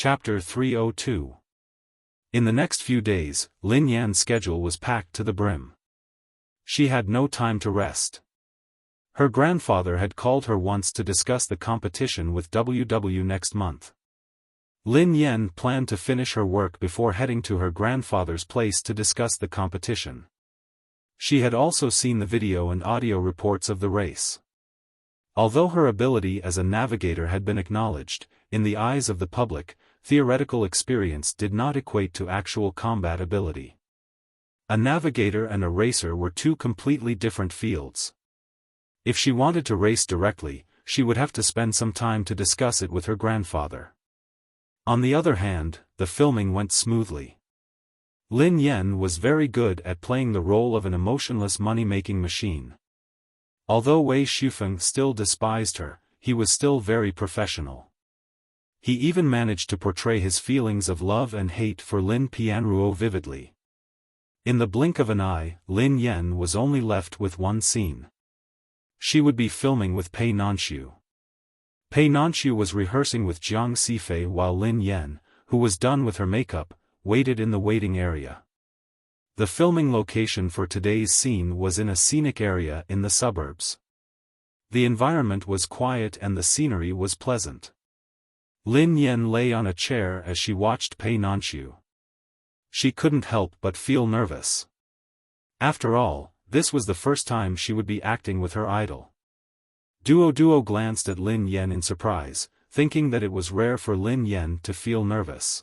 Chapter 302. In the next few days, Lin Yan's schedule was packed to the brim. She had no time to rest. Her grandfather had called her once to discuss the competition with WW next month. Lin Yan planned to finish her work before heading to her grandfather's place to discuss the competition. She had also seen the video and audio reports of the race. Although her ability as a navigator had been acknowledged, in the eyes of the public, theoretical experience did not equate to actual combat ability. A navigator and a racer were two completely different fields. If she wanted to race directly, she would have to spend some time to discuss it with her grandfather. On the other hand, the filming went smoothly. Lin Yan was very good at playing the role of an emotionless money-making machine. Although Wei Xiaofan still despised her, he was still very professional. He even managed to portray his feelings of love and hate for Lin Pianruo vividly. In the blink of an eye, Lin Yan was only left with one scene. She would be filming with Pei Nanxiu. Pei Nanxiu was rehearsing with Jiang Sifei while Lin Yan, who was done with her makeup, waited in the waiting area. The filming location for today's scene was in a scenic area in the suburbs. The environment was quiet and the scenery was pleasant. Lin Yan lay on a chair as she watched Pei Nanxiu. She couldn't help but feel nervous. After all, this was the first time she would be acting with her idol. Duo glanced at Lin Yan in surprise, thinking that it was rare for Lin Yan to feel nervous.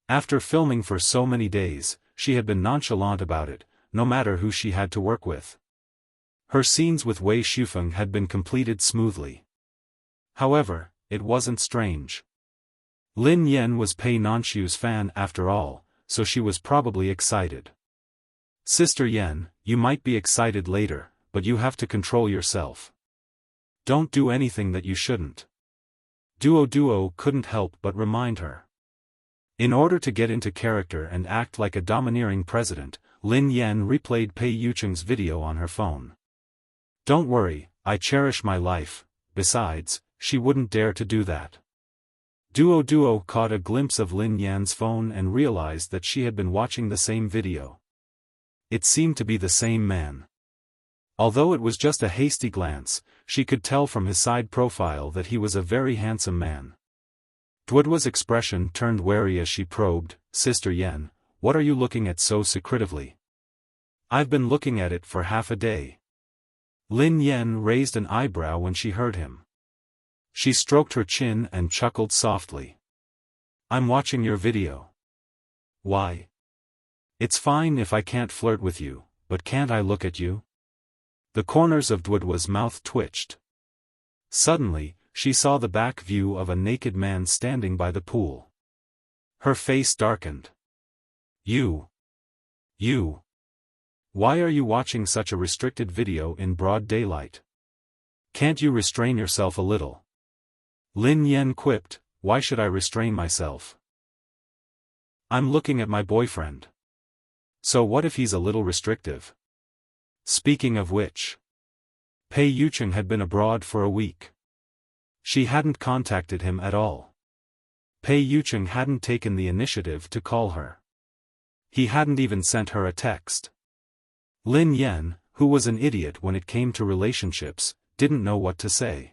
After filming for so many days, she had been nonchalant about it, no matter who she had to work with. Her scenes with Wei Xiaofan had been completed smoothly. However, it wasn't strange. Lin Yan was Pei Nanxiu's fan after all, so she was probably excited. Sister Yan, you might be excited later, but you have to control yourself. Don't do anything that you shouldn't. Duo couldn't help but remind her. In order to get into character and act like a domineering president, Lin Yan replayed Pei Yucheng's video on her phone. Don't worry, I cherish my life, besides, she wouldn't dare to do that. Duo caught a glimpse of Lin Yan's phone and realized that she had been watching the same video. It seemed to be the same man. Although it was just a hasty glance, she could tell from his side profile that he was a very handsome man. Duo's expression turned wary as she probed, Sister Yan, what are you looking at so secretively? I've been looking at it for half a day. Lin Yan raised an eyebrow when she heard him. She stroked her chin and chuckled softly. I'm watching your video. Why? It's fine if I can't flirt with you, but can't I look at you? The corners of Duo's mouth twitched. Suddenly, she saw the back view of a naked man standing by the pool. Her face darkened. You. Why are you watching such a restricted video in broad daylight? Can't you restrain yourself a little? Lin Yan quipped, why should I restrain myself? I'm looking at my boyfriend. So what if he's a little restrictive? Speaking of which. Pei Yucheng had been abroad for a week. She hadn't contacted him at all. Pei Yucheng hadn't taken the initiative to call her. He hadn't even sent her a text. Lin Yan, who was an idiot when it came to relationships, didn't know what to say.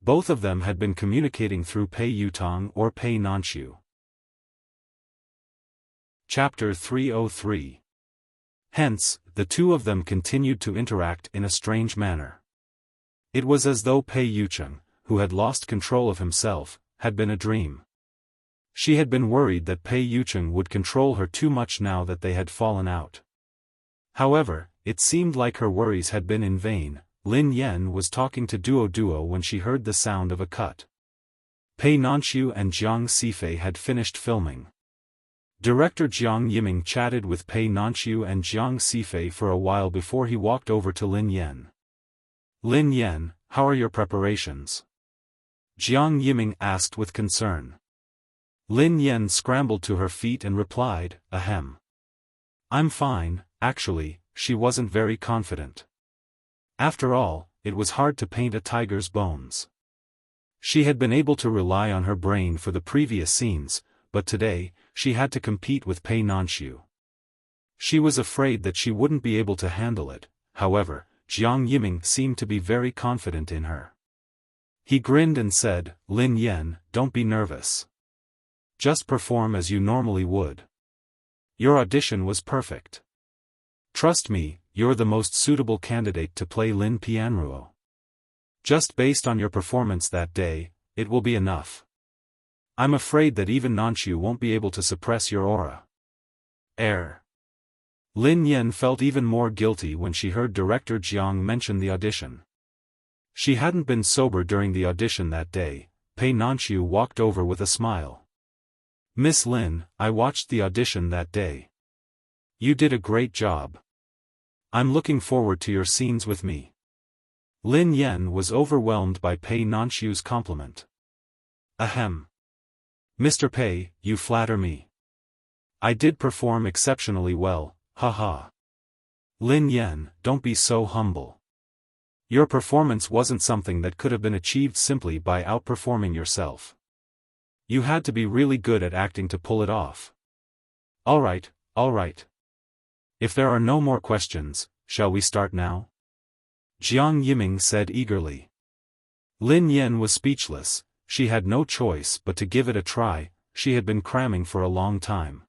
Both of them had been communicating through Pei Yutong or Pei Nanxiu. Chapter 303. Hence, the two of them continued to interact in a strange manner. It was as though Pei Yucheng, who had lost control of himself, had been a dream. She had been worried that Pei Yucheng would control her too much now that they had fallen out. However, it seemed like her worries had been in vain. Lin Yan was talking to Duo when she heard the sound of a cut. Pei Nanxiu and Jiang Sifei had finished filming. Director Jiang Yiming chatted with Pei Nanxiu and Jiang Sifei for a while before he walked over to Lin Yan. Lin Yan, how are your preparations? Jiang Yiming asked with concern. Lin Yan scrambled to her feet and replied, ahem. I'm fine, actually, she wasn't very confident. After all, it was hard to paint a tiger's bones. She had been able to rely on her brain for the previous scenes, but today, she had to compete with Pei Nanxiu. She was afraid that she wouldn't be able to handle it. However, Jiang Yiming seemed to be very confident in her. He grinned and said, "Lin Yan, don't be nervous. Just perform as you normally would. Your audition was perfect. Trust me, you're the most suitable candidate to play Lin Pianruo. Just based on your performance that day, it will be enough. I'm afraid that even Nanxiu won't be able to suppress your aura." Lin Yan felt even more guilty when she heard director Jiang mention the audition. She hadn't been sober during the audition that day. Pei Nanxiu walked over with a smile. "Miss Lin, I watched the audition that day. You did a great job. I'm looking forward to your scenes with me." Lin Yan was overwhelmed by Pei Nanxiu's compliment. "Ahem. Mr. Pei, you flatter me. I did perform exceptionally well, haha. Lin Yan, don't be so humble. Your performance wasn't something that could have been achieved simply by outperforming yourself. You had to be really good at acting to pull it off. Alright. If there are no more questions, shall we start now?" Jiang Yiming said eagerly. Lin Yan was speechless. She had no choice but to give it a try. She had been cramming for a long time.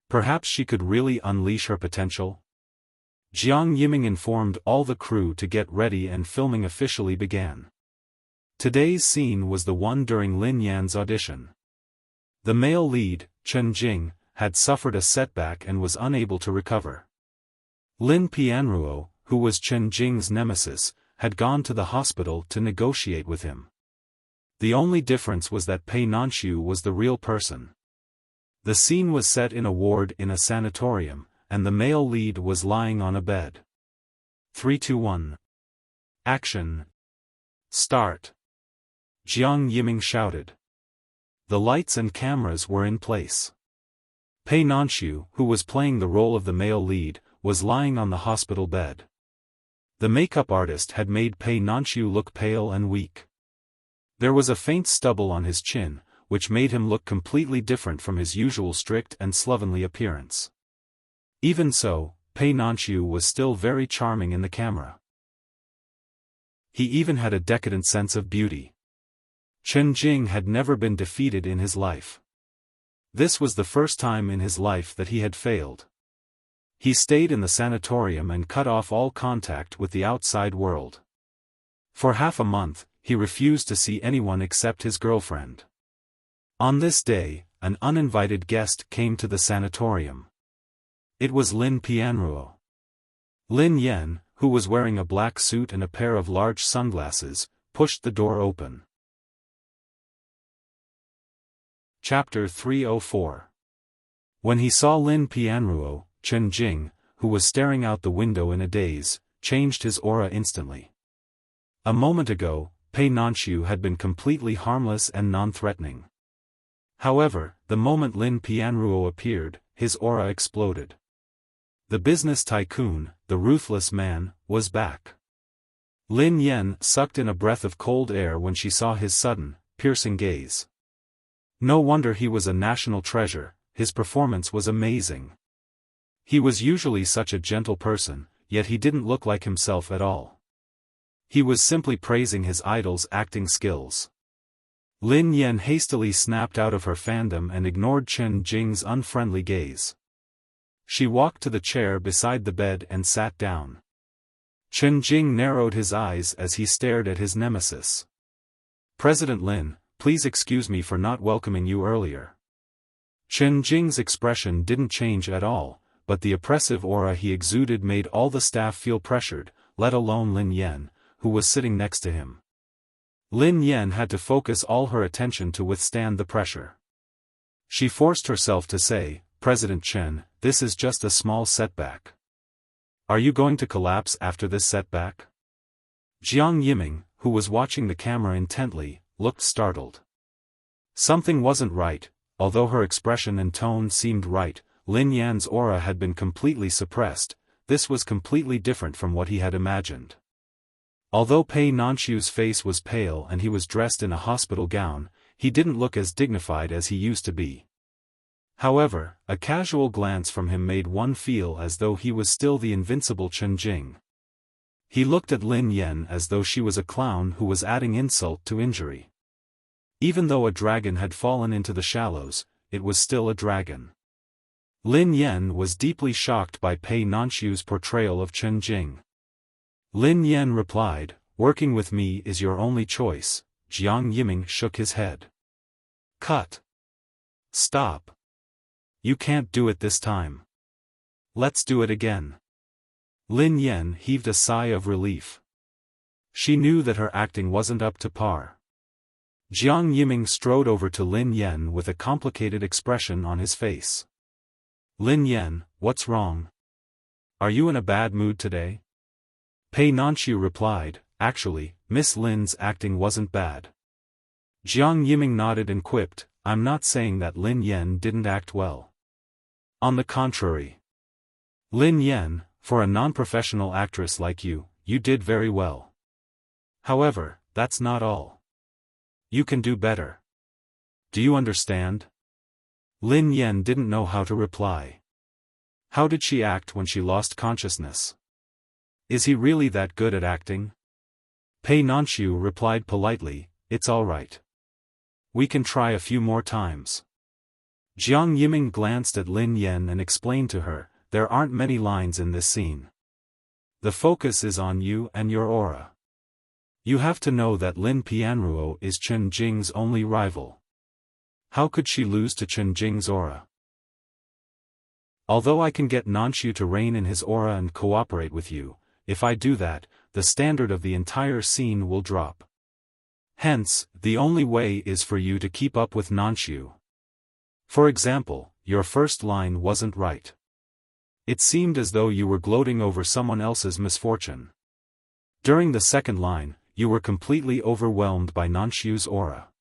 Perhaps she could really unleash her potential? Jiang Yiming informed all the crew to get ready and filming officially began. Today's scene was the one during Lin Yan's audition. The male lead, Chen Jing, had suffered a setback and was unable to recover. Lin Pianruo, who was Chen Jing's nemesis, had gone to the hospital to negotiate with him. The only difference was that Pei Nanxiu was the real person. The scene was set in a ward in a sanatorium, and the male lead was lying on a bed. 3, 2, 1. Action. Start. Jiang Yiming shouted. The lights and cameras were in place. Pei Nanxiu, who was playing the role of the male lead, was lying on the hospital bed. The makeup artist had made Pei Nanxiu look pale and weak. There was a faint stubble on his chin, which made him look completely different from his usual strict and slovenly appearance. Even so, Pei Nanxiu was still very charming in the camera. He even had a decadent sense of beauty. Chen Jing had never been defeated in his life. This was the first time in his life that he had failed. He stayed in the sanatorium and cut off all contact with the outside world. For half a month, he refused to see anyone except his girlfriend. On this day, an uninvited guest came to the sanatorium. It was Lin Pianruo. Lin Yan, who was wearing a black suit and a pair of large sunglasses, pushed the door open. Chapter 304. When he saw Lin Pianruo, Chen Jing, who was staring out the window in a daze, changed his aura instantly. A moment ago, Pei Nanxiu had been completely harmless and non-threatening. However, the moment Lin Pianruo appeared, his aura exploded. The business tycoon, the ruthless man, was back. Lin Yan sucked in a breath of cold air when she saw his sudden, piercing gaze. No wonder he was a national treasure, his performance was amazing. He was usually such a gentle person, yet he didn't look like himself at all. He was simply praising his idol's acting skills. Lin Yan hastily snapped out of her fandom and ignored Chen Jing's unfriendly gaze. She walked to the chair beside the bed and sat down. Chen Jing narrowed his eyes as he stared at his nemesis. "President Lin, please excuse me for not welcoming you earlier." Chen Jing's expression didn't change at all, but the oppressive aura he exuded made all the staff feel pressured, let alone Lin Yan, who was sitting next to him. Lin Yan had to focus all her attention to withstand the pressure. She forced herself to say, "President Chen, this is just a small setback. Are you going to collapse after this setback?" Jiang Yiming, who was watching the camera intently, looked startled. Something wasn't right. Although her expression and tone seemed right, Lin Yan's aura had been completely suppressed. This was completely different from what he had imagined. Although Pei Nanxiu's face was pale and he was dressed in a hospital gown, he didn't look as dignified as he used to be. However, a casual glance from him made one feel as though he was still the invincible Chen Jing. He looked at Lin Yan as though she was a clown who was adding insult to injury. Even though a dragon had fallen into the shallows, it was still a dragon. Lin Yan was deeply shocked by Pei Nanxiu's portrayal of Chen Jing. Lin Yan replied, "Working with me is your only choice." Jiang Yiming shook his head. "Cut. Stop. You can't do it this time. Let's do it again." Lin Yan heaved a sigh of relief. She knew that her acting wasn't up to par. Jiang Yiming strode over to Lin Yan with a complicated expression on his face. "Lin Yan, what's wrong? Are you in a bad mood today?" Pei Nanxiu replied, "Actually, Miss Lin's acting wasn't bad." Jiang Yiming nodded and quipped, "I'm not saying that Lin Yan didn't act well. On the contrary. Lin Yan, for a non-professional actress like you, you did very well. However, that's not all. You can do better. Do you understand?" Lin Yan didn't know how to reply. How did she act when she lost consciousness? Is he really that good at acting? Pei Nanxiu replied politely, "It's all right. We can try a few more times." Jiang Yiming glanced at Lin Yan and explained to her, "There aren't many lines in this scene. The focus is on you and your aura. You have to know that Lin Pianruo is Chen Jing's only rival. How could she lose to Chen Jing's aura? Although I can get Nanxiu to reign in his aura and cooperate with you, if I do that, the standard of the entire scene will drop. Hence, the only way is for you to keep up with Nanxiu. For example, your first line wasn't right. It seemed as though you were gloating over someone else's misfortune. During the second line, you were completely overwhelmed by Nanxiu's aura.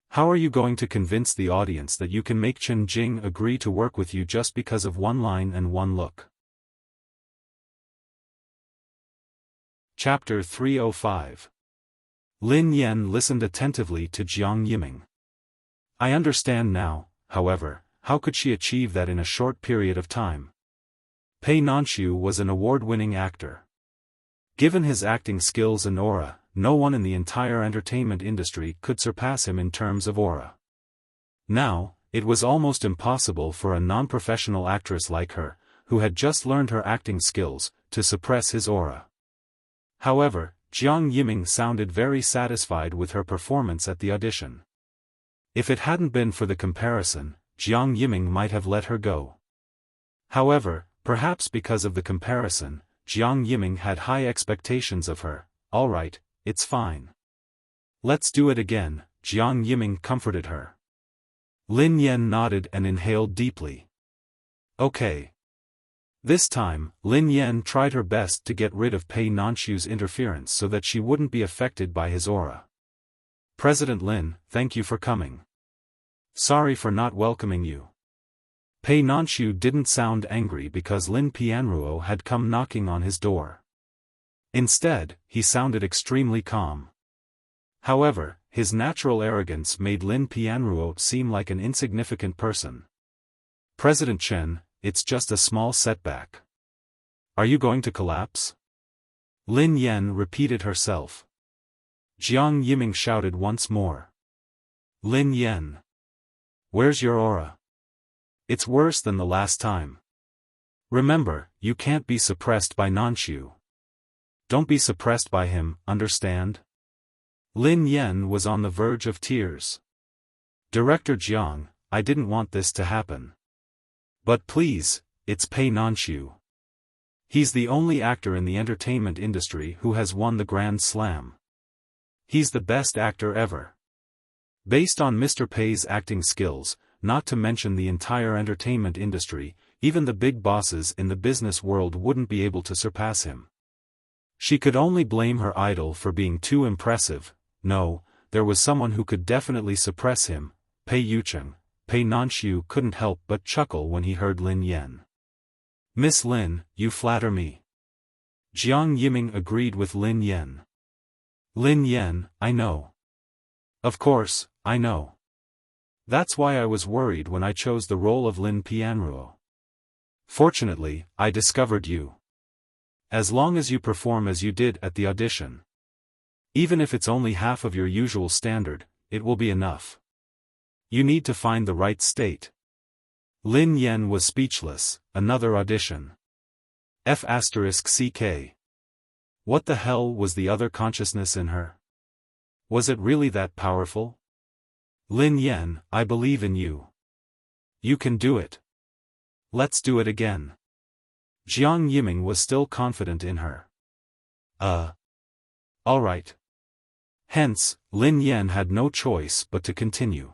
How are you going to convince the audience that you can make Chen Jing agree to work with you just because of one line and one look?" Chapter 305. Lin Yan listened attentively to Jiang Yiming. "I understand now, however, how could she achieve that in a short period of time?" Pei Nanxiu was an award-winning actor. Given his acting skills and aura, no one in the entire entertainment industry could surpass him in terms of aura. Now, it was almost impossible for a non-professional actress like her, who had just learned her acting skills, to suppress his aura. However, Jiang Yiming sounded very satisfied with her performance at the audition. If it hadn't been for the comparison, Jiang Yiming might have let her go. However, perhaps because of the comparison, Jiang Yiming had high expectations of her. "All right, it's fine. Let's do it again," Jiang Yiming comforted her. Lin Yan nodded and inhaled deeply. "Okay." This time, Lin Yan tried her best to get rid of Pei Nanxiu's interference so that she wouldn't be affected by his aura. "President Lin, thank you for coming. Sorry for not welcoming you." Pei Nanxiu didn't sound angry because Lin Pianruo had come knocking on his door. Instead, he sounded extremely calm. However, his natural arrogance made Lin Pianruo seem like an insignificant person. "President Chen, it's just a small setback. Are you going to collapse?" Lin Yan repeated herself. Jiang Yiming shouted once more. "Lin Yan. Where's your aura? It's worse than the last time. Remember, you can't be suppressed by Nanxiu. Don't be suppressed by him, understand?" Lin Yan was on the verge of tears. "Director Jiang, I didn't want this to happen. But please, it's Pei Nanxiu. He's the only actor in the entertainment industry who has won the Grand Slam. He's the best actor ever. Based on Mr. Pei's acting skills, not to mention the entire entertainment industry, even the big bosses in the business world wouldn't be able to surpass him." She could only blame her idol for being too impressive. No, there was someone who could definitely suppress him, Pei Yucheng. Pei Nanxiu couldn't help but chuckle when he heard Lin Yan. "Miss Lin, you flatter me." Jiang Yiming agreed with Lin Yan. Lin Yan, I know. Of course, I know. That's why I was worried when I chose the role of Lin Pianruo. Fortunately, I discovered you. As long as you perform as you did at the audition. Even if it's only half of your usual standard, it will be enough. You need to find the right state. Lin Yan was speechless. Another audition. F***CK. What the hell was the other consciousness in her? Was it really that powerful? Lin Yan, I believe in you. You can do it. Let's do it again. Jiang Yiming was still confident in her. Alright. Hence, Lin Yan had no choice but to continue.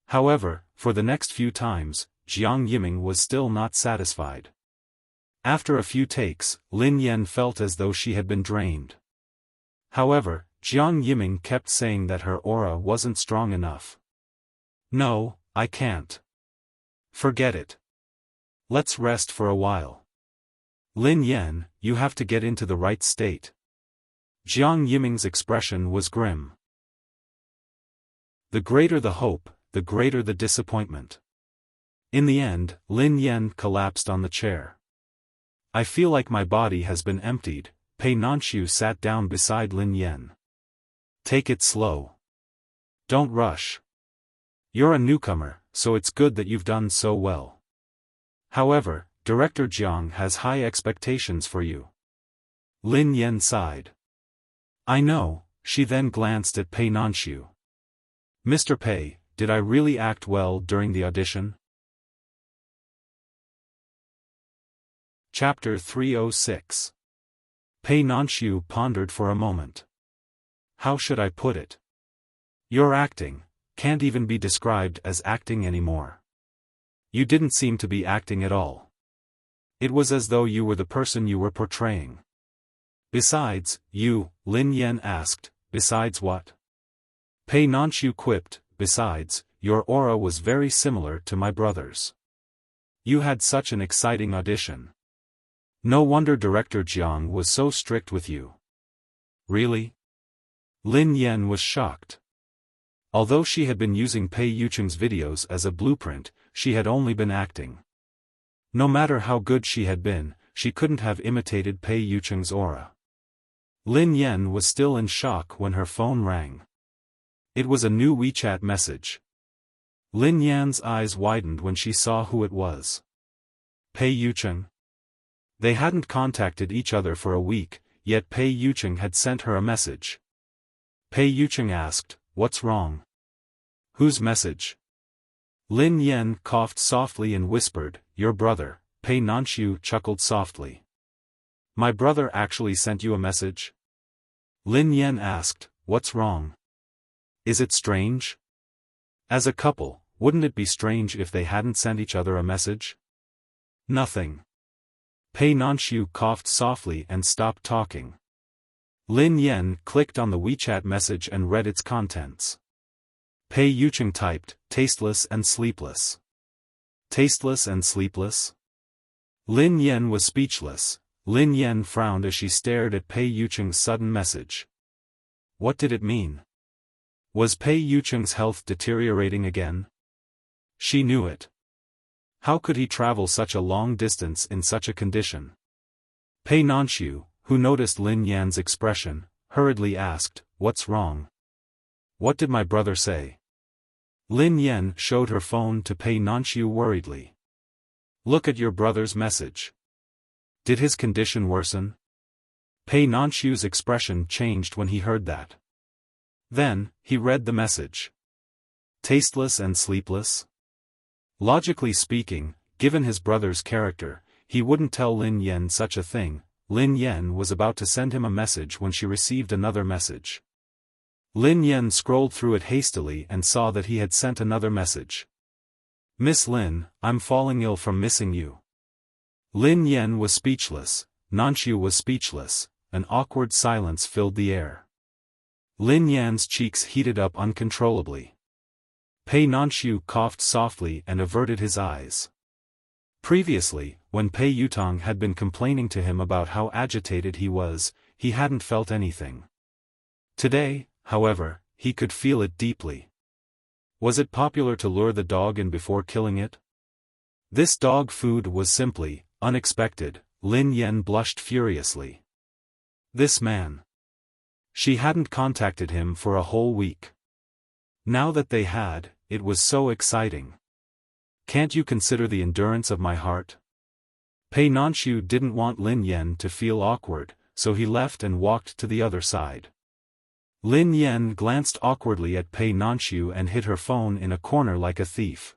However, for the next few times, Jiang Yiming was still not satisfied. After a few takes, Lin Yan felt as though she had been drained. However, Jiang Yiming kept saying that her aura wasn't strong enough. No, I can't. Forget it. Let's rest for a while. Lin Yan, you have to get into the right state. Jiang Yiming's expression was grim. The greater the hope, the greater the disappointment. In the end, Lin Yan collapsed on the chair. I feel like my body has been emptied. Pei Nanxiu sat down beside Lin Yan. Take it slow. Don't rush. You're a newcomer, so it's good that you've done so well. However, Director Jiang has high expectations for you. Lin Yan sighed. I know. She then glanced at Pei Nanxiu. Mr. Pei, did I really act well during the audition? Chapter 306. Pei Nanxiu pondered for a moment. How should I put it? Your acting can't even be described as acting anymore. You didn't seem to be acting at all. It was as though you were the person you were portraying. Besides, Lin Yan asked, besides what? Pei Nanxiu quipped, besides, your aura was very similar to my brother's. You had such an exciting audition. No wonder Director Jiang was so strict with you. Really? Lin Yan was shocked. Although she had been using Pei Yucheng's videos as a blueprint, she had only been acting. No matter how good she had been, she couldn't have imitated Pei Yucheng's aura. Lin Yan was still in shock when her phone rang. It was a new WeChat message. Lin Yan's eyes widened when she saw who it was. Pei Yucheng. They hadn't contacted each other for a week, yet Pei Yucheng had sent her a message. Pei Yucheng asked, what's wrong? Whose message? Lin Yan coughed softly and whispered, your brother. Pei Nanxiu chuckled softly. My brother actually sent you a message? Lin Yan asked, what's wrong? Is it strange? As a couple, wouldn't it be strange if they hadn't sent each other a message? Nothing. Pei Nanxiu coughed softly and stopped talking. Lin Yan clicked on the WeChat message and read its contents. Pei Yucheng typed, tasteless and sleepless. Tasteless and sleepless? Lin Yan was speechless. Lin Yan frowned as she stared at Pei Yucheng's sudden message. What did it mean? Was Pei Yucheng's health deteriorating again? She knew it. How could he travel such a long distance in such a condition? Pei Nanxiu, who noticed Lin Yan's expression, hurriedly asked, what's wrong? What did my brother say? Lin Yan showed her phone to Pei Nanxiu worriedly. Look at your brother's message. Did his condition worsen? Pei Nanxiu's expression changed when he heard that. Then, he read the message. Tasteless and sleepless? Logically speaking, given his brother's character, he wouldn't tell Lin Yan such a thing. Lin Yan was about to send him a message when she received another message. Lin Yan scrolled through it hastily and saw that he had sent another message. Miss Lin, I'm falling ill from missing you. Lin Yan was speechless, Nanxiu was speechless, an awkward silence filled the air. Lin Yan's cheeks heated up uncontrollably. Pei Nanxiu coughed softly and averted his eyes. Previously, when Pei Yutong had been complaining to him about how agitated he was, he hadn't felt anything. Today, however, he could feel it deeply. Was it popular to lure the dog in before killing it? This dog food was simply unexpected. Lin Yan blushed furiously. This man. She hadn't contacted him for a whole week. Now that they had, it was so exciting. Can't you consider the endurance of my heart? Pei Nanxiu didn't want Lin Yan to feel awkward, so he left and walked to the other side. Lin Yan glanced awkwardly at Pei Nanxiu and hid her phone in a corner like a thief.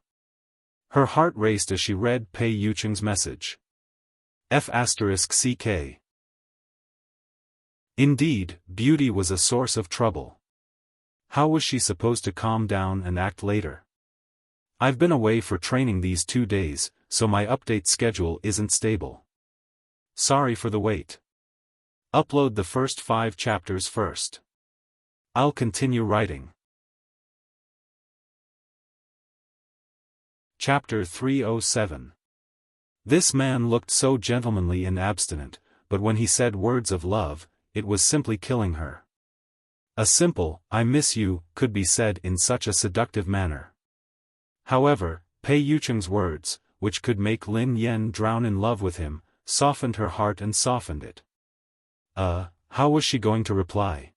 Her heart raced as she read Pei Yucheng's message. F***CK. Indeed, beauty was a source of trouble. How was she supposed to calm down and act later? I've been away for training these 2 days, so my update schedule isn't stable. Sorry for the wait. Upload the first 5 chapters first. I'll continue writing. Chapter 307. This man looked so gentlemanly and abstinent, but when he said words of love, it was simply killing her. A simple, "I miss you," could be said in such a seductive manner. However, Pei Yucheng's words, which could make Lin Yan drown in love with him, softened her heart and softened it. How was she going to reply?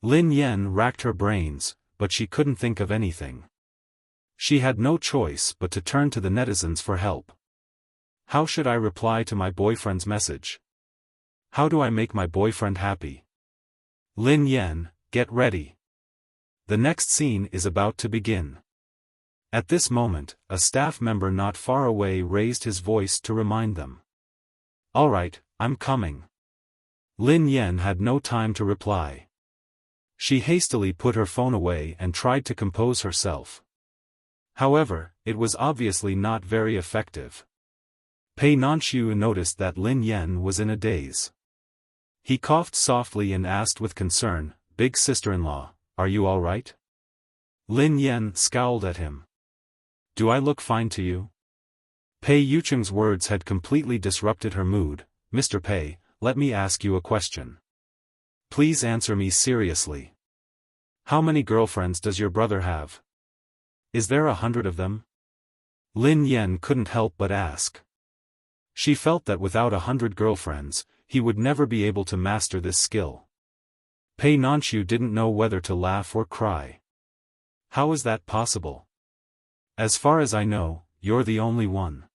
Lin Yan racked her brains, but she couldn't think of anything. She had no choice but to turn to the netizens for help. How should I reply to my boyfriend's message? How do I make my boyfriend happy? Lin Yan, get ready. The next scene is about to begin. At this moment, a staff member not far away raised his voice to remind them. All right, I'm coming. Lin Yan had no time to reply. She hastily put her phone away and tried to compose herself. However, it was obviously not very effective. Pei Nanxiu noticed that Lin Yan was in a daze. He coughed softly and asked with concern, "Big sister-in-law, are you all right?" Lin Yan scowled at him. "Do I look fine to you?" Pei Yucheng's words had completely disrupted her mood. "Mr. Pei, let me ask you a question. Please answer me seriously. How many girlfriends does your brother have? Is there 100 of them?" Lin Yan couldn't help but ask. She felt that without 100 girlfriends, he would never be able to master this skill. Pei Nanxiu didn't know whether to laugh or cry. How is that possible? As far as I know, you're the only one.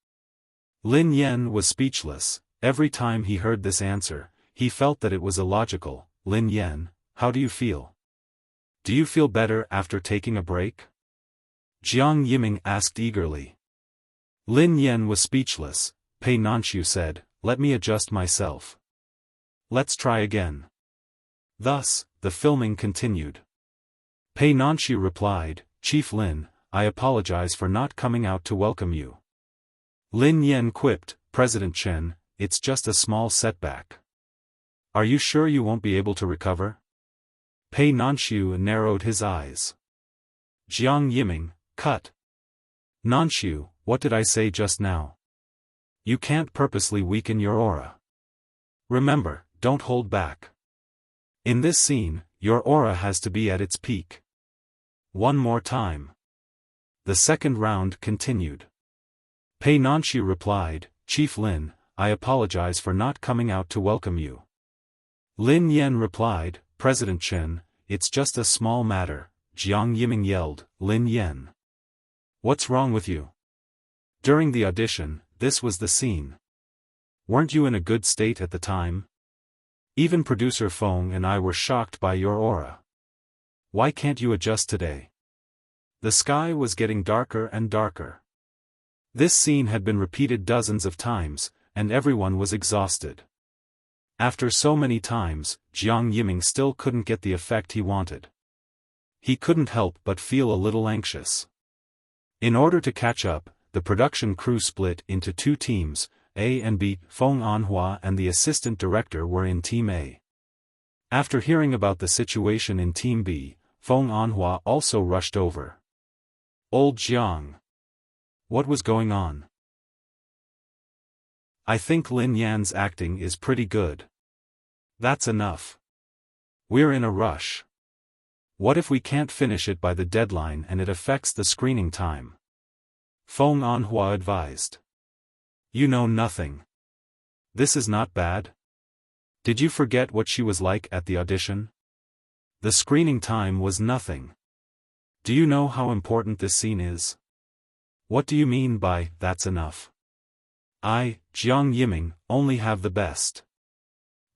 Lin Yan was speechless. Every time he heard this answer, he felt that it was illogical. Lin Yan, how do you feel? Do you feel better after taking a break? Jiang Yiming asked eagerly. Lin Yan was speechless. Pei Nanxiu said, "Let me adjust myself. Let's try again." Thus, the filming continued. Pei Nanxiu replied, "Chief Lin, I apologize for not coming out to welcome you." Lin Yan quipped, "President Chen, it's just a small setback. Are you sure you won't be able to recover?" Pei Nanxiu narrowed his eyes. Jiang Yiming, cut. Nanxiu, what did I say just now? You can't purposely weaken your aura. Remember, don't hold back. In this scene, your aura has to be at its peak. One more time. The second round continued. Pei Nanxiu replied, "Chief Lin, I apologize for not coming out to welcome you." Lin Yan replied, "President Chen, it's just a small matter." Jiang Yiming yelled, "Lin Yan. What's wrong with you?" During the audition, this was the scene. Weren't you in a good state at the time? Even producer Feng and I were shocked by your aura. Why can't you adjust today? The sky was getting darker and darker. This scene had been repeated dozens of times, and everyone was exhausted. After so many times, Jiang Yiming still couldn't get the effect he wanted. He couldn't help but feel a little anxious. In order to catch up, the production crew split into 2 teams, A and B. Feng Anhua and the assistant director were in Team A. After hearing about the situation in Team B, Feng Anhua also rushed over. Old Jiang. What was going on? I think Lin Yan's acting is pretty good. That's enough. We're in a rush. What if we can't finish it by the deadline and it affects the screening time? Feng Anhua advised. You know nothing. This is not bad. Did you forget what she was like at the audition? The screening time was nothing. Do you know how important this scene is? What do you mean by, that's enough? I, Jiang Yiming, only have the best.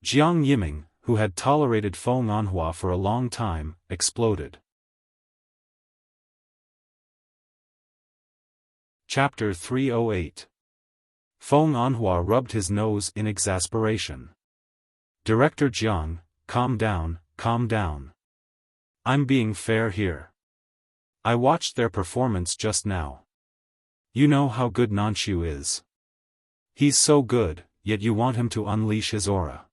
Jiang Yiming, who had tolerated Feng Anhua for a long time, exploded. Chapter 308. Feng Anhua rubbed his nose in exasperation. Director Jiang, calm down, calm down. I'm being fair here. I watched their performance just now. You know how good Nanshu is. He's so good, yet you want him to unleash his aura.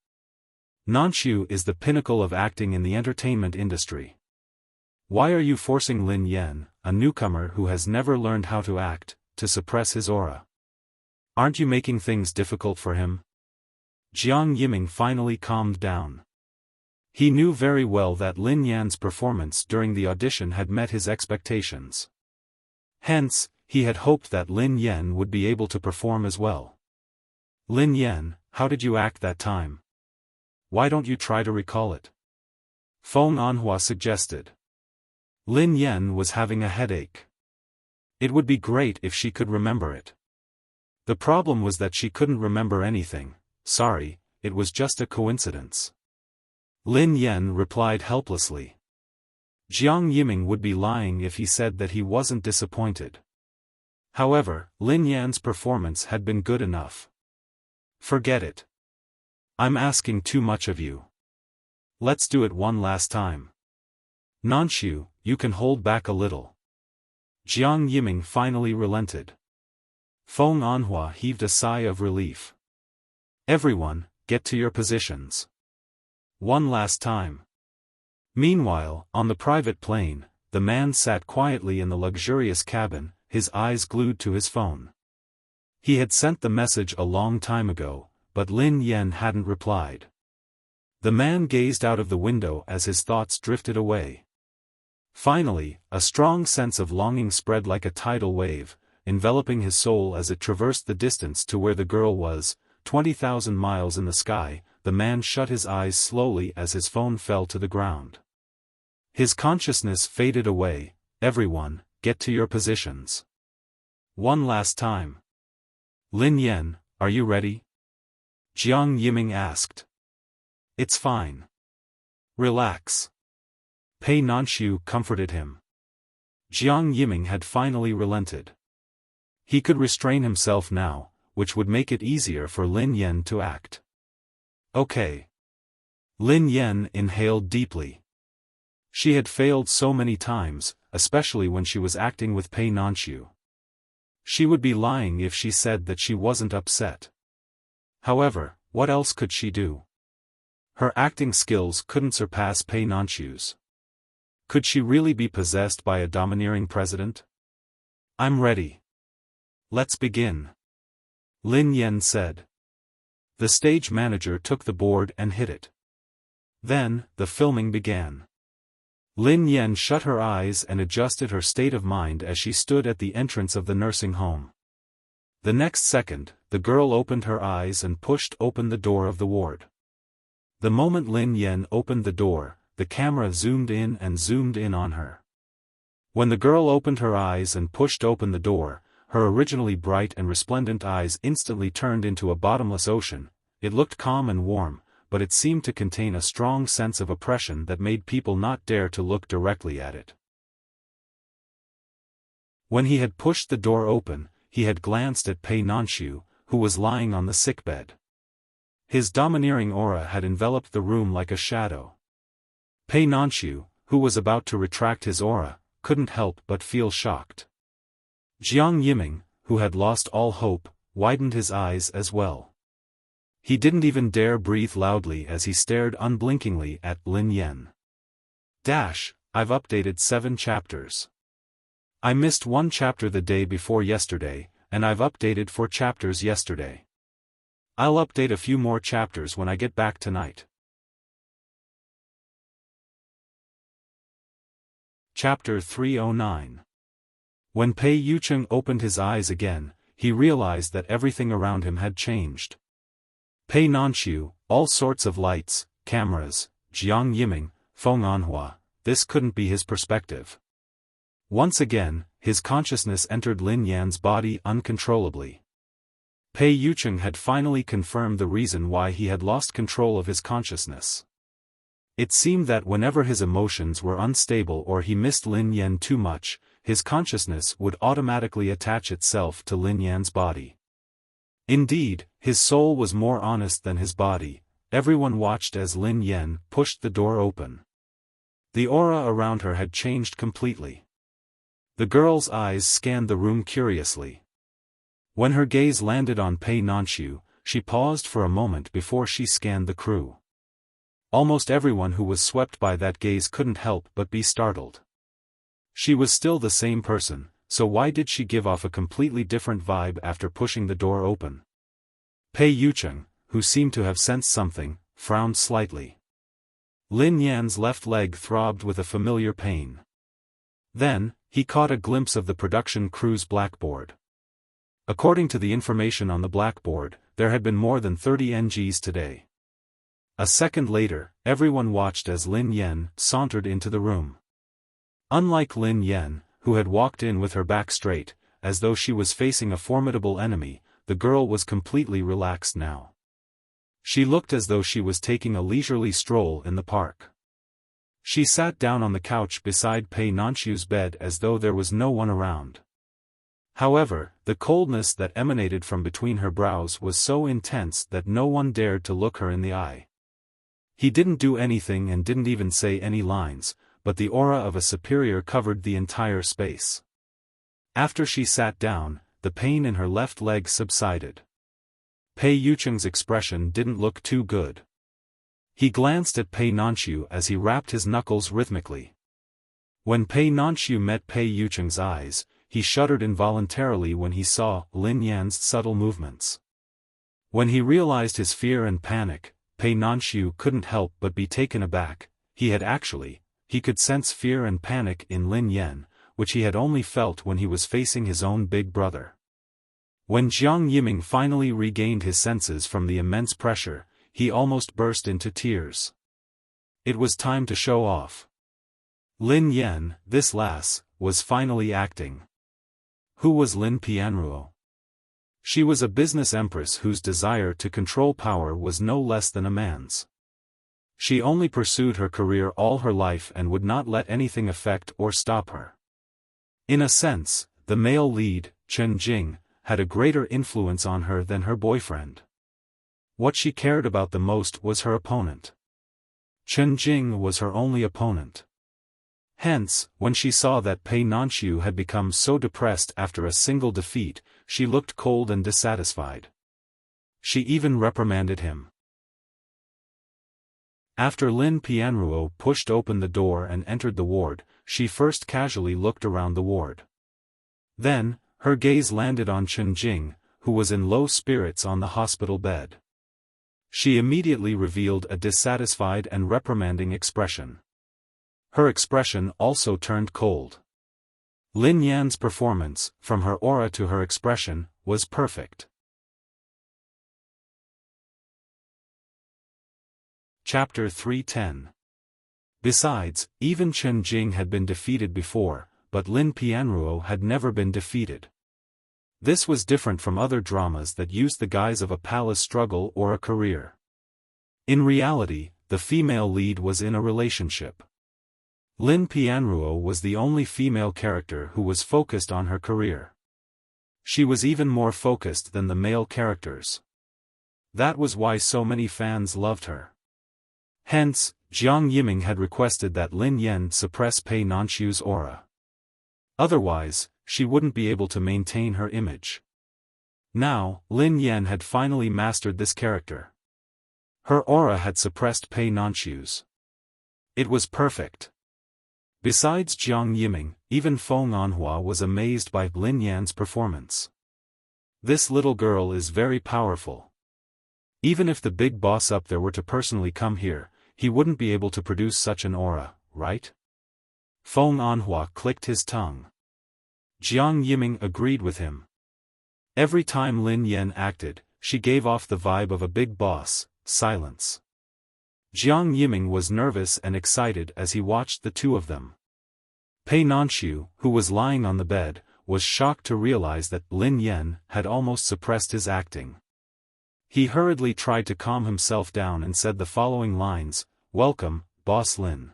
Nanshu is the pinnacle of acting in the entertainment industry. Why are you forcing Lin Yan, a newcomer who has never learned how to act, to suppress his aura? Aren't you making things difficult for him? Jiang Yiming finally calmed down. He knew very well that Lin Yan's performance during the audition had met his expectations. Hence, he had hoped that Lin Yan would be able to perform as well. Lin Yan, how did you act that time? Why don't you try to recall it? Feng Anhua suggested. Lin Yan was having a headache. It would be great if she could remember it. The problem was that she couldn't remember anything. Sorry, it was just a coincidence. Lin Yan replied helplessly. Jiang Yiming would be lying if he said that he wasn't disappointed. However, Lin Yan's performance had been good enough. Forget it. I'm asking too much of you. Let's do it one last time. Nanshu, you can hold back a little. Jiang Yiming finally relented. Feng Anhua heaved a sigh of relief. Everyone, get to your positions. One last time. Meanwhile, on the private plane, the man sat quietly in the luxurious cabin, his eyes glued to his phone. He had sent the message a long time ago, but Lin Yan hadn't replied. The man gazed out of the window as his thoughts drifted away. Finally, a strong sense of longing spread like a tidal wave, enveloping his soul as it traversed the distance to where the girl was, 20,000 miles in the sky. The man shut his eyes slowly as his phone fell to the ground. His consciousness faded away. Everyone, get to your positions. One last time. Lin Yan, are you ready? Jiang Yiming asked. It's fine. Relax. Pei Nanshu comforted him. Jiang Yiming had finally relented. He could restrain himself now, which would make it easier for Lin Yan to act. Okay. Lin Yan inhaled deeply. She had failed so many times, especially when she was acting with Pei Nanshu. She would be lying if she said that she wasn't upset. However, what else could she do? Her acting skills couldn't surpass Pei Nanshu's. Could she really be possessed by a domineering president? I'm ready. Let's begin. Lin Yan said. The stage manager took the board and hit it. Then, the filming began. Lin Yan shut her eyes and adjusted her state of mind as she stood at the entrance of the nursing home. The next second, the girl opened her eyes and pushed open the door of the ward. The moment Lin Yan opened the door, the camera zoomed in on her. When the girl opened her eyes and pushed open the door, her originally bright and resplendent eyes instantly turned into a bottomless ocean. It looked calm and warm, but it seemed to contain a strong sense of oppression that made people not dare to look directly at it. When he had pushed the door open, he had glanced at Pei Nanshu, who was lying on the sickbed. His domineering aura had enveloped the room like a shadow. Pei Nanshu, who was about to retract his aura, couldn't help but feel shocked. Jiang Yiming, who had lost all hope, widened his eyes as well. He didn't even dare breathe loudly as he stared unblinkingly at Lin Yan. I've updated 7 chapters. I missed 1 chapter the day before yesterday, and I've updated 4 chapters yesterday. I'll update a few more chapters when I get back tonight. Chapter 309. When Pei Yucheng opened his eyes again, he realized that everything around him had changed. Pei Nanxiu, all sorts of lights, cameras, Jiang Yiming, Feng Anhua, this couldn't be his perspective. Once again, his consciousness entered Lin Yan's body uncontrollably. Pei Yucheng had finally confirmed the reason why he had lost control of his consciousness. It seemed that whenever his emotions were unstable or he missed Lin Yan too much, his consciousness would automatically attach itself to Lin Yan's body. Indeed, his soul was more honest than his body. Everyone watched as Lin Yan pushed the door open. The aura around her had changed completely. The girl's eyes scanned the room curiously. When her gaze landed on Pei Nanxiu, she paused for a moment before she scanned the crew. Almost everyone who was swept by that gaze couldn't help but be startled. She was still the same person, so why did she give off a completely different vibe after pushing the door open? Pei Yucheng, who seemed to have sensed something, frowned slightly. Lin Yan's left leg throbbed with a familiar pain. Then, he caught a glimpse of the production crew's blackboard. According to the information on the blackboard, there had been more than 30 NGs today. A second later, everyone watched as Lin Yan sauntered into the room. Unlike Lin Yan, who had walked in with her back straight, as though she was facing a formidable enemy, the girl was completely relaxed now. She looked as though she was taking a leisurely stroll in the park. She sat down on the couch beside Pei Nanxiu's bed as though there was no one around. However, the coldness that emanated from between her brows was so intense that no one dared to look her in the eye. He didn't do anything and didn't even say any lines, but the aura of a superior covered the entire space. After she sat down, the pain in her left leg subsided. Pei Yucheng's expression didn't look too good. He glanced at Pei Nanxiu as he rapped his knuckles rhythmically. When Pei Nanxiu met Pei Yucheng's eyes, he shuddered involuntarily when he saw Lin Yan's subtle movements. When he realized his fear and panic, Pei Nanxiu couldn't help but be taken aback. He could sense fear and panic in Lin Yan, which he had only felt when he was facing his own big brother. When Jiang Yiming finally regained his senses from the immense pressure, he almost burst into tears. It was time to show off. Lin Yan, this lass, was finally acting. Who was Lin Pianruo? She was a business empress whose desire to control power was no less than a man's. She only pursued her career all her life and would not let anything affect or stop her. In a sense, the male lead, Chen Jing, had a greater influence on her than her boyfriend. What she cared about the most was her opponent. Chen Jing was her only opponent. Hence, when she saw that Pei Nanxiu had become so depressed after a single defeat, she looked cold and dissatisfied. She even reprimanded him. After Lin Pianruo pushed open the door and entered the ward, she first casually looked around the ward. Then, her gaze landed on Chen Jing, who was in low spirits on the hospital bed. She immediately revealed a dissatisfied and reprimanding expression. Her expression also turned cold. Lin Yan's performance, from her aura to her expression, was perfect. Chapter 310. Besides, even Chen Jing had been defeated before, but Lin Pianruo had never been defeated. This was different from other dramas that used the guise of a palace struggle or a career. In reality, the female lead was in a relationship. Lin Pianruo was the only female character who was focused on her career. She was even more focused than the male characters. That was why so many fans loved her. Hence, Jiang Yiming had requested that Lin Yan suppress Pei Nanxiu's aura. Otherwise, she wouldn't be able to maintain her image. Now, Lin Yan had finally mastered this character. Her aura had suppressed Pei Nanxiu's. It was perfect. Besides Jiang Yiming, even Feng Anhua was amazed by Lin Yan's performance. This little girl is very powerful. Even if the big boss up there were to personally come here, he wouldn't be able to produce such an aura, right? Feng Anhua clicked his tongue. Jiang Yiming agreed with him. Every time Lin Yan acted, she gave off the vibe of a big boss. Silence. Jiang Yiming was nervous and excited as he watched the two of them. Pei Nanxiu, who was lying on the bed, was shocked to realize that Lin Yan had almost suppressed his acting. He hurriedly tried to calm himself down and said the following lines: "Welcome, Boss Lin.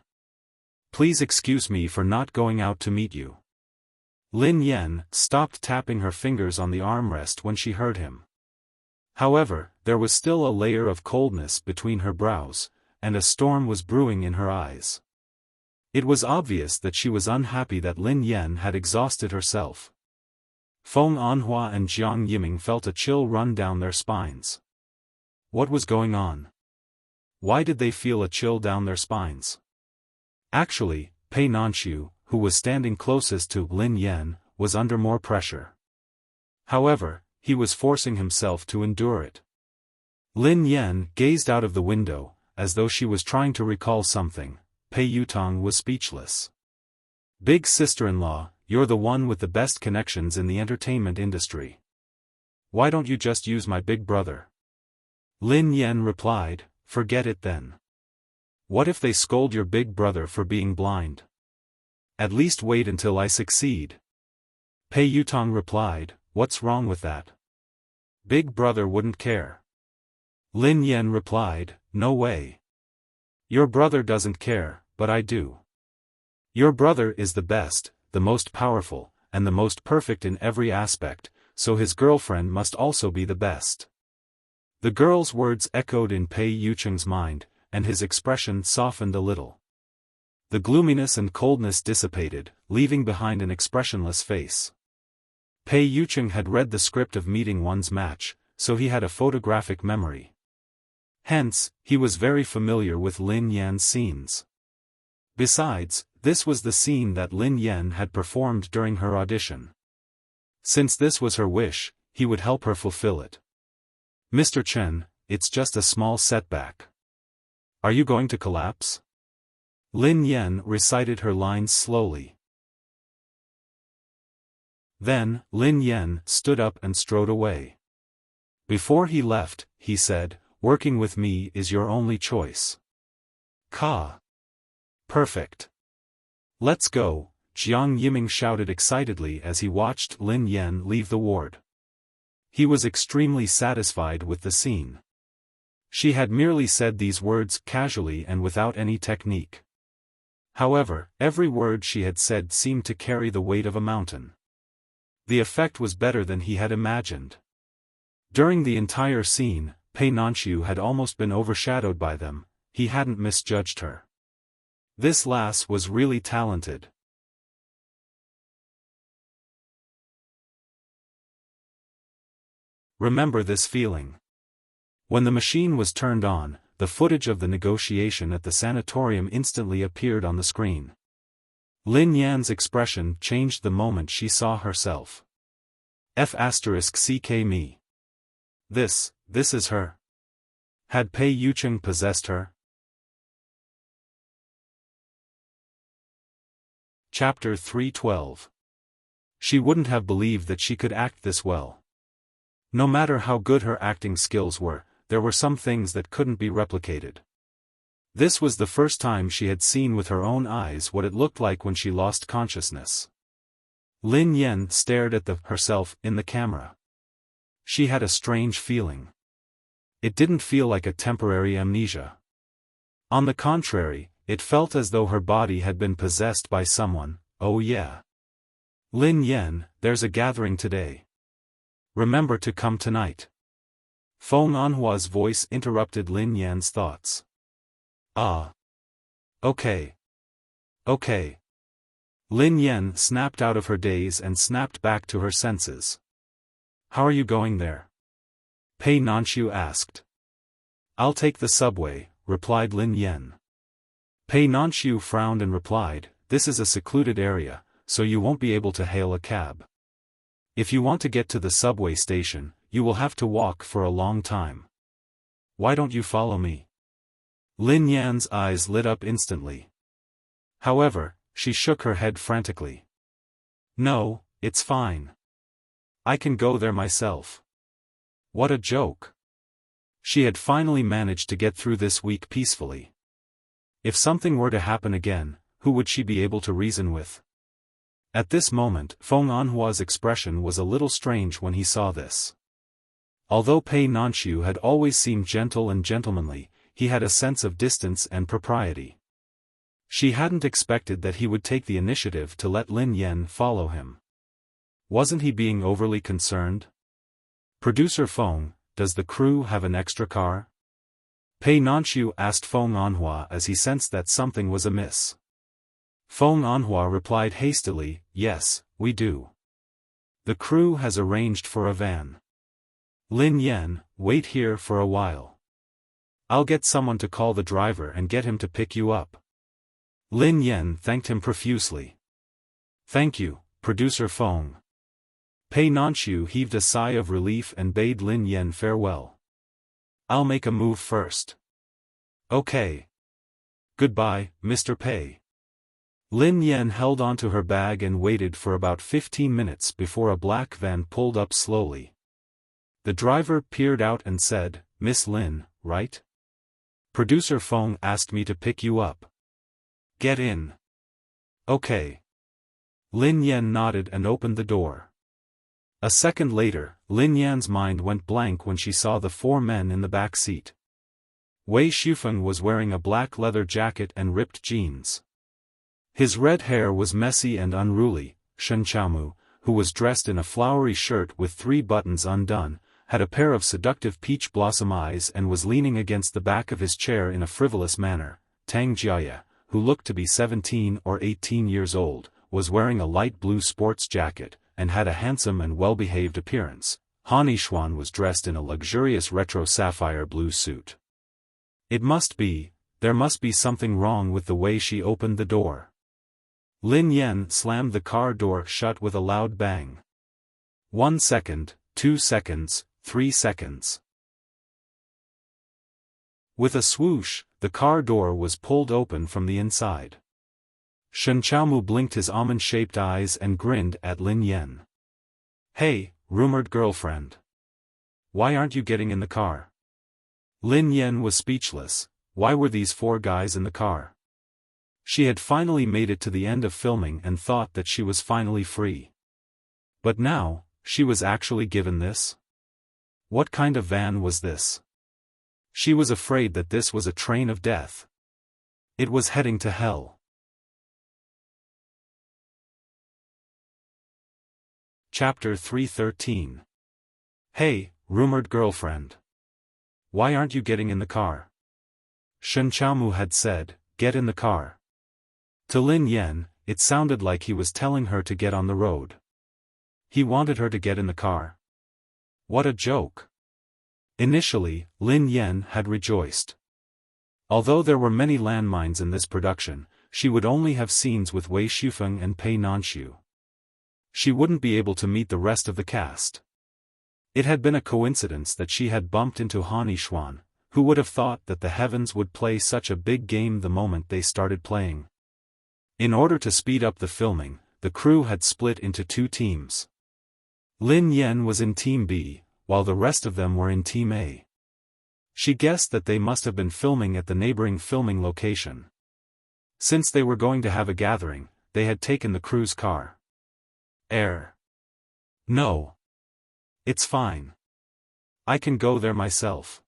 Please excuse me for not going out to meet you." Lin Yan stopped tapping her fingers on the armrest when she heard him. However, there was still a layer of coldness between her brows, and a storm was brewing in her eyes. It was obvious that she was unhappy that Lin Yan had exhausted herself. Feng Anhua and Jiang Yiming felt a chill run down their spines. What was going on? Why did they feel a chill down their spines? Actually, Pei Nanxiu, who was standing closest to Lin Yan, was under more pressure. However, he was forcing himself to endure it. Lin Yan gazed out of the window, as though she was trying to recall something. Pei Yutong was speechless. "Big sister-in-law, you're the one with the best connections in the entertainment industry. Why don't you just use my big brother?" Lin Yan replied, "Forget it then. What if they scold your big brother for being blind? At least wait until I succeed." Pei Yutong replied, "What's wrong with that? Big brother wouldn't care." Lin Yan replied, "No way. Your brother doesn't care, but I do. Your brother is the best, the most powerful, and the most perfect in every aspect, so his girlfriend must also be the best." The girl's words echoed in Pei Yucheng's mind, and his expression softened a little. The gloominess and coldness dissipated, leaving behind an expressionless face. Pei Yucheng had read the script of Meeting One's Match, so he had a photographic memory. Hence, he was very familiar with Lin Yan's scenes. Besides, this was the scene that Lin Yan had performed during her audition. Since this was her wish, he would help her fulfill it. "Mr. Chen, it's just a small setback. Are you going to collapse?" Lin Yan recited her lines slowly. Then, Lin Yan stood up and strode away. Before he left, he said, "Working with me is your only choice." "Ka. Perfect. Let's go," Jiang Yiming shouted excitedly as he watched Lin Yan leave the ward. He was extremely satisfied with the scene. She had merely said these words casually and without any technique. However, every word she had said seemed to carry the weight of a mountain. The effect was better than he had imagined. During the entire scene, Pei Nanxiu had almost been overshadowed by them. He hadn't misjudged her. This lass was really talented. Remember this feeling. When the machine was turned on, the footage of the negotiation at the sanatorium instantly appeared on the screen. Lin Yan's expression changed the moment she saw herself. F***ck me. This is her. Had Pei Yucheng possessed her? Chapter 312. She wouldn't have believed that she could act this well. No matter how good her acting skills were, there were some things that couldn't be replicated. This was the first time she had seen with her own eyes what it looked like when she lost consciousness. Lin Yan stared at herself in the camera. She had a strange feeling. It didn't feel like a temporary amnesia. On the contrary, it felt as though her body had been possessed by someone. "Oh yeah. Lin Yan, there's a gathering today. Remember to come tonight." Feng Anhua's voice interrupted Lin Yan's thoughts. "Ah. Okay. Okay." Lin Yan snapped out of her daze and snapped back to her senses. "How are you going there?" Pei Nanxiu asked. "I'll take the subway," replied Lin Yan. Pei Nanxiu frowned and replied, "This is a secluded area, so you won't be able to hail a cab. If you want to get to the subway station, you will have to walk for a long time." Why don't you follow me? Lin Yan's eyes lit up instantly. However, she shook her head frantically. No, it's fine. I can go there myself. What a joke. She had finally managed to get through this week peacefully. If something were to happen again, who would she be able to reason with? At this moment, Feng Anhua's expression was a little strange when he saw this. Although Pei Nanxiu had always seemed gentle and gentlemanly, he had a sense of distance and propriety. She hadn't expected that he would take the initiative to let Lin Yan follow him. Wasn't he being overly concerned? Producer Feng, does the crew have an extra car? Pei Nanxiu asked Feng Anhua as he sensed that something was amiss. Feng Anhua replied hastily, yes, we do. The crew has arranged for a van. Lin Yan, wait here for a while. I'll get someone to call the driver and get him to pick you up. Lin Yan thanked him profusely. Thank you, Producer Feng. Pei Nanxiu heaved a sigh of relief and bade Lin Yan farewell. I'll make a move first. Okay. Goodbye, Mr. Pei. Lin Yan held onto her bag and waited for about 15 minutes before a black van pulled up slowly. The driver peered out and said, Miss Lin, right? Producer Feng asked me to pick you up. Get in. Okay. Lin Yan nodded and opened the door. A second later, Lin Yan's mind went blank when she saw the four men in the back seat. Wei Xiaofan was wearing a black leather jacket and ripped jeans. His red hair was messy and unruly. Shen Xiaomu, who was dressed in a flowery shirt with 3 buttons undone, had a pair of seductive peach blossom eyes and was leaning against the back of his chair in a frivolous manner. Tang Jiaya, who looked to be 17 or 18 years old, was wearing a light blue sports jacket, and had a handsome and well-behaved appearance. Han Yixuan was dressed in a luxurious retro sapphire blue suit. There must be something wrong with the way she opened the door. Lin Yan slammed the car door shut with a loud bang. 1 second, 2 seconds, 3 seconds. With a swoosh, the car door was pulled open from the inside. Shen Xiaomu blinked his almond-shaped eyes and grinned at Lin Yan. Hey, rumored girlfriend. Why aren't you getting in the car? Lin Yan was speechless. Why were these 4 guys in the car? She had finally made it to the end of filming and thought that she was finally free. But now, she was actually given this? What kind of van was this? She was afraid that this was a train of death. It was heading to hell. Chapter 313. Hey, rumored girlfriend. Why aren't you getting in the car? Shen Xiaomu had said, get in the car. To Lin Yan, it sounded like he was telling her to get on the road. He wanted her to get in the car. What a joke. Initially, Lin Yan had rejoiced. Although there were many landmines in this production, she would only have scenes with Wei Xiaofan and Pei Nanxiu. She wouldn't be able to meet the rest of the cast. It had been a coincidence that she had bumped into Han Yixuan, who would have thought that the heavens would play such a big game the moment they started playing. In order to speed up the filming, the crew had split into 2 teams. Lin Yan was in Team B, while the rest of them were in Team A. She guessed that they must have been filming at the neighboring filming location. Since they were going to have a gathering, they had taken the crew's car. No. It's fine. I can go there myself.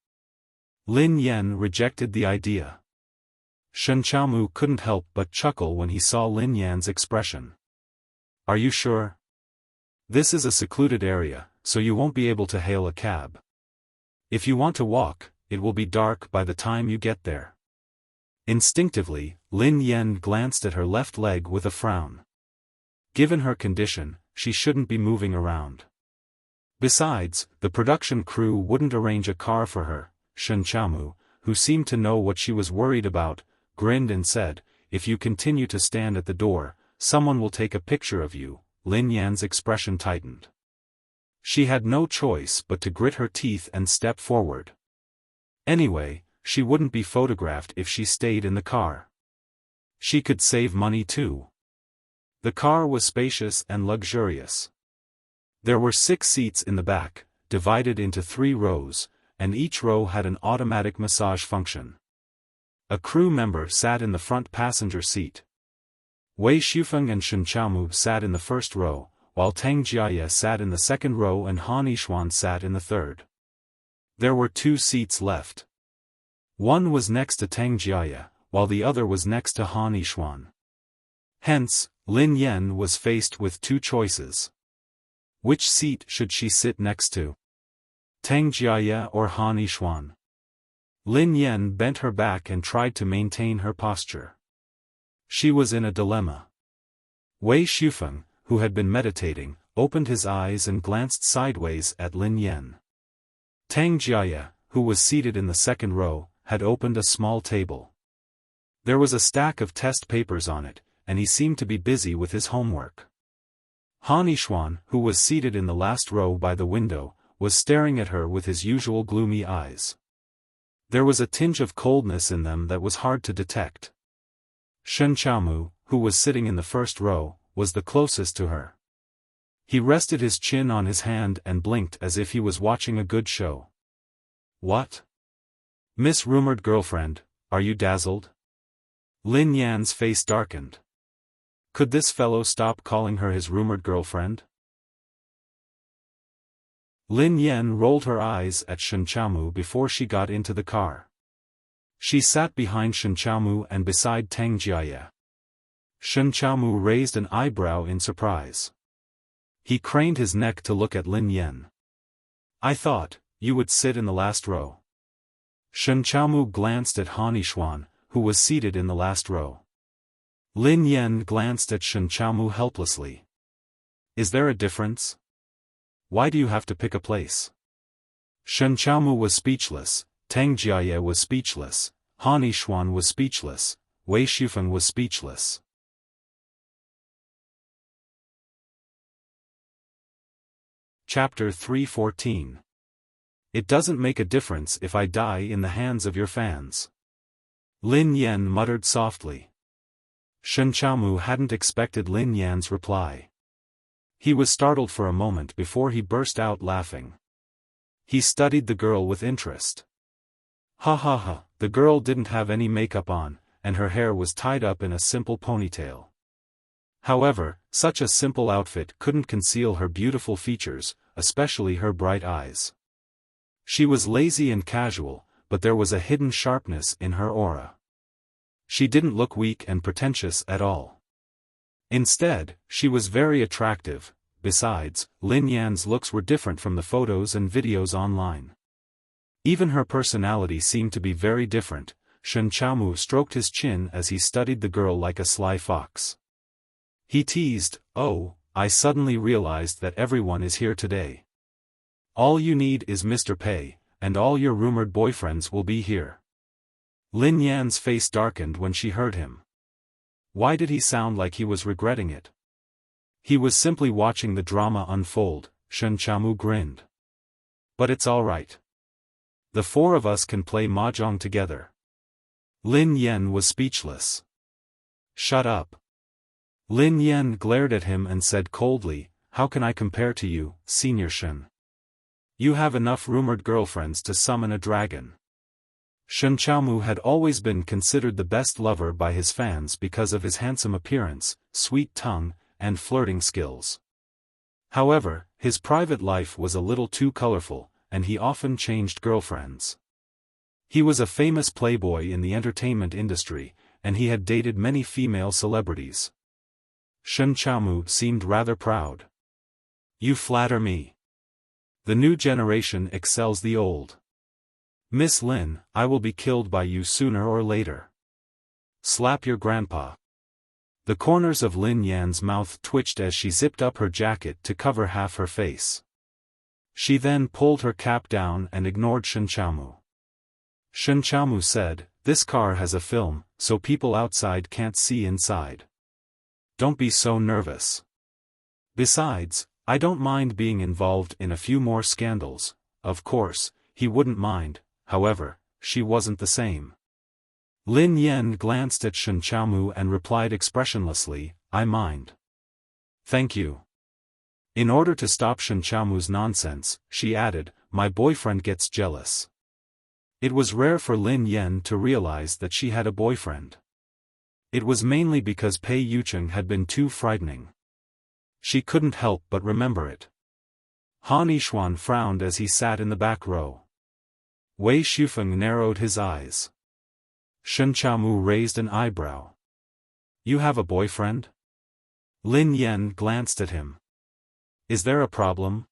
Lin Yan rejected the idea. Shen Xiaomu couldn't help but chuckle when he saw Lin Yan's expression. Are you sure? This is a secluded area, so you won't be able to hail a cab. If you want to walk, it will be dark by the time you get there. Instinctively, Lin Yan glanced at her left leg with a frown. Given her condition, she shouldn't be moving around. Besides, the production crew wouldn't arrange a car for her. Shen Xiaomu, who seemed to know what she was worried about, grinned and said, if you continue to stand at the door, someone will take a picture of you. Lin Yan's expression tightened. She had no choice but to grit her teeth and step forward. Anyway, she wouldn't be photographed if she stayed in the car. She could save money too. The car was spacious and luxurious. There were 6 seats in the back, divided into 3 rows, and each row had an automatic massage function. A crew member sat in the front passenger seat. Wei Xiaofan and Shen Qiaomu sat in the first row, while Tang Jiaye sat in the second row and Han Yishuan sat in the third. There were 2 seats left. One was next to Tang Jiaye, while the other was next to Han Yishuan. Hence, Lin Yan was faced with 2 choices. Which seat should she sit next to? Tang Jiaye or Han Yishuan? Lin Yan bent her back and tried to maintain her posture. She was in a dilemma. Wei Xiaofan, who had been meditating, opened his eyes and glanced sideways at Lin Yan. Tang Jiaye, who was seated in the second row, had opened a small table. There was a stack of test papers on it, and he seemed to be busy with his homework. Han Yishuan, who was seated in the last row by the window, was staring at her with his usual gloomy eyes. There was a tinge of coldness in them that was hard to detect. Shen Qiaomu, who was sitting in the first row, was the closest to her. He rested his chin on his hand and blinked as if he was watching a good show. What? Miss Rumored Girlfriend, are you dazzled? Lin Yan's face darkened. Could this fellow stop calling her his rumored girlfriend? Lin Yan rolled her eyes at Shen Qiaomu before she got into the car. She sat behind Shen Qiaomu and beside Tang Jiaye. Shen Qiaomu raised an eyebrow in surprise. He craned his neck to look at Lin Yan. I thought you would sit in the last row. Shen Qiaomu glanced at Han Yishuan, who was seated in the last row. Lin Yan glanced at Shen Qiaomu helplessly. Is there a difference? Why do you have to pick a place? Shen Qiaomu was speechless, Tang Jiaye was speechless, Han Yishuan was speechless, Wei Xiaofan was speechless. Chapter 314. It doesn't make a difference if I die in the hands of your fans. Lin Yan muttered softly. Shen Qiaomu hadn't expected Lin Yan's reply. He was startled for a moment before he burst out laughing. He studied the girl with interest. Ha ha ha, the girl didn't have any makeup on, and her hair was tied up in a simple ponytail. However, such a simple outfit couldn't conceal her beautiful features, especially her bright eyes. She was lazy and casual, but there was a hidden sharpness in her aura. She didn't look weak and pretentious at all. Instead, she was very attractive. Besides, Lin Yan's looks were different from the photos and videos online. Even her personality seemed to be very different. Shen Qiaomu stroked his chin as he studied the girl like a sly fox. He teased, "Oh, I suddenly realized that everyone is here today. All you need is Mr. Pei, and all your rumored boyfriends will be here." Lin Yan's face darkened when she heard him. Why did he sound like he was regretting it? He was simply watching the drama unfold. Shen Qiaomu grinned. But it's all right. The 4 of us can play mahjong together. Lin Yan was speechless. Shut up. Lin Yan glared at him and said coldly, how can I compare to you, Senior Shen? You have enough rumored girlfriends to summon a dragon. Shen Qiaomu had always been considered the best lover by his fans because of his handsome appearance, sweet tongue, and flirting skills. However, his private life was a little too colorful, and he often changed girlfriends. He was a famous playboy in the entertainment industry, and he had dated many female celebrities. Shen Qiaomu seemed rather proud. You flatter me. The new generation excels the old. Miss Lin, I will be killed by you sooner or later. Slap your grandpa. The corners of Lin Yan's mouth twitched as she zipped up her jacket to cover half her face. She then pulled her cap down and ignored Shen Qiaomu. Shen Qiaomu said, this car has a film, so people outside can't see inside. Don't be so nervous. Besides, I don't mind being involved in a few more scandals. Of course, he wouldn't mind. However, she wasn't the same. Lin Yan glanced at Shen Qiaomu and replied expressionlessly, "I mind." "Thank you." In order to stop Shen Qiaomu's nonsense, she added, "My boyfriend gets jealous." It was rare for Lin Yan to realize that she had a boyfriend. It was mainly because Pei Yucheng had been too frightening. She couldn't help but remember it. Han Yishuan frowned as he sat in the back row. Wei Shufeng narrowed his eyes. Shen Qiaomu raised an eyebrow. "You have a boyfriend?" Lin Yan glanced at him. "Is there a problem?"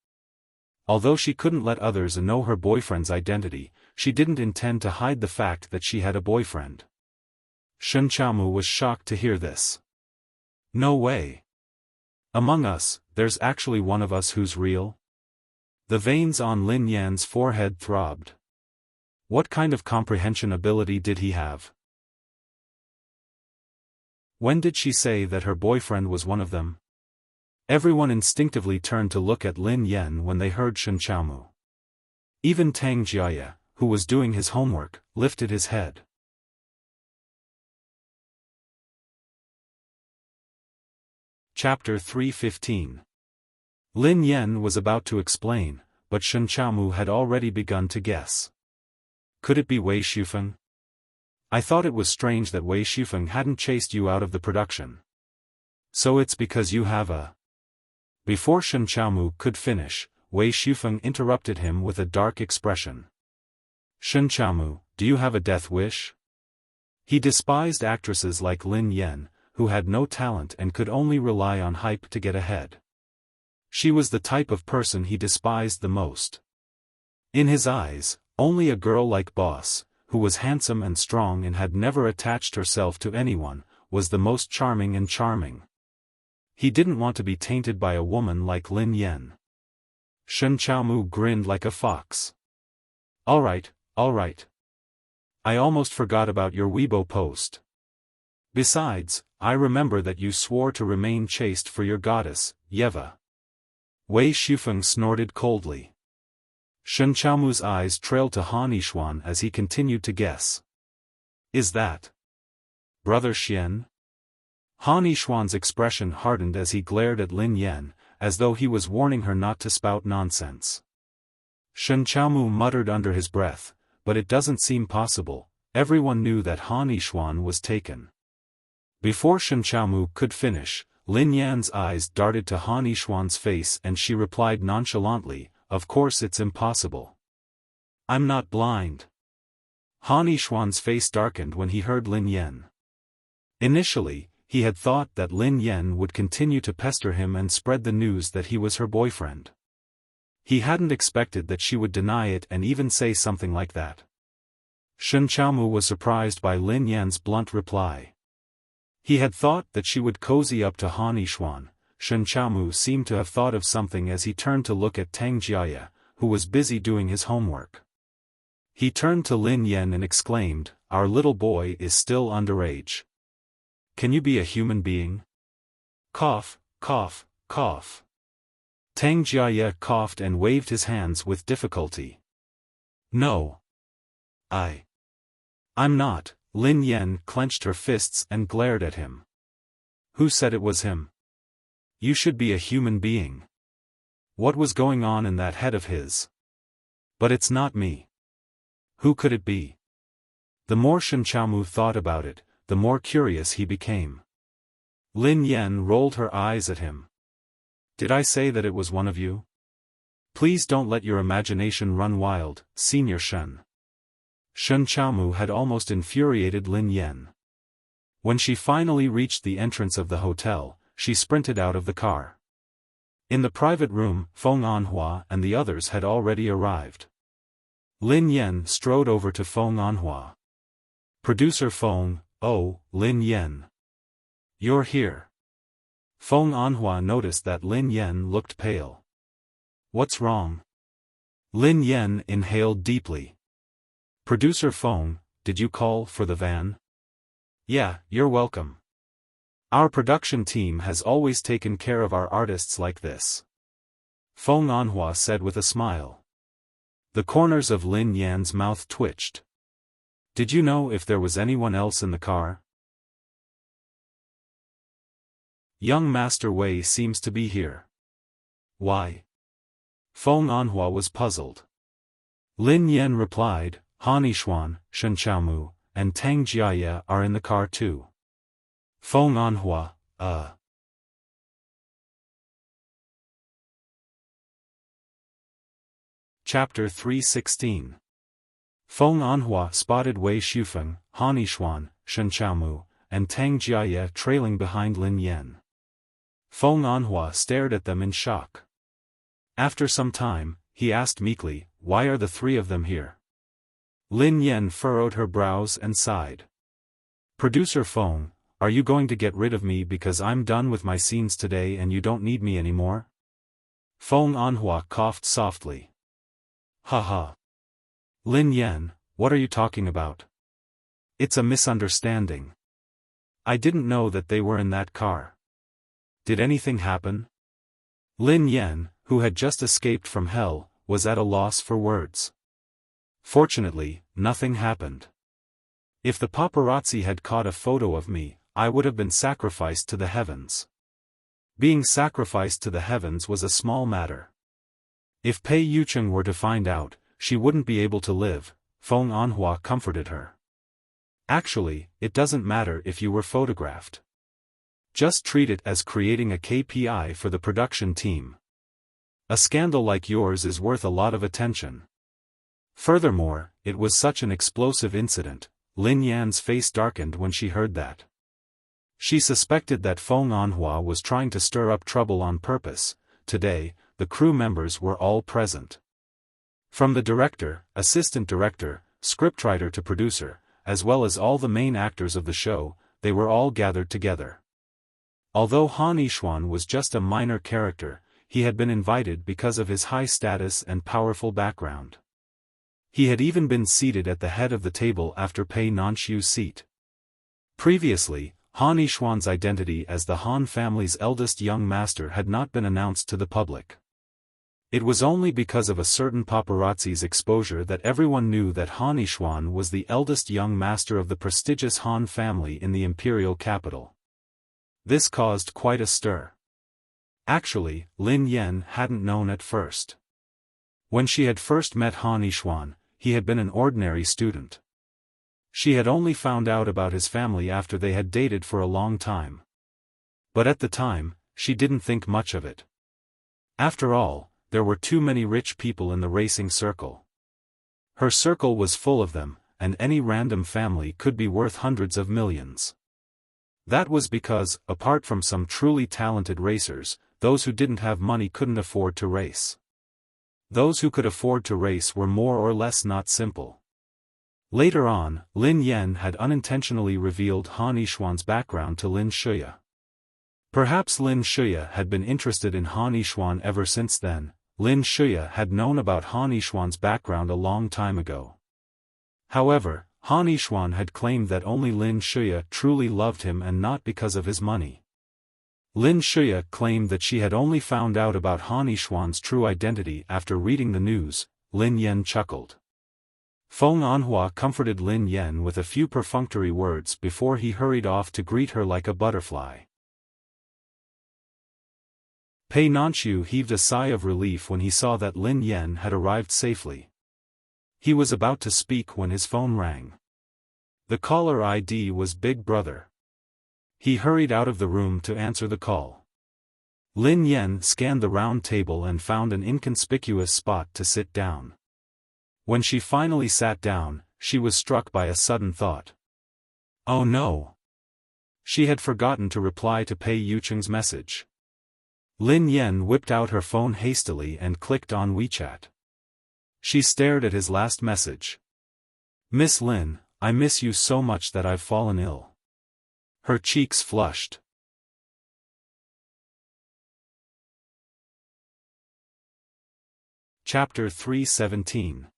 Although she couldn't let others know her boyfriend's identity, she didn't intend to hide the fact that she had a boyfriend. Shen Qiaomu was shocked to hear this. "No way. Among us, there's actually one of us who's real?" The veins on Lin Yan's forehead throbbed. What kind of comprehension ability did he have? When did she say that her boyfriend was one of them? Everyone instinctively turned to look at Lin Yan when they heard Shen Qiaomu. Even Tang Jiaye, who was doing his homework, lifted his head. Chapter 315. Lin Yan was about to explain, but Shen Qiaomu had already begun to guess. Could it be Wei Shufeng? I thought it was strange that Wei Shufeng hadn't chased you out of the production. So it's because you have a... Before Shen Qiaomu could finish, Wei Shufeng interrupted him with a dark expression. "Shen Qiaomu, do you have a death wish?" He despised actresses like Lin Yan, who had no talent and could only rely on hype to get ahead. She was the type of person he despised the most. In his eyes, only a girl like Boss, who was handsome and strong and had never attached herself to anyone, was the most charming and charming. He didn't want to be tainted by a woman like Lin Yan. Shen Qiaomu grinned like a fox. All right. I almost forgot about your Weibo post. Besides, I remember that you swore to remain chaste for your goddess, Yeva." Wei Shufeng snorted coldly. Shen Qiaomu's eyes trailed to Han Yishuan as he continued to guess. "Is that Brother Xian?" Han Yishuan's expression hardened as he glared at Lin Yan, as though he was warning her not to spout nonsense. Shen Qiaomu muttered under his breath, "But it doesn't seem possible." Everyone knew that Han Yishuan was taken. Before Shen Qiaomu could finish, Lin Yan's eyes darted to Han Yishuan's face and she replied nonchalantly, "Of course it's impossible. I'm not blind." Han Yishuan's face darkened when he heard Lin Yan. Initially, he had thought that Lin Yan would continue to pester him and spread the news that he was her boyfriend. He hadn't expected that she would deny it and even say something like that. Shen Qiaomu was surprised by Lin Yan's blunt reply. He had thought that she would cozy up to Han Yishuan. Shen Qiaomu seemed to have thought of something as he turned to look at Tang Jiaye, who was busy doing his homework. He turned to Lin Yan and exclaimed, "Our little boy is still underage. Can you be a human being?" Cough, cough, cough. Tang Jiaye coughed and waved his hands with difficulty. "No. I'm not." Lin Yan clenched her fists and glared at him. "Who said it was him? You should be a human being. What was going on in that head of his? But it's not me. Who could it be?" The more Shen Qiaomu thought about it, the more curious he became. Lin Yan rolled her eyes at him. "Did I say that it was one of you? Please don't let your imagination run wild, Senior Shen." Shen Qiaomu had almost infuriated Lin Yan. When she finally reached the entrance of the hotel, she sprinted out of the car. In the private room, Feng Anhua and the others had already arrived. Lin Yan strode over to Feng Anhua. "Producer Feng, oh, Lin Yan. You're here." Feng Anhua noticed that Lin Yan looked pale. "What's wrong?" Lin Yan inhaled deeply. "Producer Feng, did you call for the van?" "Yeah, you're welcome. Our production team has always taken care of our artists like this," Feng Anhua said with a smile. The corners of Lin Yan's mouth twitched. Did you know if there was anyone else in the car? Young Master Wei seems to be here. Why? Feng Anhua was puzzled. Lin Yan replied, Han Yixuan, Shen Xiaomu, and Tang Jiaye are in the car too. Feng Anhua, Chapter 316. Feng Anhua spotted Wei Xiufeng, Han Yixuan, Shen Xiaomu, and Tang Jiaye trailing behind Lin Yan. Feng Anhua stared at them in shock. After some time, he asked meekly, "Why are the three of them here?" Lin Yan furrowed her brows and sighed. "Producer Feng, are you going to get rid of me because I'm done with my scenes today and you don't need me anymore?" Feng Anhua coughed softly. "Ha. Lin Yan, what are you talking about? It's a misunderstanding. I didn't know that they were in that car. Did anything happen?" Lin Yan, who had just escaped from hell, was at a loss for words. "Fortunately, nothing happened. If the paparazzi had caught a photo of me, I would have been sacrificed to the heavens." Being sacrificed to the heavens was a small matter. If Pei Yucheng were to find out, she wouldn't be able to live, Feng Anhua comforted her. "Actually, it doesn't matter if you were photographed. Just treat it as creating a KPI for the production team. A scandal like yours is worth a lot of attention." Furthermore, it was such an explosive incident. Lin Yan's face darkened when she heard that. She suspected that Feng Anhua was trying to stir up trouble on purpose. Today, the crew members were all present. From the director, assistant director, scriptwriter to producer, as well as all the main actors of the show, they were all gathered together. Although Han Yixuan was just a minor character, he had been invited because of his high status and powerful background. He had even been seated at the head of the table after Pei Nanxiu's seat. Previously, Han Yixuan's identity as the Han family's eldest young master had not been announced to the public. It was only because of a certain paparazzi's exposure that everyone knew that Han Yixuan was the eldest young master of the prestigious Han family in the imperial capital. This caused quite a stir. Actually, Lin Yan hadn't known at first. When she had first met Han Yixuan, he had been an ordinary student. She had only found out about his family after they had dated for a long time. But at the time, she didn't think much of it. After all, there were too many rich people in the racing circle. Her circle was full of them, and any random family could be worth hundreds of millions. That was because, apart from some truly talented racers, those who didn't have money couldn't afford to race. Those who could afford to race were more or less not simple. Later on, Lin Yan had unintentionally revealed Han Yixuan's background to Lin Shuya. Perhaps Lin Shuya had been interested in Han Yixuan ever since then. Lin Shuya had known about Han Yixuan's background a long time ago. However, Han Yixuan had claimed that only Lin Shuya truly loved him and not because of his money. Lin Shuya claimed that she had only found out about Han Yixuan's true identity after reading the news. Lin Yan chuckled. Feng Anhua comforted Lin Yan with a few perfunctory words before he hurried off to greet her like a butterfly. Pei Nanxiu heaved a sigh of relief when he saw that Lin Yan had arrived safely. He was about to speak when his phone rang. The caller ID was Big Brother. He hurried out of the room to answer the call. Lin Yan scanned the round table and found an inconspicuous spot to sit down. When she finally sat down, she was struck by a sudden thought. Oh no! She had forgotten to reply to Pei Yucheng's message. Lin Yan whipped out her phone hastily and clicked on WeChat. She stared at his last message. "Miss Lin, I miss you so much that I've fallen ill." Her cheeks flushed. Chapter 317.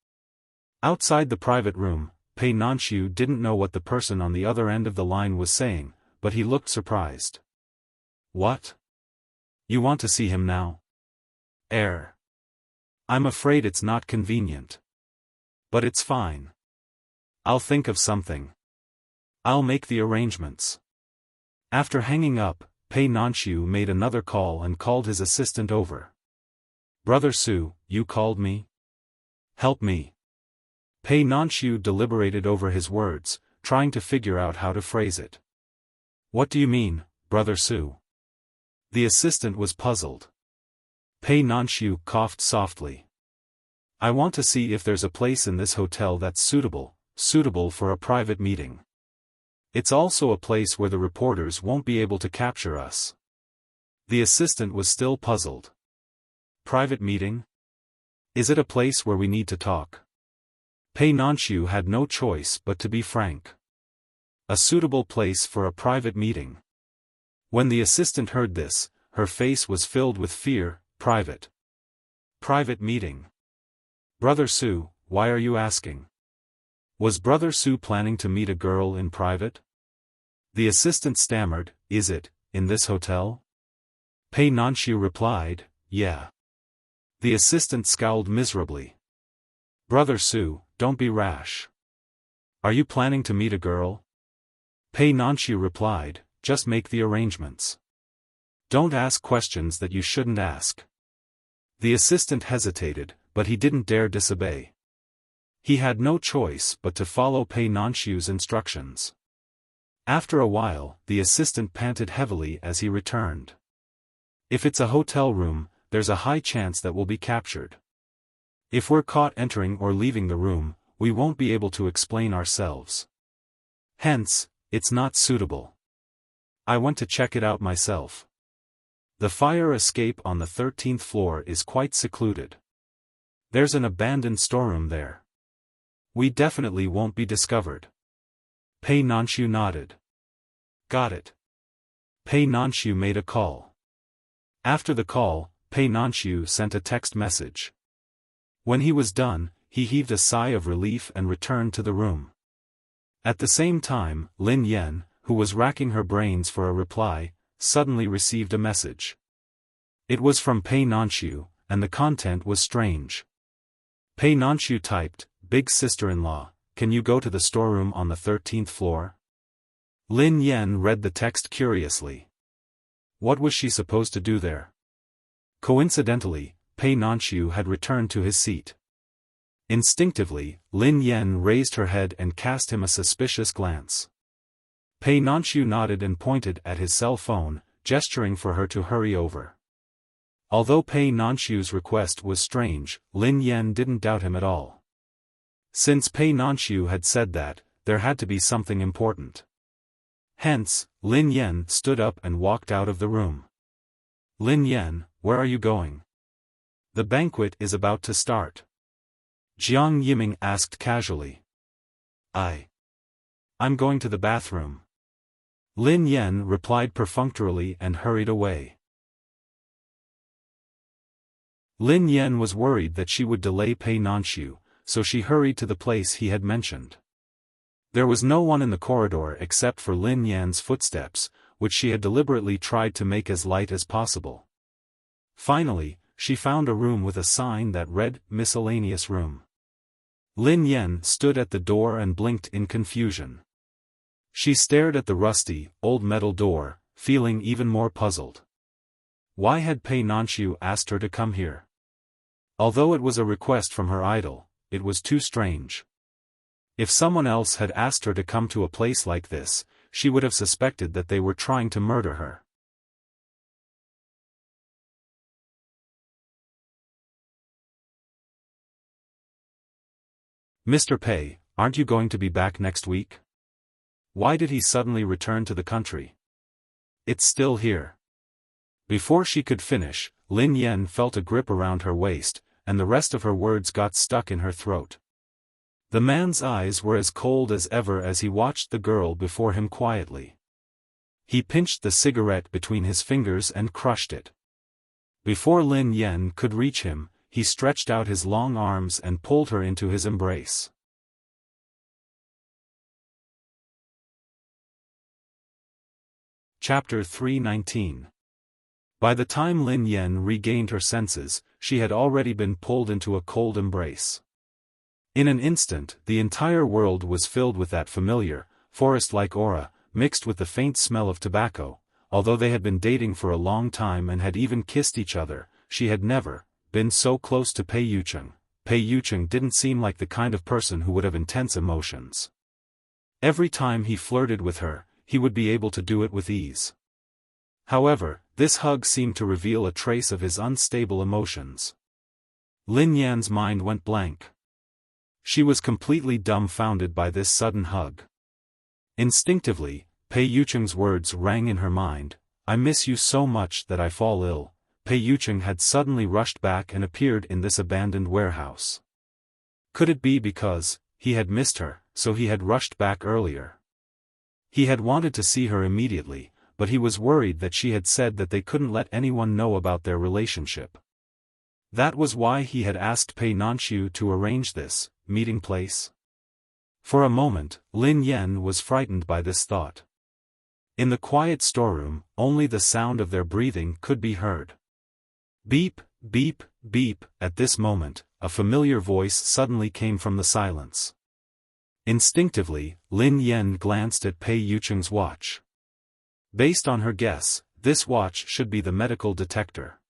Outside the private room, Pei Nanxiu didn't know what the person on the other end of the line was saying, but he looked surprised. "What? You want to see him now?" I'm afraid it's not convenient. But it's fine. I'll think of something. I'll make the arrangements. After hanging up, Pei Nanxiu made another call and called his assistant over. Brother Su, you called me? Help me. Pei Nanxiu deliberated over his words, trying to figure out how to phrase it. What do you mean, Brother Su? The assistant was puzzled. Pei Nanxiu coughed softly. I want to see if there's a place in this hotel that's suitable for a private meeting. It's also a place where the reporters won't be able to capture us. The assistant was still puzzled. Private meeting? Is it a place where we need to talk? Pei Nanxiu had no choice but to be frank. A suitable place for a private meeting. When the assistant heard this, her face was filled with fear. Private meeting. Brother Su, why are you asking? Was Brother Su planning to meet a girl in private? The assistant stammered, Is it, in this hotel? Pei Nanxiu replied, Yeah. The assistant scowled miserably. Brother Su, don't be rash. Are you planning to meet a girl? Pei Nanxiu replied, Just make the arrangements. Don't ask questions that you shouldn't ask. The assistant hesitated, but he didn't dare disobey. He had no choice but to follow Pei Nanxiu's instructions. After a while, the assistant panted heavily as he returned. If it's a hotel room, there's a high chance that we'll be captured. If we're caught entering or leaving the room, we won't be able to explain ourselves. Hence, it's not suitable. I went to check it out myself. The fire escape on the 13th floor is quite secluded. There's an abandoned storeroom there. We definitely won't be discovered. Pei Nanxiu nodded. Got it. Pei Nanxiu made a call. After the call, Pei Nanxiu sent a text message. When he was done, he heaved a sigh of relief and returned to the room. At the same time, Lin Yan, who was racking her brains for a reply, suddenly received a message. It was from Pei Nanxiu, and the content was strange. Pei Nanxiu typed, Big sister-in-law, can you go to the storeroom on the 13th floor? Lin Yan read the text curiously. What was she supposed to do there? Coincidentally, Pei Nanxiu had returned to his seat. Instinctively, Lin Yan raised her head and cast him a suspicious glance. Pei Nanxiu nodded and pointed at his cell phone, gesturing for her to hurry over. Although Pei Nanxiu's request was strange, Lin Yan didn't doubt him at all. Since Pei Nanxiu had said that, there had to be something important. Hence, Lin Yan stood up and walked out of the room. Lin Yan, where are you going? The banquet is about to start. Jiang Yiming asked casually. I'm going to the bathroom. Lin Yan replied perfunctorily and hurried away. Lin Yan was worried that she would delay Pei Nanxiu, so she hurried to the place he had mentioned. There was no one in the corridor except for Lin Yan's footsteps, which she had deliberately tried to make as light as possible. Finally, she found a room with a sign that read, Miscellaneous Room. Lin Yan stood at the door and blinked in confusion. She stared at the rusty, old metal door, feeling even more puzzled. Why had Pei Nanxiu asked her to come here? Although it was a request from her idol, it was too strange. If someone else had asked her to come to a place like this, she would have suspected that they were trying to murder her. Mr. Pei, aren't you going to be back next week? Why did he suddenly return to the country? It's still here. Before she could finish, Lin Yan felt a grip around her waist, and the rest of her words got stuck in her throat. The man's eyes were as cold as ever as he watched the girl before him quietly. He pinched the cigarette between his fingers and crushed it. Before Lin Yan could reach him, he stretched out his long arms and pulled her into his embrace. Chapter 319. By the time Lin Yan regained her senses, she had already been pulled into a cold embrace. In an instant, the entire world was filled with that familiar, forest-like aura, mixed with the faint smell of tobacco. Although they had been dating for a long time and had even kissed each other, she had never been so close to Pei Yucheng. Pei Yucheng didn't seem like the kind of person who would have intense emotions. Every time he flirted with her, he would be able to do it with ease. However, this hug seemed to reveal a trace of his unstable emotions. Lin Yan's mind went blank. She was completely dumbfounded by this sudden hug. Instinctively, Pei Yucheng's words rang in her mind, "I miss you so much that I fall ill." Pei Yucheng had suddenly rushed back and appeared in this abandoned warehouse. Could it be because he had missed her, so he had rushed back earlier? He had wanted to see her immediately, but he was worried that she had said that they couldn't let anyone know about their relationship. That was why he had asked Pei Nanxiu to arrange this meeting place. For a moment, Lin Yan was frightened by this thought. In the quiet storeroom, only the sound of their breathing could be heard. Beep, beep, beep. At this moment, a familiar voice suddenly came from the silence. Instinctively, Lin Yan glanced at Pei Yucheng's watch. Based on her guess, this watch should be the medical detector.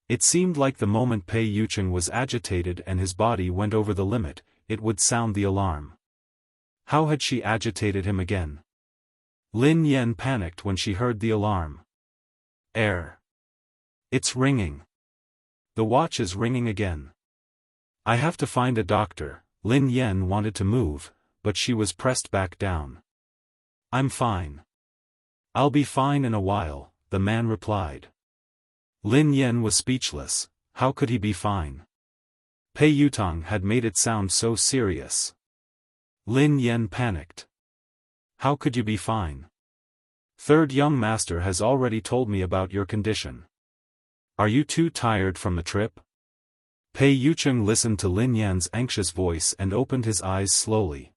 It seemed like the moment Pei Yucheng was agitated and his body went over the limit, it would sound the alarm. How had she agitated him again? Lin Yan panicked when she heard the alarm. It's ringing. The watch is ringing again. I have to find a doctor. Lin Yan wanted to move, but she was pressed back down. I'm fine. I'll be fine in a while, the man replied. Lin Yan was speechless. How could he be fine? Pei Yutang had made it sound so serious. Lin Yan panicked. How could you be fine? Third young master has already told me about your condition. Are you too tired from the trip? Pei Yucheng listened to Lin Yan's anxious voice and opened his eyes slowly.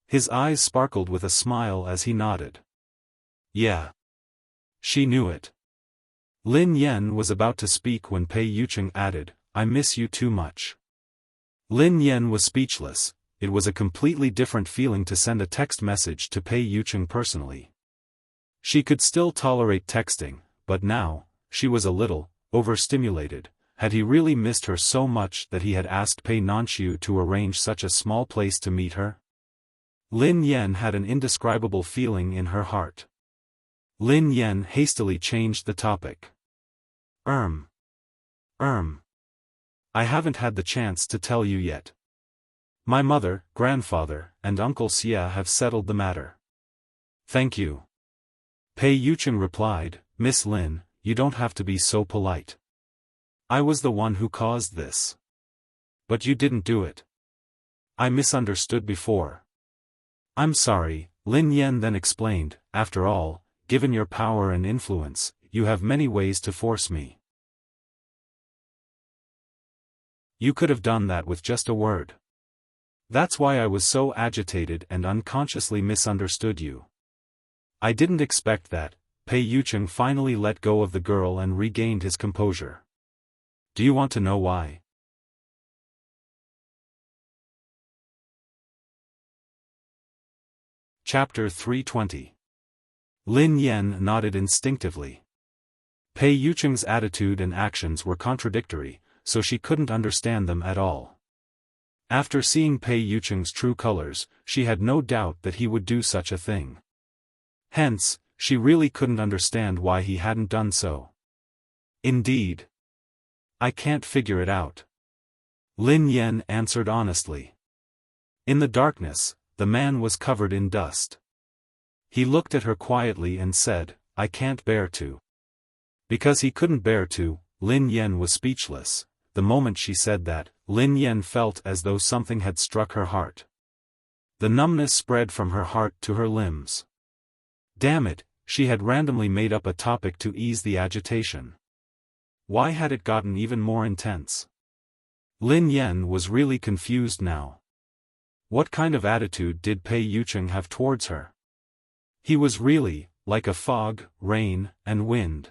His eyes sparkled with a smile as he nodded. Yeah. She knew it. Lin Yan was about to speak when Pei Yucheng added, I miss you too much. Lin Yan was speechless. It was a completely different feeling to send a text message to Pei Yucheng personally. She could still tolerate texting, but now, she was a little overstimulated. Had he really missed her so much that he had asked Pei Nanxiu to arrange such a small place to meet her? Lin Yan had an indescribable feeling in her heart. Lin Yan hastily changed the topic. I haven't had the chance to tell you yet. My mother, grandfather, and Uncle Xia have settled the matter. Thank you. Pei Yucheng replied, Miss Lin, you don't have to be so polite. I was the one who caused this. But you didn't do it. I misunderstood before. I'm sorry, Lin Yan then explained, after all, given your power and influence, you have many ways to force me. You could have done that with just a word. That's why I was so agitated and unconsciously misunderstood you. I didn't expect that. Pei Yucheng finally let go of the girl and regained his composure. Do you want to know why? Chapter 320. Lin Yan nodded instinctively. Pei Yucheng's attitude and actions were contradictory, so she couldn't understand them at all. After seeing Pei Yucheng's true colors, she had no doubt that he would do such a thing. Hence, she really couldn't understand why he hadn't done so. Indeed. I can't figure it out. Lin Yan answered honestly. In the darkness, the man was covered in dust. He looked at her quietly and said, I can't bear to. Because he couldn't bear to, Lin Yan was speechless. The moment she said that, Lin Yan felt as though something had struck her heart. The numbness spread from her heart to her limbs. Damn it, she had randomly made up a topic to ease the agitation. Why had it gotten even more intense? Lin Yan was really confused now. What kind of attitude did Pei Yucheng have towards her? He was really, like a fog, rain, and wind.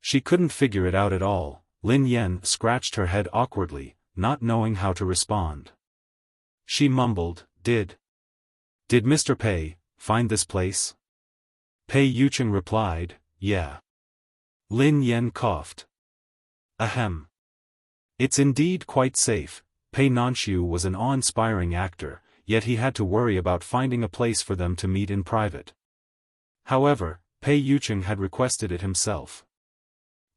She couldn't figure it out at all. Lin Yan scratched her head awkwardly, not knowing how to respond. She mumbled, Did Mr. Pei find this place? Pei Yucheng replied, yeah. Lin Yan coughed. Ahem. It's indeed quite safe. Pei Nanxiu was an awe-inspiring actor, yet he had to worry about finding a place for them to meet in private. However, Pei Yucheng had requested it himself.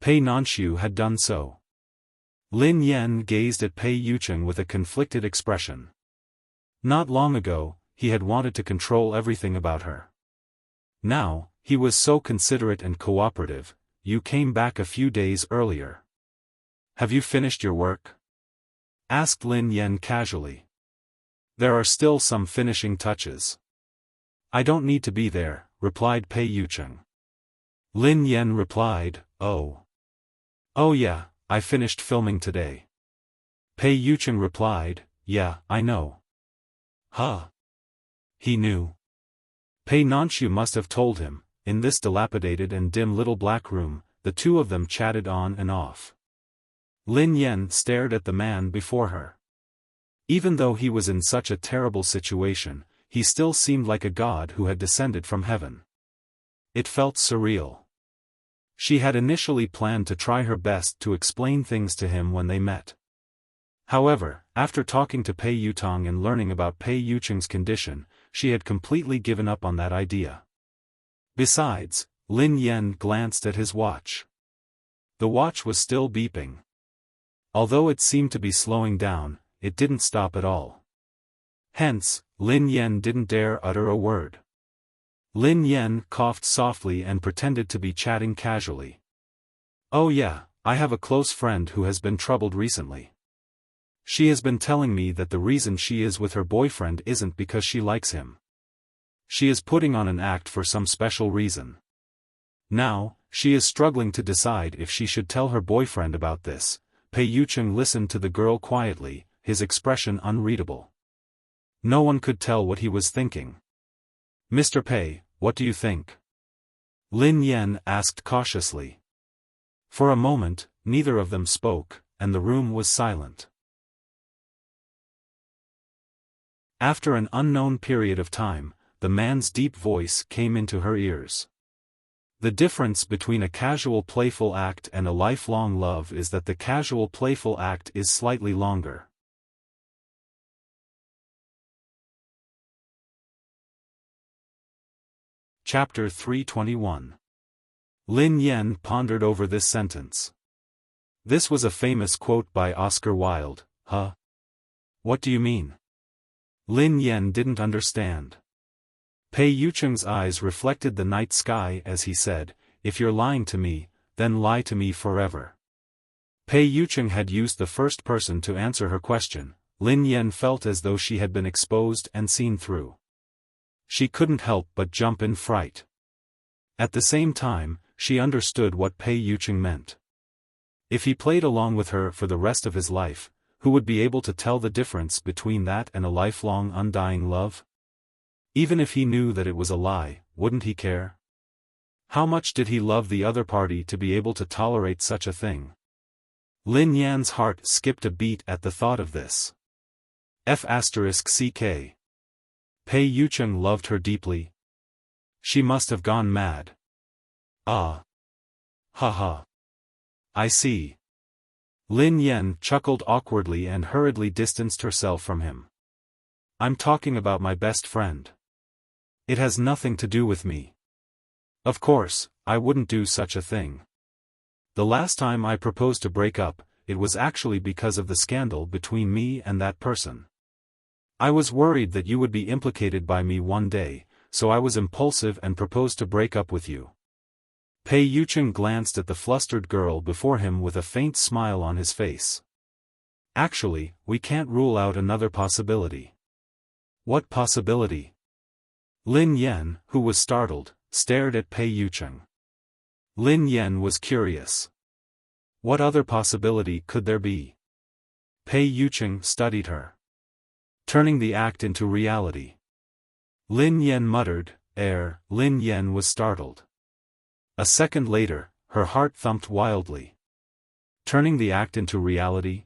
Pei Nanxiu had done so. Lin Yan gazed at Pei Yucheng with a conflicted expression. Not long ago, he had wanted to control everything about her. Now, he was so considerate and cooperative. You came back a few days earlier. Have you finished your work? Asked Lin Yan casually. There are still some finishing touches. I don't need to be there, replied Pei Yucheng. Lin Yan replied, Oh. Oh yeah, I finished filming today. Pei Yucheng replied, Yeah, I know. Huh. He knew. Pei Nanxiu must have told him. In this dilapidated and dim little black room, the two of them chatted on and off. Lin Yan stared at the man before her. Even though he was in such a terrible situation, he still seemed like a god who had descended from heaven. It felt surreal. She had initially planned to try her best to explain things to him when they met. However, after talking to Pei Yutong and learning about Pei Yucheng's condition, she had completely given up on that idea. Besides, Lin Yan glanced at his watch. The watch was still beeping. Although it seemed to be slowing down, it didn't stop at all. Hence, Lin Yan didn't dare utter a word. Lin Yan coughed softly and pretended to be chatting casually. Oh yeah, I have a close friend who has been troubled recently. She has been telling me that the reason she is with her boyfriend isn't because she likes him. She is putting on an act for some special reason. Now, she is struggling to decide if she should tell her boyfriend about this. Pei Yucheng listened to the girl quietly, his expression unreadable. No one could tell what he was thinking. Mr. Pei, what do you think? Lin Yan asked cautiously. For a moment, neither of them spoke, and the room was silent. After an unknown period of time, the man's deep voice came into her ears. The difference between a casual playful act and a lifelong love is that the casual playful act is slightly longer. Chapter 321. Lin Yan pondered over this sentence. This was a famous quote by Oscar Wilde. Huh? What do you mean? Lin Yan didn't understand. Pei Yucheng's eyes reflected the night sky as he said, If you're lying to me, then lie to me forever. Pei Yucheng had used the first person to answer her question. Lin Yan felt as though she had been exposed and seen through. She couldn't help but jump in fright. At the same time, she understood what Pei Yucheng meant. If he played along with her for the rest of his life, who would be able to tell the difference between that and a lifelong undying love? Even if he knew that it was a lie, wouldn't he care? How much did he love the other party to be able to tolerate such a thing? Lin Yan's heart skipped a beat at the thought of this. F***ck. Pei Yucheng loved her deeply. She must have gone mad. Ah. Ha. I see. Lin Yan chuckled awkwardly and hurriedly distanced herself from him. I'm talking about my best friend. It has nothing to do with me. Of course, I wouldn't do such a thing. The last time I proposed to break up, it was actually because of the scandal between me and that person. I was worried that you would be implicated by me one day, so I was impulsive and proposed to break up with you. Pei Yucheng glanced at the flustered girl before him with a faint smile on his face. Actually, we can't rule out another possibility. What possibility? Lin Yan, who was startled, stared at Pei Yucheng. Lin Yan was curious. What other possibility could there be? Pei Yucheng studied her. Turning the act into reality. Lin Yan muttered, Lin Yan was startled. A second later, her heart thumped wildly. Turning the act into reality?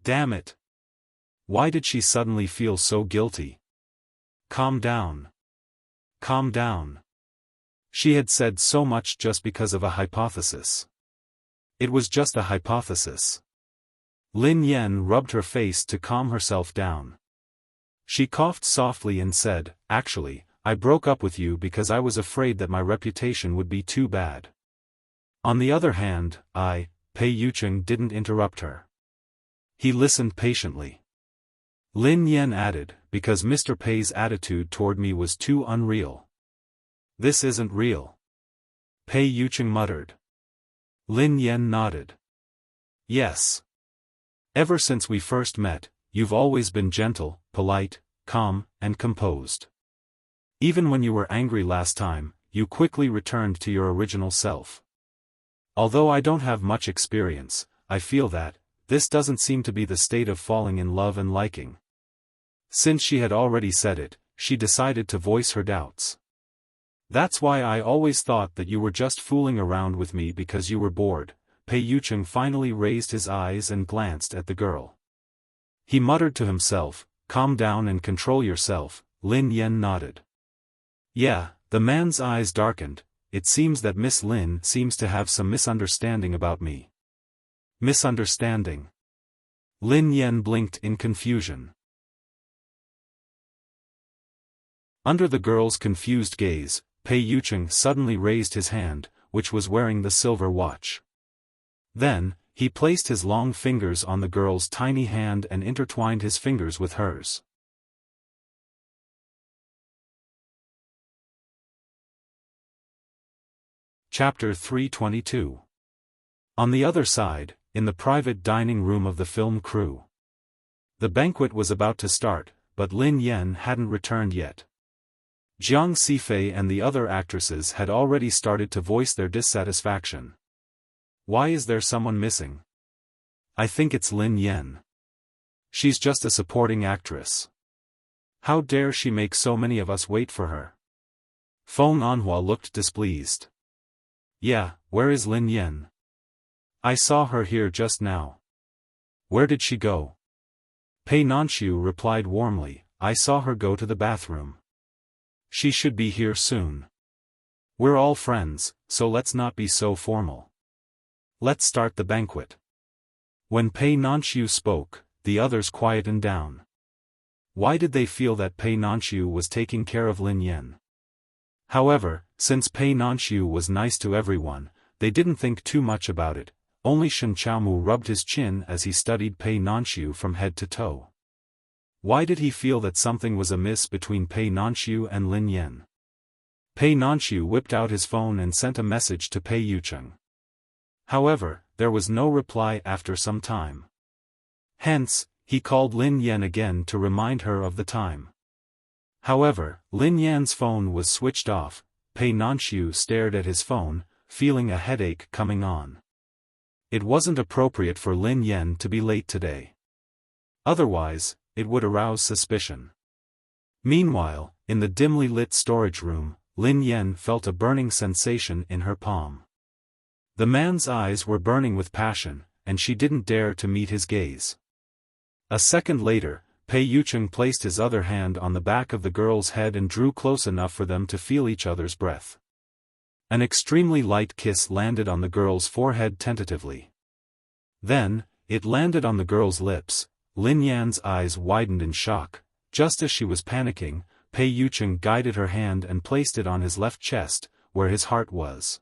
Damn it! Why did she suddenly feel so guilty? Calm down. Calm down. She had said so much just because of a hypothesis. It was just a hypothesis. Lin Yan rubbed her face to calm herself down. She coughed softly and said, "Actually, I broke up with you because I was afraid that my reputation would be too bad." On the other hand, Pei Yucheng didn't interrupt her. He listened patiently. Lin Yan added, "Because Mr. Pei's attitude toward me was too unreal." "This isn't real," Pei Yucheng muttered. Lin Yan nodded. "Yes. Ever since we first met, you've always been gentle, polite, calm, and composed. Even when you were angry last time, you quickly returned to your original self. Although I don't have much experience, I feel that this doesn't seem to be the state of falling in love and liking." Since she had already said it, she decided to voice her doubts. "That's why I always thought that you were just fooling around with me because you were bored." Pei Yucheng finally raised his eyes and glanced at the girl. He muttered to himself, "Calm down and control yourself." Lin Yan nodded. "Yeah." The man's eyes darkened. "It seems that Miss Lin seems to have some misunderstanding about me." Misunderstanding? Lin Yan blinked in confusion. Under the girl's confused gaze, Pei Yucheng suddenly raised his hand, which was wearing the silver watch. Then, he placed his long fingers on the girl's tiny hand and intertwined his fingers with hers. Chapter 322. On the other side, in the private dining room of the film crew. The banquet was about to start, but Lin Yan hadn't returned yet. Jiang Sifei and the other actresses had already started to voice their dissatisfaction. "Why is there someone missing? I think it's Lin Yan. She's just a supporting actress. How dare she make so many of us wait for her?" Feng Anhua looked displeased. "Yeah, where is Lin Yan? I saw her here just now." "Where did she go?" Pei Nanxiu replied warmly, "I saw her go to the bathroom. She should be here soon. We're all friends, so let's not be so formal. Let's start the banquet." When Pei Nanxiu spoke, the others quietened down. Why did they feel that Pei Nanxiu was taking care of Lin Yan? However, since Pei Nanxiu was nice to everyone, they didn't think too much about it. Only Shen Chaomu rubbed his chin as he studied Pei Nanxiu from head to toe. Why did he feel that something was amiss between Pei Nanxiu and Lin Yan? Pei Nanxiu whipped out his phone and sent a message to Pei Yucheng. However, there was no reply after some time. Hence, he called Lin Yan again to remind her of the time. However, Lin Yan's phone was switched off. Pei Nanxiu stared at his phone, feeling a headache coming on. It wasn't appropriate for Lin Yan to be late today. Otherwise, it would arouse suspicion. Meanwhile, in the dimly lit storage room, Lin Yan felt a burning sensation in her palm. The man's eyes were burning with passion, and she didn't dare to meet his gaze. A second later, Pei Yucheng placed his other hand on the back of the girl's head and drew close enough for them to feel each other's breath. An extremely light kiss landed on the girl's forehead tentatively. Then, it landed on the girl's lips. Lin Yan's eyes widened in shock. Just as she was panicking, Pei Yucheng guided her hand and placed it on his left chest, where his heart was.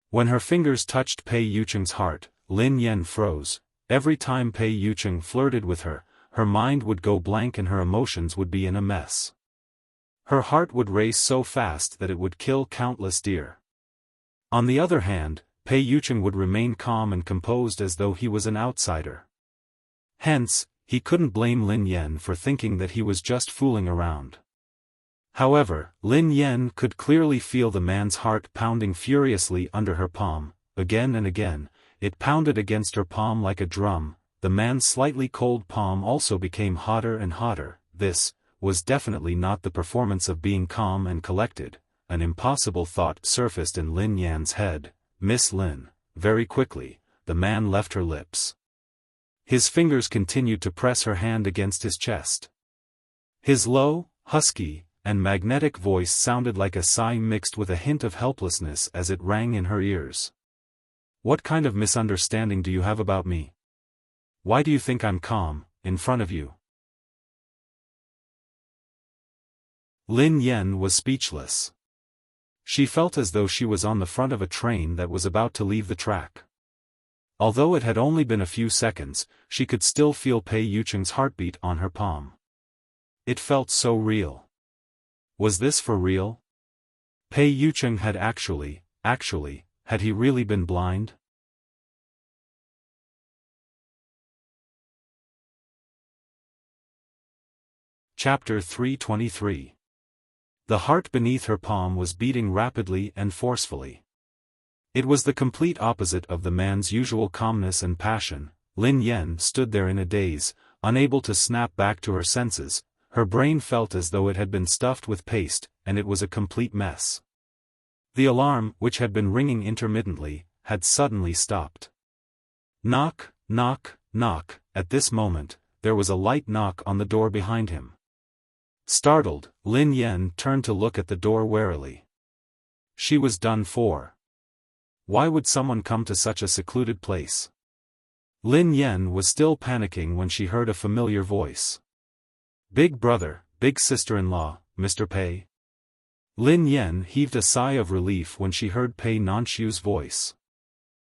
When her fingers touched Pei Yucheng's heart, Lin Yan froze. Every time Pei Yucheng flirted with her, her mind would go blank and her emotions would be in a mess. Her heart would race so fast that it would kill countless deer. On the other hand, Pei Yucheng would remain calm and composed as though he was an outsider. Hence, he couldn't blame Lin Yan for thinking that he was just fooling around. However, Lin Yan could clearly feel the man's heart pounding furiously under her palm. Again and again, it pounded against her palm like a drum. The man's slightly cold palm also became hotter and hotter. This was definitely not the performance of being calm and collected. An impossible thought surfaced in Lin Yan's head. Miss Lin. Very quickly, the man left her lips. His fingers continued to press her hand against his chest. His low, husky, and magnetic voice sounded like a sigh mixed with a hint of helplessness as it rang in her ears. "What kind of misunderstanding do you have about me? Why do you think I'm calm, in front of you?" Lin Yan was speechless. She felt as though she was on the front of a train that was about to leave the track. Although it had only been a few seconds, she could still feel Pei Yucheng's heartbeat on her palm. It felt so real. Was this for real? Pei Yucheng had actually, had he really been blind? Chapter 323. The heart beneath her palm was beating rapidly and forcefully. It was the complete opposite of the man's usual calmness and passion. Lin Yan stood there in a daze, unable to snap back to her senses. Her brain felt as though it had been stuffed with paste, and it was a complete mess. The alarm, which had been ringing intermittently, had suddenly stopped. Knock, knock, knock. At this moment, there was a light knock on the door behind him. Startled, Lin Yan turned to look at the door warily. She was done for. Why would someone come to such a secluded place? Lin Yan was still panicking when she heard a familiar voice. "Big brother, big sister-in-law, Mr. Pei." Lin Yan heaved a sigh of relief when she heard Pei Nanxiu's voice.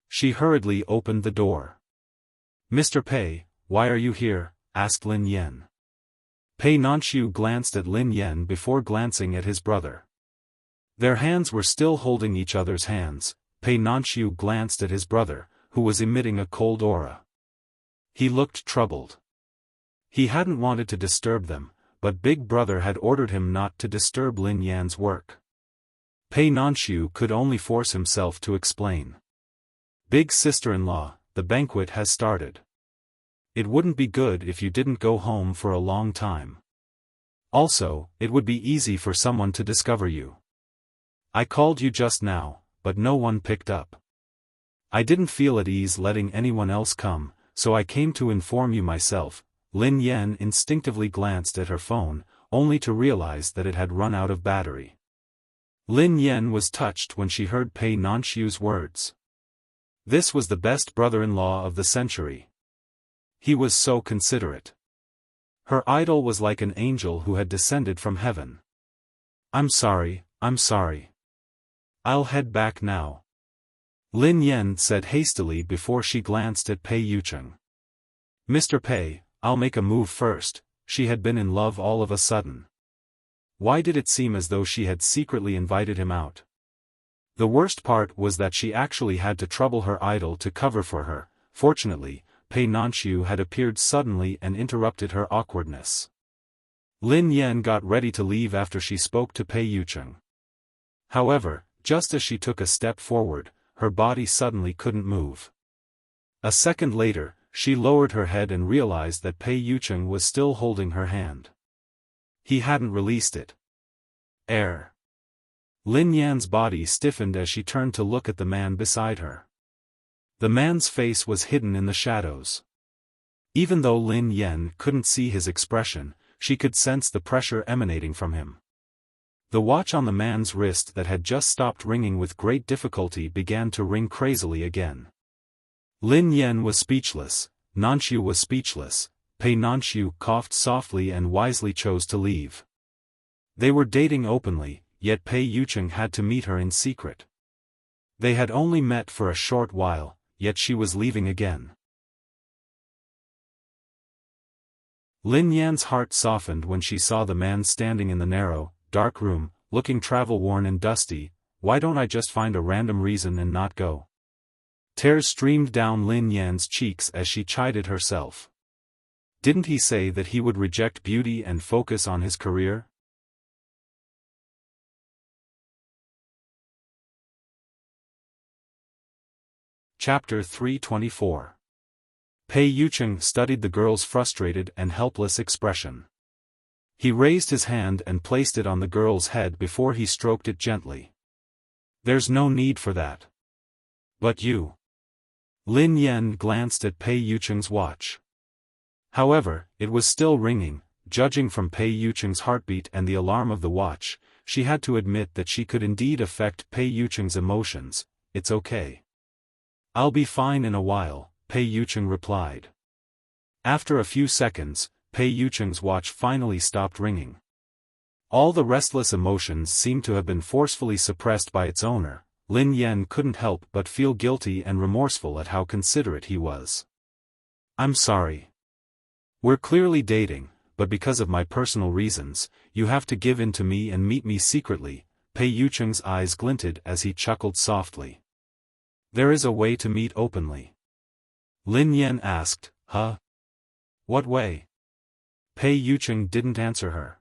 She hurriedly opened the door. "Mr. Pei, why are you here?" asked Lin Yan. Pei Nanxiu glanced at Lin Yan before glancing at his brother. Their hands were still holding each other's hands. Pei Nanxiu glanced at his brother, who was emitting a cold aura. He looked troubled. He hadn't wanted to disturb them, but Big Brother had ordered him not to disturb Lin Yan's work. Pei Nanxiu could only force himself to explain. "Big sister-in-law, the banquet has started. It wouldn't be good if you didn't go home for a long time. Also, it would be easy for someone to discover you. I called you just now, but no one picked up. I didn't feel at ease letting anyone else come, so I came to inform you myself." Lin Yan instinctively glanced at her phone, only to realize that it had run out of battery. Lin Yan was touched when she heard Pei Nanxiu's words. This was the best brother-in-law of the century. He was so considerate. Her idol was like an angel who had descended from heaven. I'm sorry. I'll head back now," Lin Yan said hastily before she glanced at Pei Yucheng. "Mr. Pei, I'll make a move first." She had been in love all of a sudden. Why did it seem as though she had secretly invited him out? The worst part was that she actually had to trouble her idol to cover for her. Fortunately, Pei Nanxiu had appeared suddenly and interrupted her awkwardness. Lin Yan got ready to leave after she spoke to Pei Yucheng. However, just as she took a step forward, her body suddenly couldn't move. A second later, she lowered her head and realized that Pei Yucheng was still holding her hand. He hadn't released it. Lin Yan's body stiffened as she turned to look at the man beside her. The man's face was hidden in the shadows. Even though Lin Yan couldn't see his expression, she could sense the pressure emanating from him. The watch on the man's wrist that had just stopped ringing with great difficulty began to ring crazily again. Lin Yan was speechless, Nanxiu was speechless. Pei Nanxiu coughed softly and wisely chose to leave. They were dating openly, yet Pei Yucheng had to meet her in secret. They had only met for a short while, yet she was leaving again. Lin Yan's heart softened when she saw the man standing in the narrow, dark room, looking travel-worn and dusty. Why don't I just find a random reason and not go? Tears streamed down Lin Yan's cheeks as she chided herself. Didn't he say that he would reject beauty and focus on his career? Chapter 324. Pei Yucheng studied the girl's frustrated and helpless expression. He raised his hand and placed it on the girl's head before he stroked it gently. There's no need for that. But you. Lin Yan glanced at Pei Yucheng's watch. However, it was still ringing. Judging from Pei Yucheng's heartbeat and the alarm of the watch, she had to admit that she could indeed affect Pei Yucheng's emotions. It's okay. I'll be fine in a while, Pei Yucheng replied. After a few seconds, Pei Yucheng's watch finally stopped ringing. All the restless emotions seemed to have been forcefully suppressed by its owner. Lin Yan couldn't help but feel guilty and remorseful at how considerate he was. I'm sorry. We're clearly dating, but because of my personal reasons, you have to give in to me and meet me secretly. Pei Yucheng's eyes glinted as he chuckled softly. There is a way to meet openly. Lin Yan asked, huh? What way? Pei Yucheng didn't answer her.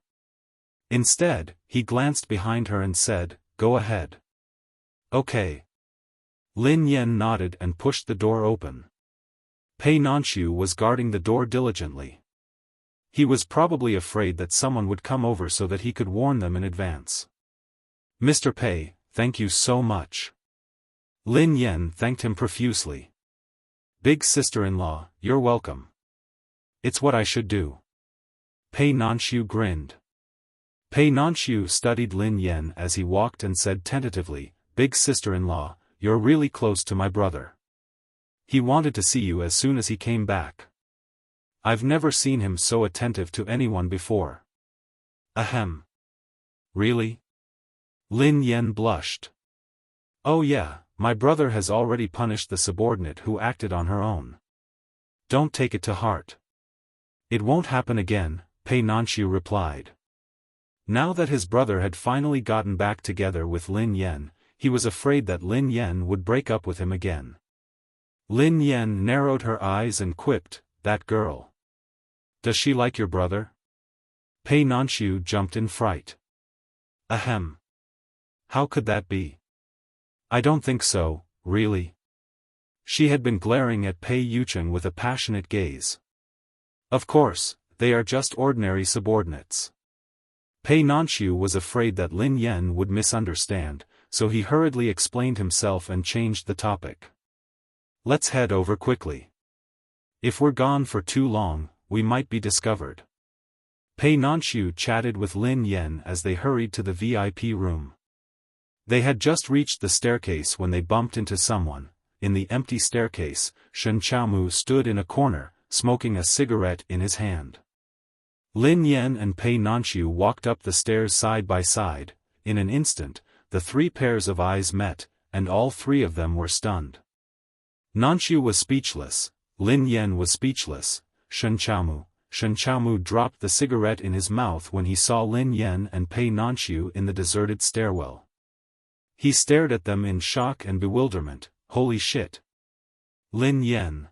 Instead, he glanced behind her and said, go ahead. Okay. Lin Yan nodded and pushed the door open. Pei Nanxiu was guarding the door diligently. He was probably afraid that someone would come over so that he could warn them in advance. Mr. Pei, thank you so much. Lin Yan thanked him profusely. Big sister-in-law, you're welcome. It's what I should do. Pei Nanxiu grinned. Pei Nanxiu studied Lin Yan as he walked and said tentatively, Big sister-in-law, you're really close to my brother. He wanted to see you as soon as he came back. I've never seen him so attentive to anyone before. Ahem. Really? Lin Yan blushed. Oh yeah, my brother has already punished the subordinate who acted on her own. Don't take it to heart. It won't happen again, Pei Nanxiu replied. Now that his brother had finally gotten back together with Lin Yan, he was afraid that Lin Yan would break up with him again. Lin Yan narrowed her eyes and quipped, that girl. Does she like your brother? Pei Nanxiu jumped in fright. Ahem. How could that be? I don't think so, really. She had been glaring at Pei Yucheng with a passionate gaze. Of course, they are just ordinary subordinates. Pei Nanxiu was afraid that Lin Yan would misunderstand, so he hurriedly explained himself and changed the topic. Let's head over quickly. If we're gone for too long, we might be discovered. Pei Nanxiu chatted with Lin Yan as they hurried to the VIP room. They had just reached the staircase when they bumped into someone. In the empty staircase, Shen Qiaomu stood in a corner, smoking a cigarette in his hand. Lin Yan and Pei Nanxiu walked up the stairs side by side. In an instant, the three pairs of eyes met, and all three of them were stunned. Nanxiu was speechless, Lin Yan was speechless. Shen Qiaomu dropped the cigarette in his mouth when he saw Lin Yan and Pei Nanxiu in the deserted stairwell. He stared at them in shock and bewilderment. Holy shit. Lin Yan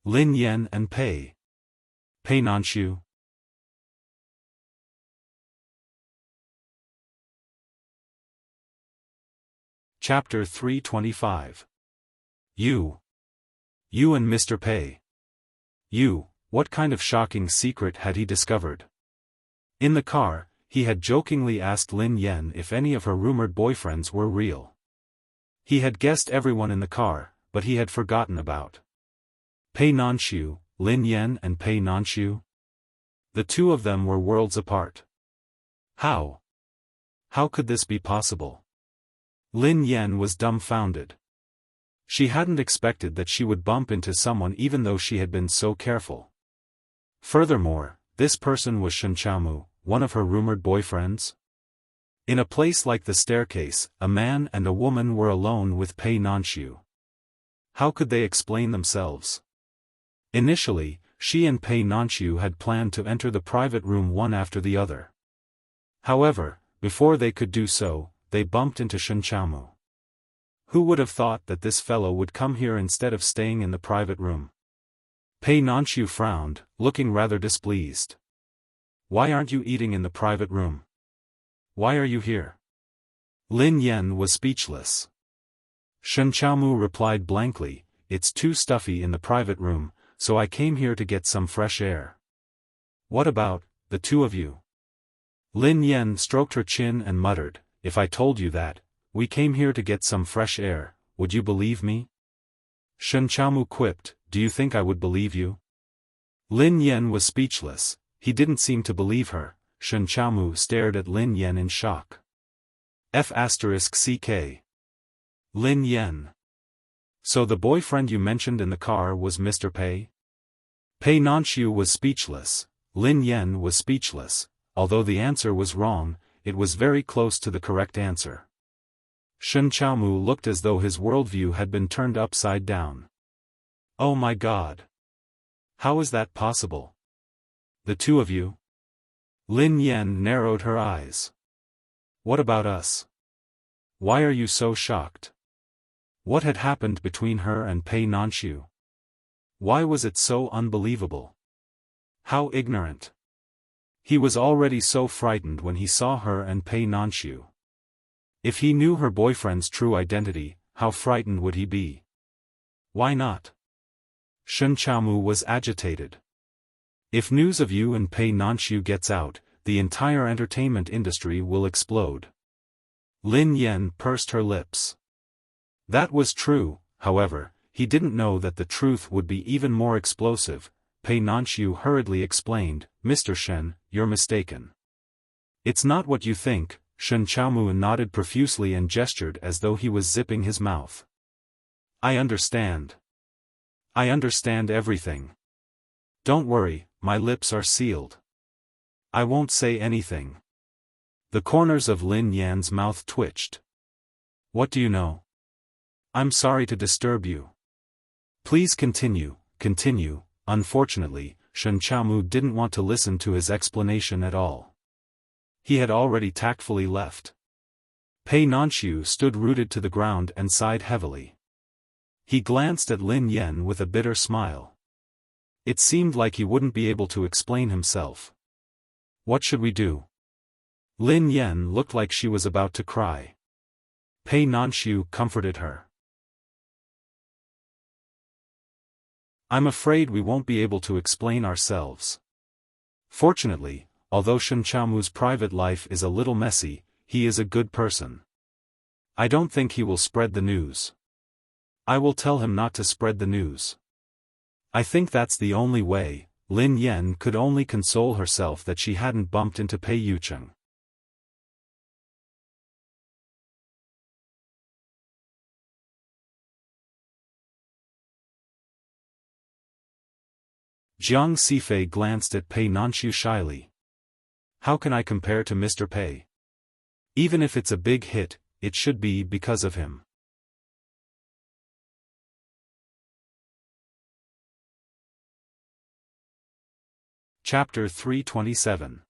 and Pei Nanxiu. Chapter 325. You and Mr. Pei. What kind of shocking secret had he discovered? In the car, he had jokingly asked Lin Yan if any of her rumored boyfriends were real. He had guessed everyone in the car, but he had forgotten about Pei Nanxiu, Lin Yan and Pei Nanxiu. The two of them were worlds apart. How could this be possible? Lin Yan was dumbfounded. She hadn't expected that she would bump into someone even though she had been so careful. Furthermore, this person was Shen Qiaomu, one of her rumored boyfriends. In a place like the staircase, a man and a woman were alone with Pei Nanxiu. How could they explain themselves? Initially, she and Pei Nanxiu had planned to enter the private room one after the other. However, before they could do so, they bumped into Shen Qiaomu. Who would have thought that this fellow would come here instead of staying in the private room? Pei Nanxiu frowned, looking rather displeased. Why aren't you eating in the private room? Why are you here? Lin Yan was speechless. Shen Qiaomu replied blankly, it's too stuffy in the private room, so I came here to get some fresh air. What about, the two of you? Lin Yan stroked her chin and muttered, if I told you that, we came here to get some fresh air, would you believe me? Shen Qiaomu quipped, "Do you think I would believe you?" Lin Yan was speechless. He didn't seem to believe her. Shen Qiaomu stared at Lin Yan in shock. F***ck. Lin Yan. So the boyfriend you mentioned in the car was Mr. Pei? Pei Nanxiu was speechless. Lin Yan was speechless. Although the answer was wrong, it was very close to the correct answer. Shen Qiaomu looked as though his worldview had been turned upside down. Oh my God! How is that possible? The two of you? Lin Yan narrowed her eyes. What about us? Why are you so shocked? What had happened between her and Pei Nanxiu? Why was it so unbelievable? How ignorant! He was already so frightened when he saw her and Pei Nanxiu. If he knew her boyfriend's true identity, how frightened would he be? Why not? Shen Qiaomu was agitated. If news of you and Pei Nanxiu gets out, the entire entertainment industry will explode. Lin Yan pursed her lips. That was true, however, he didn't know that the truth would be even more explosive. Pei Nanxiu hurriedly explained, "Mr. Shen, you're mistaken. It's not what you think." Shen Qiaomu nodded profusely and gestured as though he was zipping his mouth. I understand. I understand everything. Don't worry, my lips are sealed. I won't say anything. The corners of Lin Yan's mouth twitched. What do you know? I'm sorry to disturb you. Please continue. Unfortunately, Shen Qiaomu didn't want to listen to his explanation at all. He had already tactfully left. Pei Nanxiu stood rooted to the ground and sighed heavily. He glanced at Lin Yan with a bitter smile. It seemed like he wouldn't be able to explain himself. What should we do? Lin Yan looked like she was about to cry. Pei Nanxiu comforted her. I'm afraid we won't be able to explain ourselves. Fortunately, although Shen Qiaomu's private life is a little messy, he is a good person. I don't think he will spread the news. I will tell him not to spread the news. I think that's the only way. Lin Yan could only console herself that she hadn't bumped into Pei Yucheng. Jiang Sifei glanced at Pei Nanxiu shyly. How can I compare to Mr. Pei? Even if it's a big hit, it should be because of him. Chapter 327.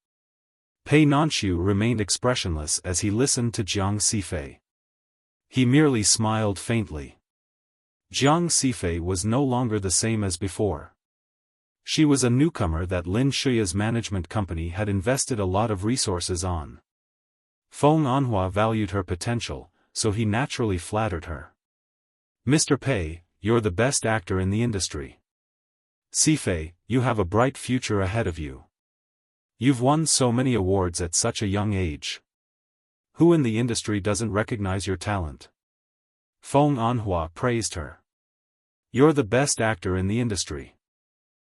Pei Nanxiu remained expressionless as he listened to Jiang Sifei. He merely smiled faintly. Jiang Sifei was no longer the same as before. She was a newcomer that Lin Shuya's management company had invested a lot of resources on. Feng Anhua valued her potential, so he naturally flattered her. Mr. Pei, you're the best actor in the industry. Sifei, you have a bright future ahead of you. You've won so many awards at such a young age. Who in the industry doesn't recognize your talent? Feng Anhua praised her. You're the best actor in the industry.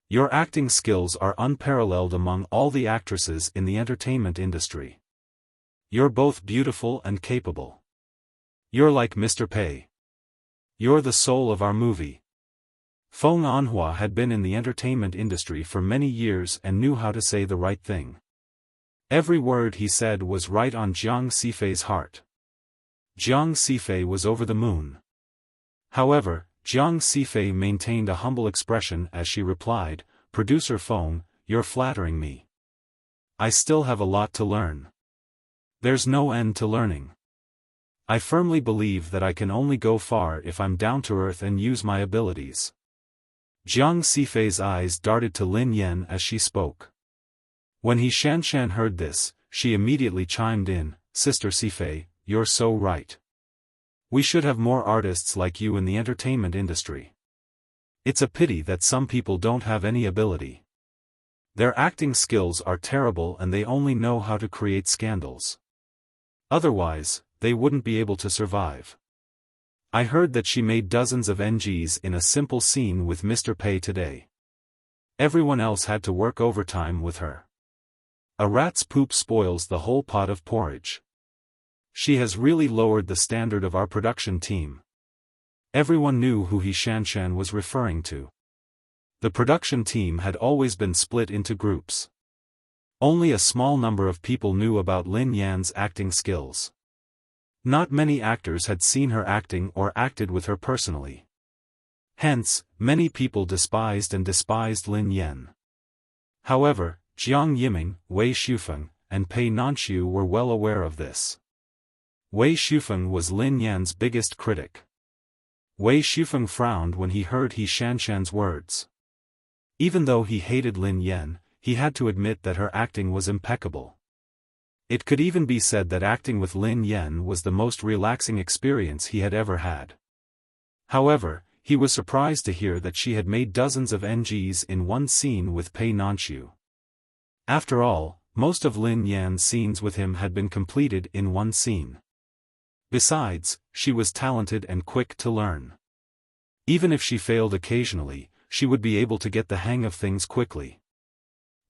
Your acting skills are unparalleled among all the actresses in the entertainment industry. You're both beautiful and capable. You're like Mr. Pei. You're the soul of our movie. Feng Anhua had been in the entertainment industry for many years and knew how to say the right thing. Every word he said was right on Jiang Sifei's heart. Jiang Sifei was over the moon. However, Jiang Sifei maintained a humble expression as she replied, "Producer Feng, you're flattering me. I still have a lot to learn. There's no end to learning. I firmly believe that I can only go far if I'm down to earth and use my abilities." Jiang Sifei's eyes darted to Lin Yan as she spoke. When he Shanshan heard this, she immediately chimed in, "Sister Sifei, you're so right. We should have more artists like you in the entertainment industry. It's a pity that some people don't have any ability. Their acting skills are terrible and they only know how to create scandals. Otherwise, they wouldn't be able to survive. I heard that she made dozens of NGs in a simple scene with Mr. Pei today. Everyone else had to work overtime with her. A rat's poop spoils the whole pot of porridge. She has really lowered the standard of our production team. Everyone knew who Xiaofan was referring to. The production team had always been split into groups. Only a small number of people knew about Lin Yan's acting skills. Not many actors had seen her acting or acted with her personally. Hence, many people despised Lin Yan. However, Jiang Yiming, Wei Xiaofan, and Pei Nanxiu were well aware of this. Wei Xiaofan was Lin Yan's biggest critic. Wei Xiaofan frowned when he heard Xiaofan's words. Even though he hated Lin Yan, he had to admit that her acting was impeccable. It could even be said that acting with Lin Yan was the most relaxing experience he had ever had. However, he was surprised to hear that she had made dozens of NGs in one scene with Pei Nanxiu. After all, most of Lin Yan's scenes with him had been completed in one scene. Besides, she was talented and quick to learn. Even if she failed occasionally, she would be able to get the hang of things quickly.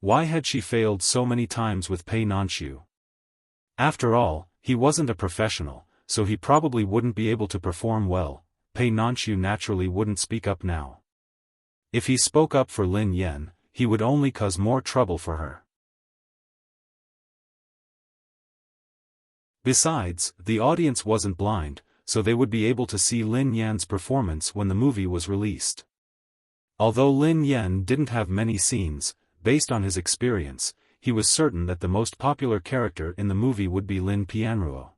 Why had she failed so many times with Pei Nanxiu? After all, he wasn't a professional, so he probably wouldn't be able to perform well. Pei Nanxiu naturally wouldn't speak up now. If he spoke up for Lin Yan, he would only cause more trouble for her. Besides, the audience wasn't blind, so they would be able to see Lin Yan's performance when the movie was released. Although Lin Yan didn't have many scenes, based on his experience, he was certain that the most popular character in the movie would be Lin Pianruo.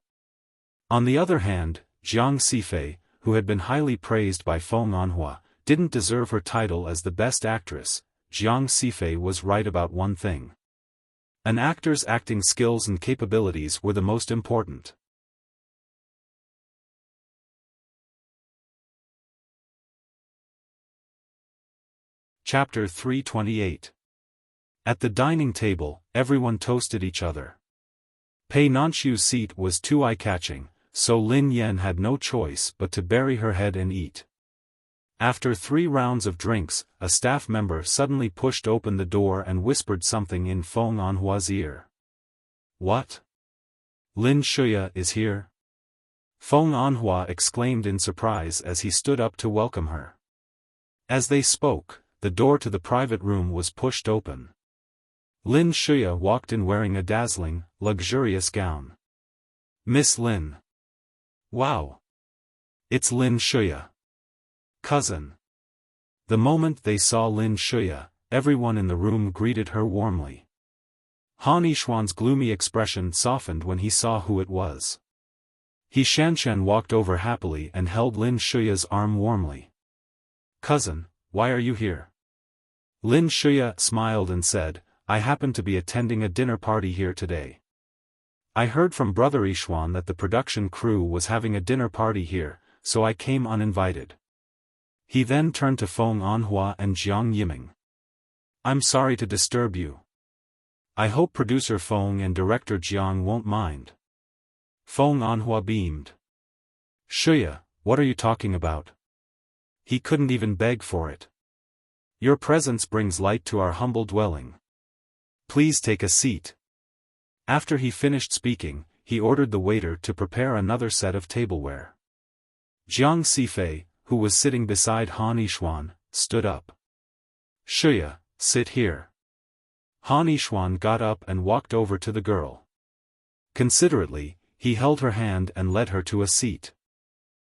On the other hand, Jiang Sifei, who had been highly praised by Feng Anhua, didn't deserve her title as the best actress. Jiang Sifei was right about one thing. An actor's acting skills and capabilities were the most important. Chapter 328. At the dining table, everyone toasted each other. Pei Nanxiu's seat was too eye-catching, so Lin Yan had no choice but to bury her head and eat. After 3 rounds of drinks, a staff member suddenly pushed open the door and whispered something in Feng Anhua's ear. "What? Lin Shuya is here?" Feng Anhua exclaimed in surprise as he stood up to welcome her. As they spoke, the door to the private room was pushed open. Lin Shuya walked in wearing a dazzling, luxurious gown. "Miss Lin." "Wow! It's Lin Shuya. Cousin." The moment they saw Lin Shuya, everyone in the room greeted her warmly. Han Yishuan's gloomy expression softened when he saw who it was. Xiaofan walked over happily and held Lin Shuya's arm warmly. "Cousin, why are you here?" Lin Shuya smiled and said, "I happen to be attending a dinner party here today. I heard from Brother Yishuan that the production crew was having a dinner party here, so I came uninvited." He then turned to Feng Anhua and Jiang Yiming. "I'm sorry to disturb you. I hope producer Feng and director Jiang won't mind." Feng Anhua beamed. "Shuya, what are you talking about? He couldn't even beg for it. Your presence brings light to our humble dwelling. Please take a seat." After he finished speaking, he ordered the waiter to prepare another set of tableware. Jiang Sifei, who was sitting beside Han Yishuan, stood up. "Shuya, sit here." Han Yishuan got up and walked over to the girl. Considerately, he held her hand and led her to a seat.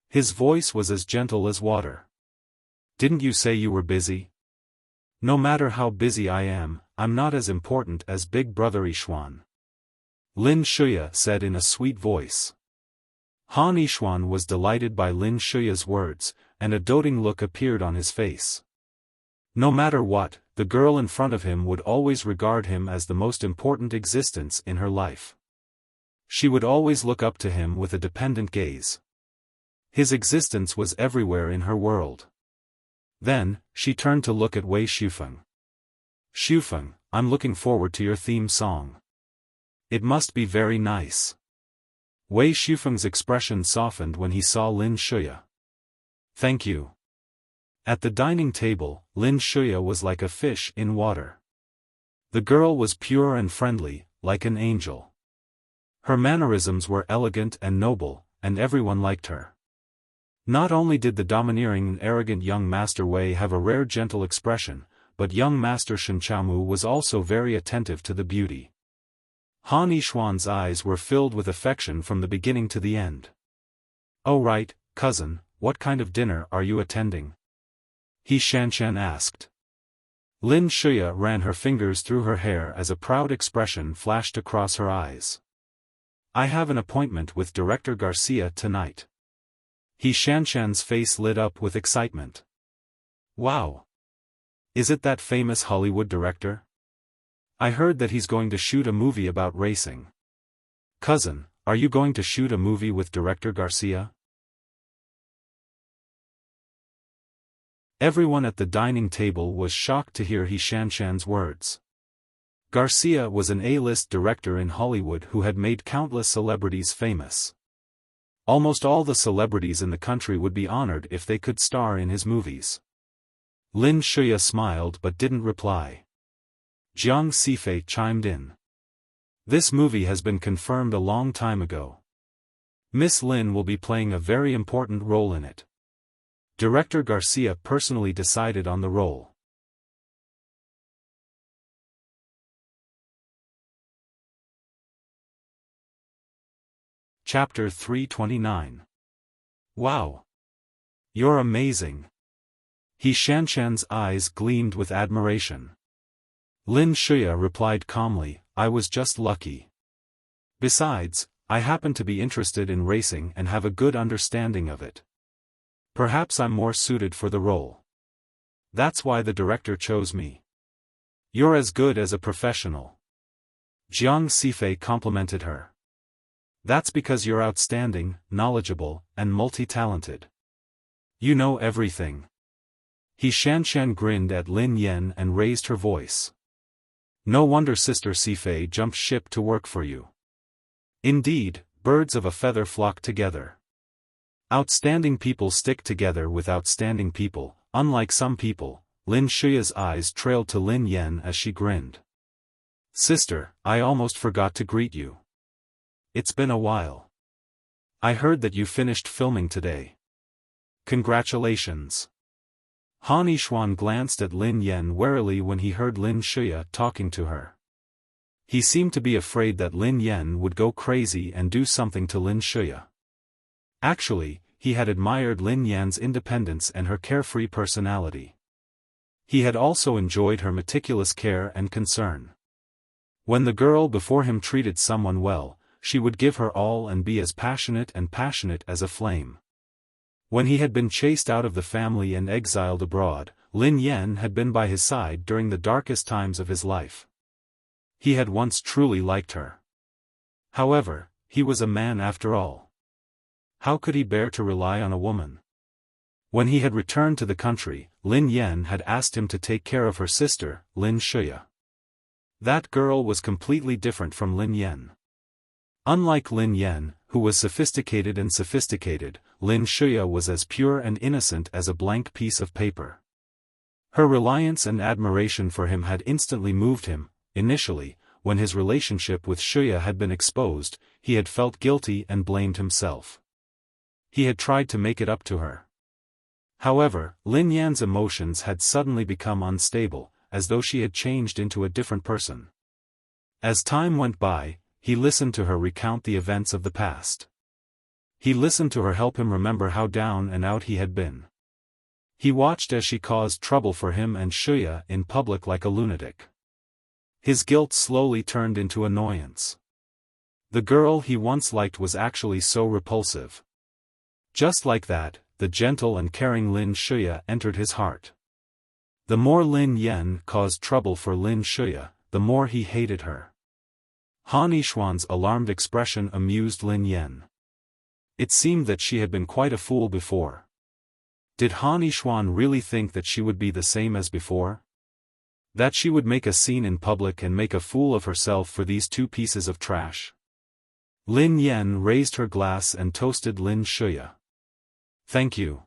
His voice was as gentle as water. "Didn't you say you were busy?" "No matter how busy I am, I'm not as important as Big Brother Yishuan," Lin Shuya said in a sweet voice. Han Yishuan was delighted by Lin Shuya's words, and a doting look appeared on his face. No matter what, the girl in front of him would always regard him as the most important existence in her life. She would always look up to him with a dependent gaze. His existence was everywhere in her world. Then, she turned to look at Wei Xiaofan. "Xiaofan, I'm looking forward to your theme song. It must be very nice." Wei Xiaofan's expression softened when he saw Lin Shuya. Thank you. At the dining table, Lin Shuya was like a fish in water. The girl was pure and friendly, like an angel. Her mannerisms were elegant and noble, and everyone liked her. Not only did the domineering and arrogant young Master Wei have a rare gentle expression, but young Master Shen Chaomu was also very attentive to the beauty. Han Yishuan's eyes were filled with affection from the beginning to the end. "Oh right, cousin, what kind of dinner are you attending?" He Shanshan asked. Lin Shuya ran her fingers through her hair as a proud expression flashed across her eyes. "I have an appointment with Director Garcia tonight." He Shanshan's face lit up with excitement. "Wow! Is it that famous Hollywood director? I heard that he's going to shoot a movie about racing. Cousin, are you going to shoot a movie with Director Garcia?" Everyone at the dining table was shocked to hear He Shanshan's words. Garcia was an A-list director in Hollywood who had made countless celebrities famous. Almost all the celebrities in the country would be honored if they could star in his movies. Lin Shuya smiled but didn't reply. Jiang Sifei chimed in. "This movie has been confirmed a long time ago. Miss Lin will be playing a very important role in it. Director Garcia personally decided on the role." Chapter 329. Wow! You're amazing! He Shanshan's eyes gleamed with admiration. Lin Shuya replied calmly, "I was just lucky. Besides, I happen to be interested in racing and have a good understanding of it. Perhaps I'm more suited for the role. That's why the director chose me." "You're as good as a professional." Jiang Sifei complimented her. "That's because you're outstanding, knowledgeable, and multi-talented. You know everything." He Shanshan grinned at Lin Yen and raised her voice. "No wonder Sister Sifei jumped ship to work for you. Indeed, birds of a feather flock together. Outstanding people stick together with outstanding people, unlike some people." Lin Shuya's eyes trailed to Lin Yen as she grinned. "Sister, I almost forgot to greet you. It's been a while. I heard that you finished filming today. Congratulations." Han Yishuan glanced at Lin Yen warily when he heard Lin Shuya talking to her. He seemed to be afraid that Lin Yen would go crazy and do something to Lin Shuya. Actually, he had admired Lin Yan's independence and her carefree personality. He had also enjoyed her meticulous care and concern. When the girl before him treated someone well, she would give her all and be as passionate as a flame. When he had been chased out of the family and exiled abroad, Lin Yen had been by his side during the darkest times of his life. He had once truly liked her. However, he was a man after all. How could he bear to rely on a woman? When he had returned to the country, Lin Yen had asked him to take care of her sister, Lin Shuya. That girl was completely different from Lin Yen. Unlike Lin Yen, who was sophisticated, Lin Shuya was as pure and innocent as a blank piece of paper. Her reliance and admiration for him had instantly moved him. Initially, when his relationship with Shuya had been exposed, he had felt guilty and blamed himself. He had tried to make it up to her. However, Lin Yan's emotions had suddenly become unstable, as though she had changed into a different person. As time went by, he listened to her recount the events of the past. He listened to her help him remember how down and out he had been. He watched as she caused trouble for him and Shuya in public like a lunatic. His guilt slowly turned into annoyance. The girl he once liked was actually so repulsive. Just like that, the gentle and caring Lin Shuya entered his heart. The more Lin Yen caused trouble for Lin Shuya, the more he hated her. Han Yishuan's alarmed expression amused Lin Yen. It seemed that she had been quite a fool before. Did Han Yishuan really think that she would be the same as before? That she would make a scene in public and make a fool of herself for these two pieces of trash? Lin Yen raised her glass and toasted Lin Shuya. "Thank you.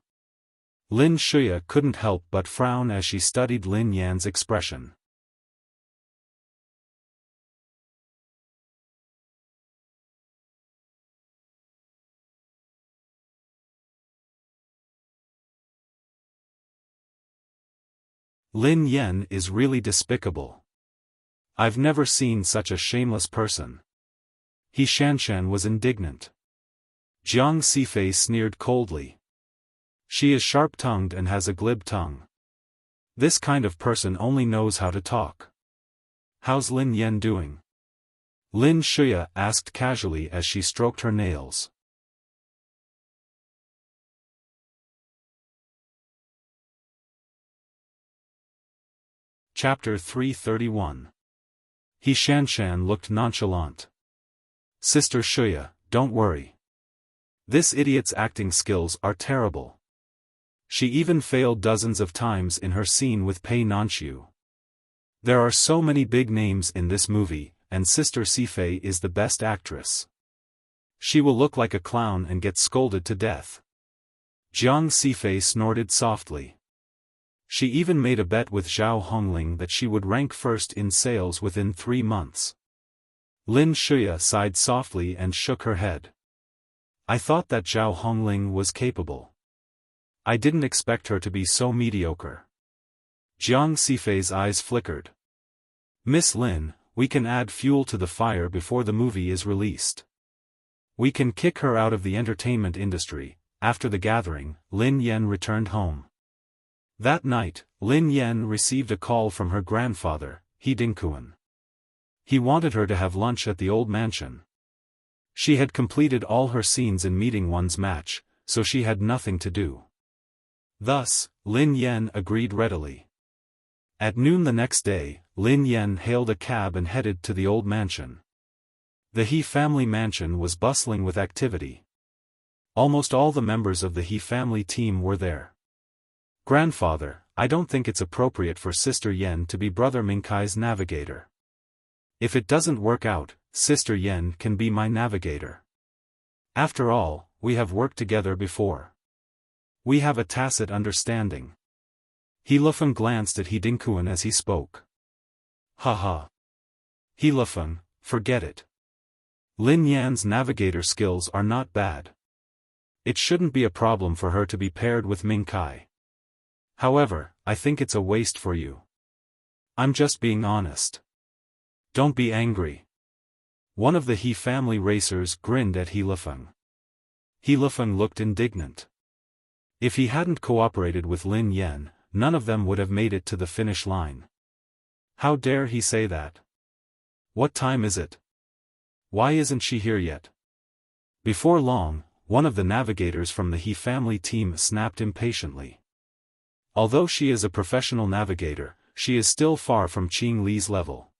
Lin Shuya couldn't help but frown as she studied Lin Yan's expression. Lin Yan is really despicable. I've never seen such a shameless person. He Shanshan was indignant. Jiang Sifei sneered coldly. She is sharp-tongued and has a glib tongue. This kind of person only knows how to talk. How's Lin Yan doing? Lin Shuya asked casually as she stroked her nails. Chapter 331. He Shanshan looked nonchalant. Sister Shuya, don't worry. This idiot's acting skills are terrible. She even failed dozens of times in her scene with Pei Nanxiu. There are so many big names in this movie, and Sister Sifei is the best actress. She will look like a clown and get scolded to death. Jiang Sifei snorted softly. She even made a bet with Zhao Hongling that she would rank first in sales within 3 months. Lin Shuya sighed softly and shook her head. I thought that Zhao Hongling was capable. I didn't expect her to be so mediocre. Jiang Sifei's eyes flickered. Miss Lin, we can add fuel to the fire before the movie is released. We can kick her out of the entertainment industry. After the gathering, Lin Yan returned home. That night, Lin Yan received a call from her grandfather, He Dingkuan. He wanted her to have lunch at the old mansion. She had completed all her scenes in Meeting One's match, so she had nothing to do. Thus, Lin Yan agreed readily. At noon the next day, Lin Yan hailed a cab and headed to the old mansion. The He family mansion was bustling with activity. Almost all the members of the He family team were there. Grandfather, I don't think it's appropriate for Sister Yen to be Brother Minkai's navigator. If it doesn't work out, Sister Yen can be my navigator. After all, we have worked together before. We have a tacit understanding. He Lufeng glanced at He Dingkuan as he spoke. Haha. He Lufeng, forget it. Lin Yan's navigator skills are not bad. It shouldn't be a problem for her to be paired with Minkai. However, I think it's a waste for you. I'm just being honest. Don't be angry. One of the He family racers grinned at He Lufeng. He Lufeng looked indignant. If he hadn't cooperated with Lin Yan, none of them would have made it to the finish line. How dare he say that? What time is it? Why isn't she here yet? Before long, one of the navigators from the He family team snapped impatiently. Although she is a professional navigator, she is still far from Qing Li's level.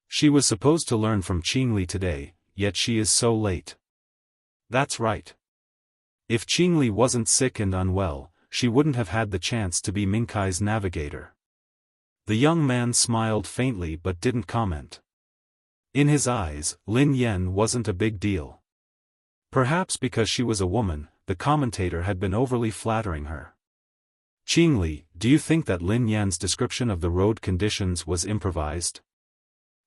She was supposed to learn from Qing Li today, yet she is so late. That's right. If Qing Li wasn't sick and unwell, she wouldn't have had the chance to be Minkai's navigator. The young man smiled faintly but didn't comment. In his eyes, Lin Yan wasn't a big deal. Perhaps because she was a woman, the commentator had been overly flattering her. Qing Li, do you think that Lin Yan's description of the road conditions was improvised?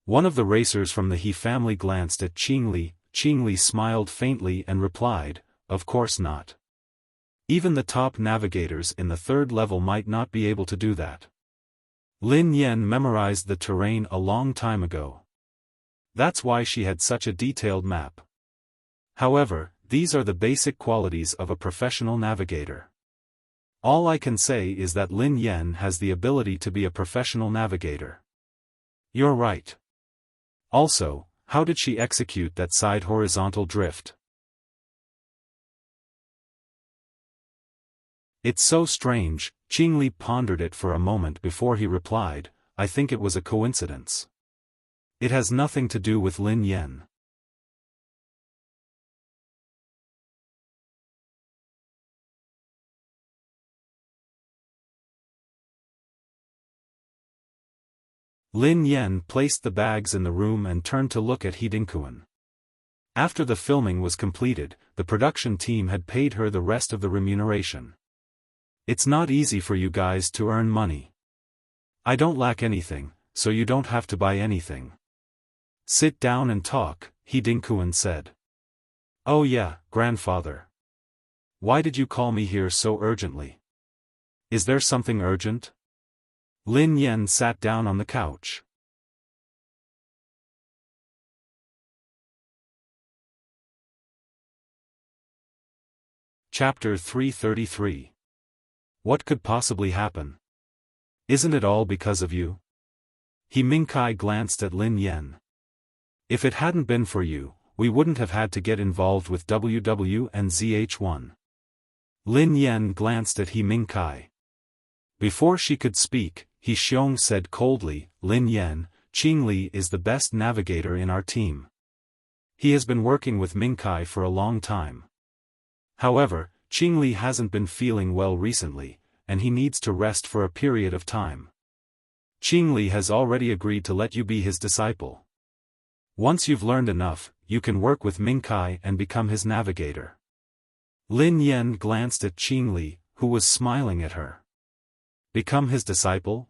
One of the racers from the He family glanced at Qing Li. Qing Li smiled faintly and replied, of course not. Even the top navigators in the 3rd level might not be able to do that. Lin Yan memorized the terrain a long time ago. That's why she had such a detailed map. However, these are the basic qualities of a professional navigator. All I can say is that Lin Yan has the ability to be a professional navigator. You're right. Also, how did she execute that side horizontal drift? It's so strange. Qing Li pondered it for a moment before he replied, I think it was a coincidence. It has nothing to do with Lin Yan. Lin Yan placed the bags in the room and turned to look at He Dingkuan. After the filming was completed, the production team had paid her the rest of the remuneration. It's not easy for you guys to earn money. I don't lack anything, so you don't have to buy anything. Sit down and talk, Dinkuan said. Oh yeah, grandfather. Why did you call me here so urgently? Is there something urgent? Lin Yan sat down on the couch. Chapter 333. What could possibly happen? Isn't it all because of you? He Mingkai glanced at Lin Yan. If it hadn't been for you, we wouldn't have had to get involved with WW and ZH1. Lin Yan glanced at He Mingkai. Before she could speak, He Xiong said coldly, Lin Yan, Qingli is the best navigator in our team. He has been working with Mingkai for a long time. However, Qingli hasn't been feeling well recently, and he needs to rest for a period of time. Qingli has already agreed to let you be his disciple. Once you've learned enough, you can work with Mingkai and become his navigator. Lin Yan glanced at Qingli, who was smiling at her. Become his disciple?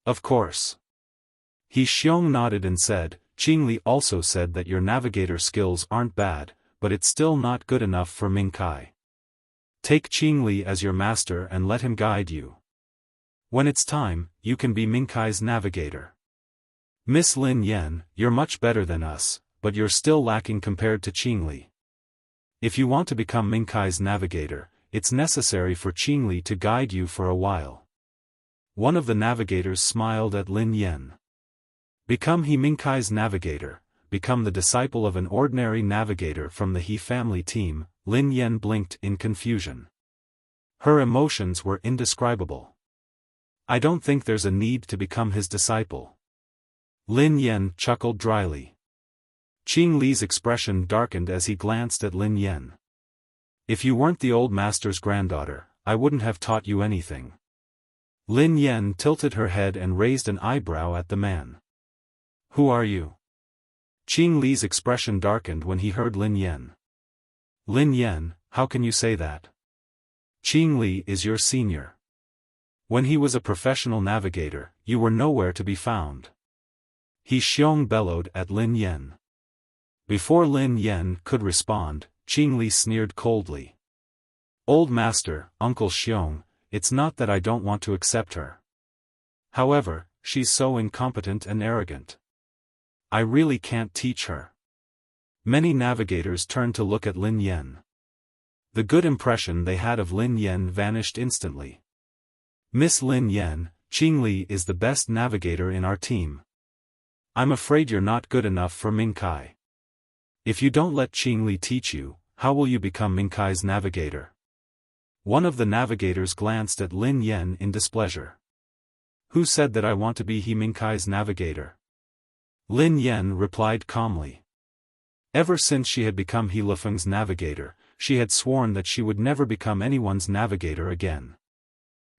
Of course. He Xiong nodded and said, Qingli also said that your navigator skills aren't bad, but it's still not good enough for Mingkai. Take Qingli as your master and let him guide you. When it's time, you can be Mingkai's navigator. Miss Lin Yan, you're much better than us, but you're still lacking compared to Qingli. If you want to become Mingkai's navigator, it's necessary for Qingli to guide you for a while. One of the navigators smiled at Lin Yan. Become He Mingkai's navigator, become the disciple of an ordinary navigator from the He family team. Lin Yan blinked in confusion. Her emotions were indescribable. I don't think there's a need to become his disciple. Lin Yan chuckled dryly. Qingli's expression darkened as he glanced at Lin Yan. If you weren't the old master's granddaughter, I wouldn't have taught you anything. Lin Yan tilted her head and raised an eyebrow at the man. Who are you? Qingli's expression darkened when he heard Lin Yan. Lin Yan, how can you say that? Qingli is your senior. When he was a professional navigator, you were nowhere to be found. He Xiong bellowed at Lin Yan. Before Lin Yan could respond, Qingli sneered coldly. Old master, Uncle Xiong, it's not that I don't want to accept her. However, she's so incompetent and arrogant. I really can't teach her. Many navigators turned to look at Lin Yan. The good impression they had of Lin Yan vanished instantly. Miss Lin Yan, Qingli is the best navigator in our team. I'm afraid you're not good enough for Mingkai. If you don't let Qingli teach you, how will you become Mingkai's navigator? One of the navigators glanced at Lin Yan in displeasure. Who said that I want to be He Mingkai's navigator? Lin Yan replied calmly. Ever since she had become He Lifeng's navigator, she had sworn that she would never become anyone's navigator again.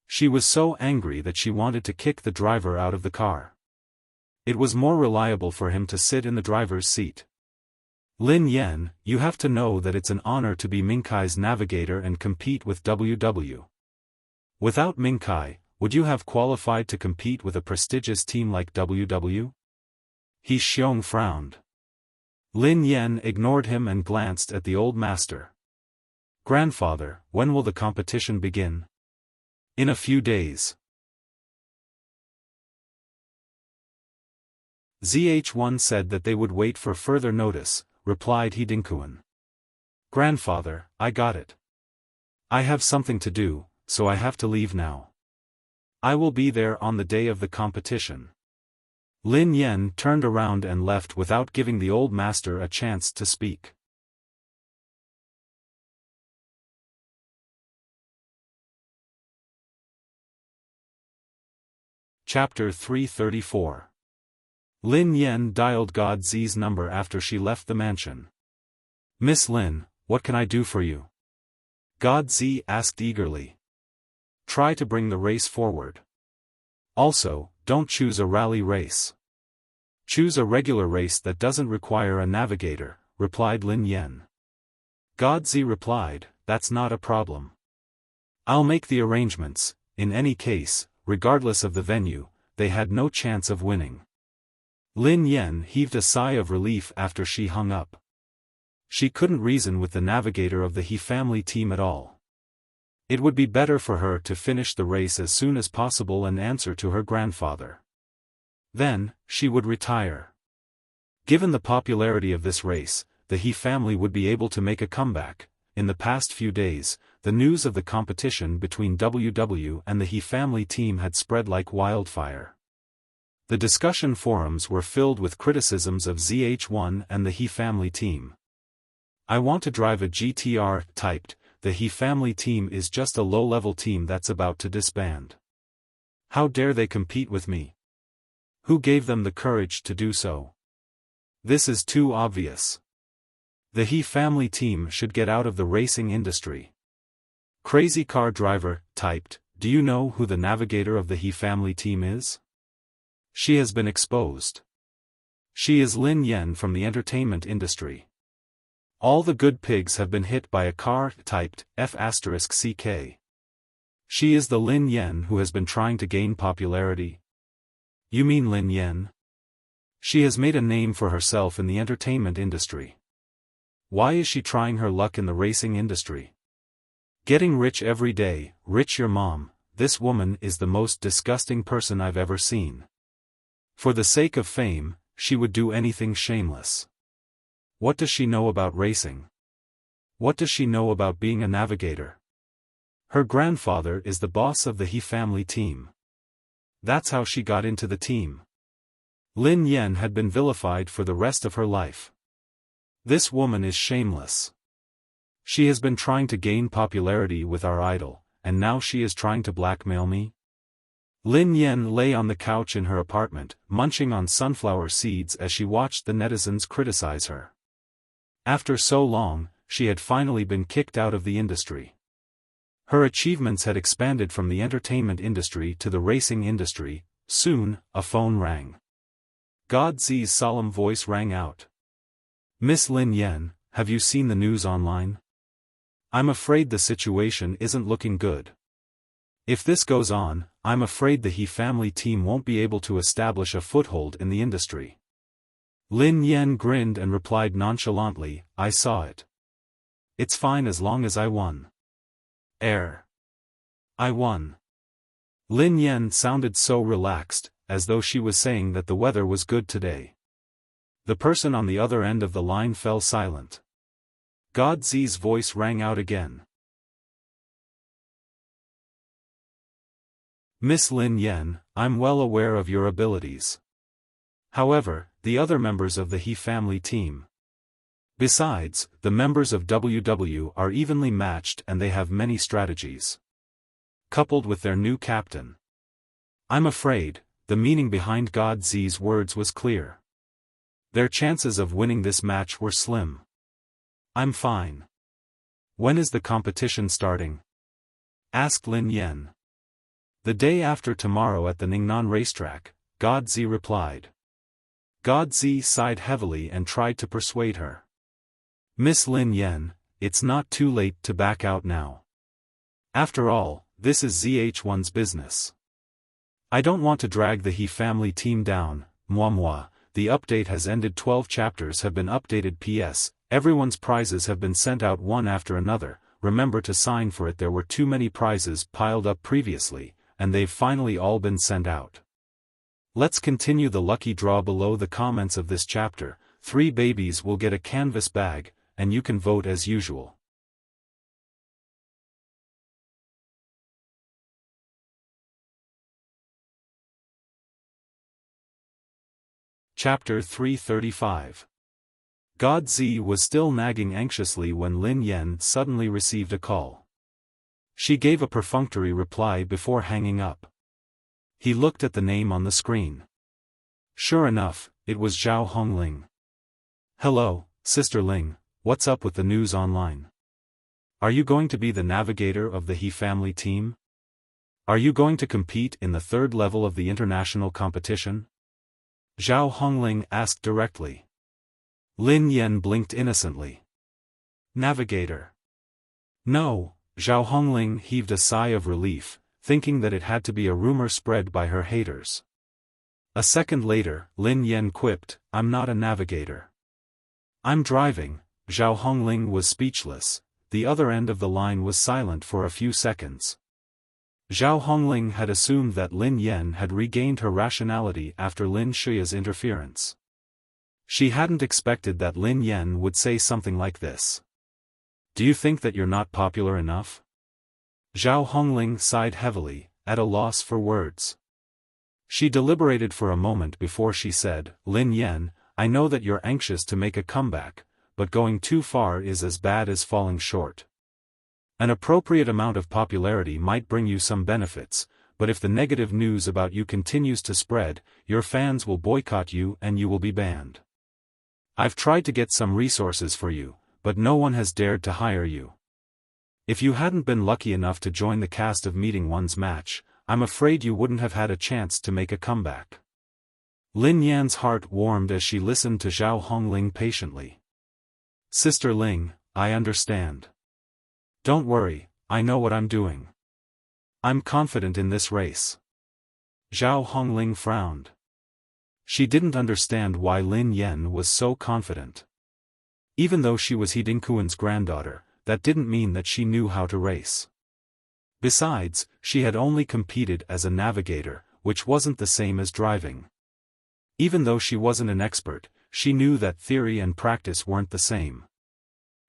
She was so angry that she wanted to kick the driver out of the car. It was more reliable for him to sit in the driver's seat. Lin Yan, you have to know that it's an honor to be Mingkai's navigator and compete with WW. Without Mingkai, would you have qualified to compete with a prestigious team like WW? He Xiong frowned. Lin Yan ignored him and glanced at the old master. Grandfather, when will the competition begin? In a few days. ZH1 said that they would wait for further notice, replied He Dinkuan. Grandfather, I got it. I have something to do, so I have to leave now. I will be there on the day of the competition. Lin Yan turned around and left without giving the old master a chance to speak. Chapter 334. Lin Yan dialed God Zi's number after she left the mansion. Miss Lin, what can I do for you? God Z asked eagerly. Try to bring the race forward. Also, don't choose a rally race. Choose a regular race that doesn't require a navigator, replied Lin Yan. God Z replied, that's not a problem. I'll make the arrangements. In any case, regardless of the venue, they had no chance of winning. Lin Yan heaved a sigh of relief after she hung up. She couldn't reason with the navigator of the He family team at all. It would be better for her to finish the race as soon as possible and answer to her grandfather. Then, she would retire. Given the popularity of this race, the He family would be able to make a comeback. In the past few days, the news of the competition between WW and the He family team had spread like wildfire. The discussion forums were filled with criticisms of ZH1 and the He family team. I want to drive a GTR, typed, the He family team is just a low-level team that's about to disband. How dare they compete with me? Who gave them the courage to do so? This is too obvious. The He family team should get out of the racing industry. Crazy car driver, typed, do you know who the navigator of the He family team is? She has been exposed. She is Lin Yan from the entertainment industry. All the good pigs have been hit by a car, typed, F***CK. She is the Lin Yan who has been trying to gain popularity. You mean Lin Yan? She has made a name for herself in the entertainment industry. Why is she trying her luck in the racing industry? Getting rich every day, rich your mom, this woman is the most disgusting person I've ever seen. For the sake of fame, she would do anything shameless. What does she know about racing? What does she know about being a navigator? Her grandfather is the boss of the He family team. That's how she got into the team. Lin Yan had been vilified for the rest of her life. This woman is shameless. She has been trying to gain popularity with our idol, and now she is trying to blackmail me? Lin Yan lay on the couch in her apartment, munching on sunflower seeds as she watched the netizens criticize her. After so long, she had finally been kicked out of the industry. Her achievements had expanded from the entertainment industry to the racing industry. Soon, a phone rang. God Z's solemn voice rang out. Miss Lin Yan, have you seen the news online? I'm afraid the situation isn't looking good. If this goes on, I'm afraid the He family team won't be able to establish a foothold in the industry. Lin Yan grinned and replied nonchalantly, I saw it. It's fine as long as I won. I won. Lin Yan sounded so relaxed, as though she was saying that the weather was good today. The person on the other end of the line fell silent. God Z's voice rang out again. Miss Lin Yan, I'm well aware of your abilities. However, the other members of the He family team. Besides, the members of WW are evenly matched and they have many strategies. Coupled with their new captain. I'm afraid, the meaning behind God Z's words was clear. Their chances of winning this match were slim. I'm fine. When is the competition starting? Asked Lin Yan. The day after tomorrow at the Ningnan racetrack, God Z replied. God Z sighed heavily and tried to persuade her. Miss Lin Yan, it's not too late to back out now. After all, this is ZH1's business. I don't want to drag the He family team down, moi. The update has ended. 12 chapters have been updated. PS, everyone's prizes have been sent out one after another. Remember to sign for it. There were too many prizes piled up previously, and they've finally all been sent out. Let's continue the lucky draw below the comments of this chapter. 3 babies will get a canvas bag, and you can vote as usual. Chapter 335. God Z was still nagging anxiously when Lin Yan suddenly received a call. She gave a perfunctory reply before hanging up. He looked at the name on the screen. Sure enough, it was Zhao Hongling. Hello, Sister Ling, what's up with the news online? Are you going to be the navigator of the He family team? Are you going to compete in the 3rd level of the international competition? Zhao Hongling asked directly. Lin Yan blinked innocently. Navigator. No, Zhao Hongling heaved a sigh of relief, thinking that it had to be a rumor spread by her haters. A second later, Lin Yan quipped, "I'm not a navigator. I'm driving." Zhao Hongling was speechless. The other end of the line was silent for a few seconds. Zhao Hongling had assumed that Lin Yan had regained her rationality after Lin Shuya's interference. She hadn't expected that Lin Yan would say something like this. "Do you think that you're not popular enough?" Zhao Hongling sighed heavily, at a loss for words. She deliberated for a moment before she said, "Lin Yan, I know that you're anxious to make a comeback, but going too far is as bad as falling short. An appropriate amount of popularity might bring you some benefits, but if the negative news about you continues to spread, your fans will boycott you and you will be banned. I've tried to get some resources for you, but no one has dared to hire you. If you hadn't been lucky enough to join the cast of Meeting One's match, I'm afraid you wouldn't have had a chance to make a comeback." Lin Yan's heart warmed as she listened to Zhao Hongling patiently. "Sister Ling, I understand. Don't worry, I know what I'm doing. I'm confident in this race." Zhao Hongling frowned. She didn't understand why Lin Yan was so confident. Even though she was He Dingkuan's granddaughter, that didn't mean that she knew how to race. Besides, she had only competed as a navigator, which wasn't the same as driving. Even though she wasn't an expert, she knew that theory and practice weren't the same.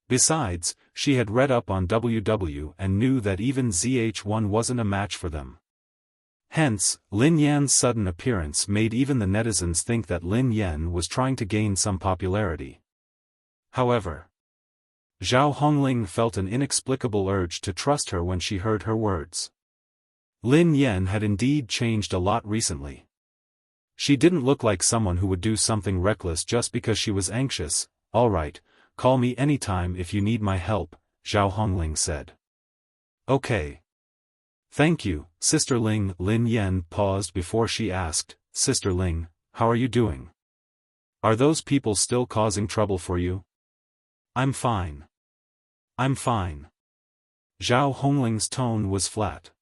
Besides, she had read up on WW and knew that even ZH1 wasn't a match for them. Hence, Lin Yan's sudden appearance made even the netizens think that Lin Yan was trying to gain some popularity. However, Zhao Hongling felt an inexplicable urge to trust her when she heard her words. Lin Yan had indeed changed a lot recently. She didn't look like someone who would do something reckless just because she was anxious. "All right, call me anytime if you need my help," Zhao Hongling said. "Okay. Thank you, Sister Ling." Lin Yan paused before she asked, "Sister Ling, how are you doing? Are those people still causing trouble for you?" "I'm fine. I'm fine." Zhao Hongling's tone was flat.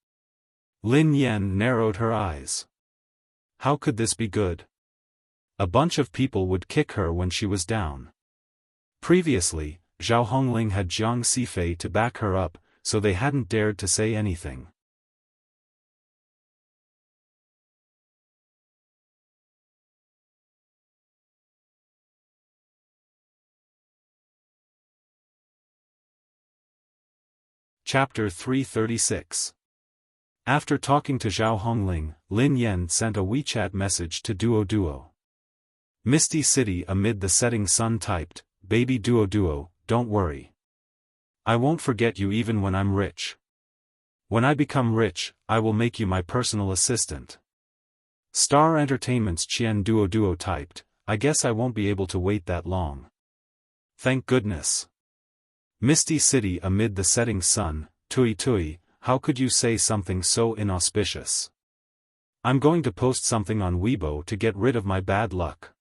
Lin Yan narrowed her eyes. How could this be good? A bunch of people would kick her when she was down. Previously, Zhao Hongling had Jiang Sifei to back her up, so they hadn't dared to say anything. Chapter 336. After talking to Zhao Hongling, Lin Yan sent a WeChat message to Duo Duo. Misty City amid the setting sun typed, "Baby Duo Duo, don't worry. I won't forget you even when I'm rich. When I become rich, I will make you my personal assistant." Star Entertainment's Qian Duo Duo typed, "I guess I won't be able to wait that long. Thank goodness." Misty City amid the setting sun, Tui Tui, how could you say something so inauspicious? I'm going to post something on Weibo to get rid of my bad luck.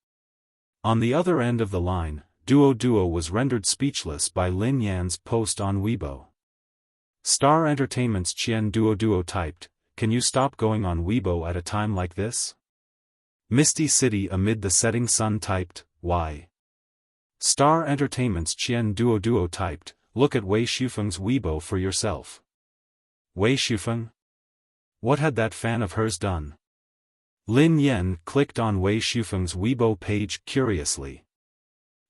On the other end of the line, Duo Duo was rendered speechless by Lin Yan's post on Weibo. Star Entertainment's Qian Duo Duo typed, "Can you stop going on Weibo at a time like this?" Misty City amid the setting sun typed, "Why?" Star Entertainment's Qian Duo Duo typed, "Look at Wei Shufeng's Weibo for yourself." Wei Shufeng? What had that fan of hers done? Lin Yan clicked on Wei Shufeng's Weibo page curiously.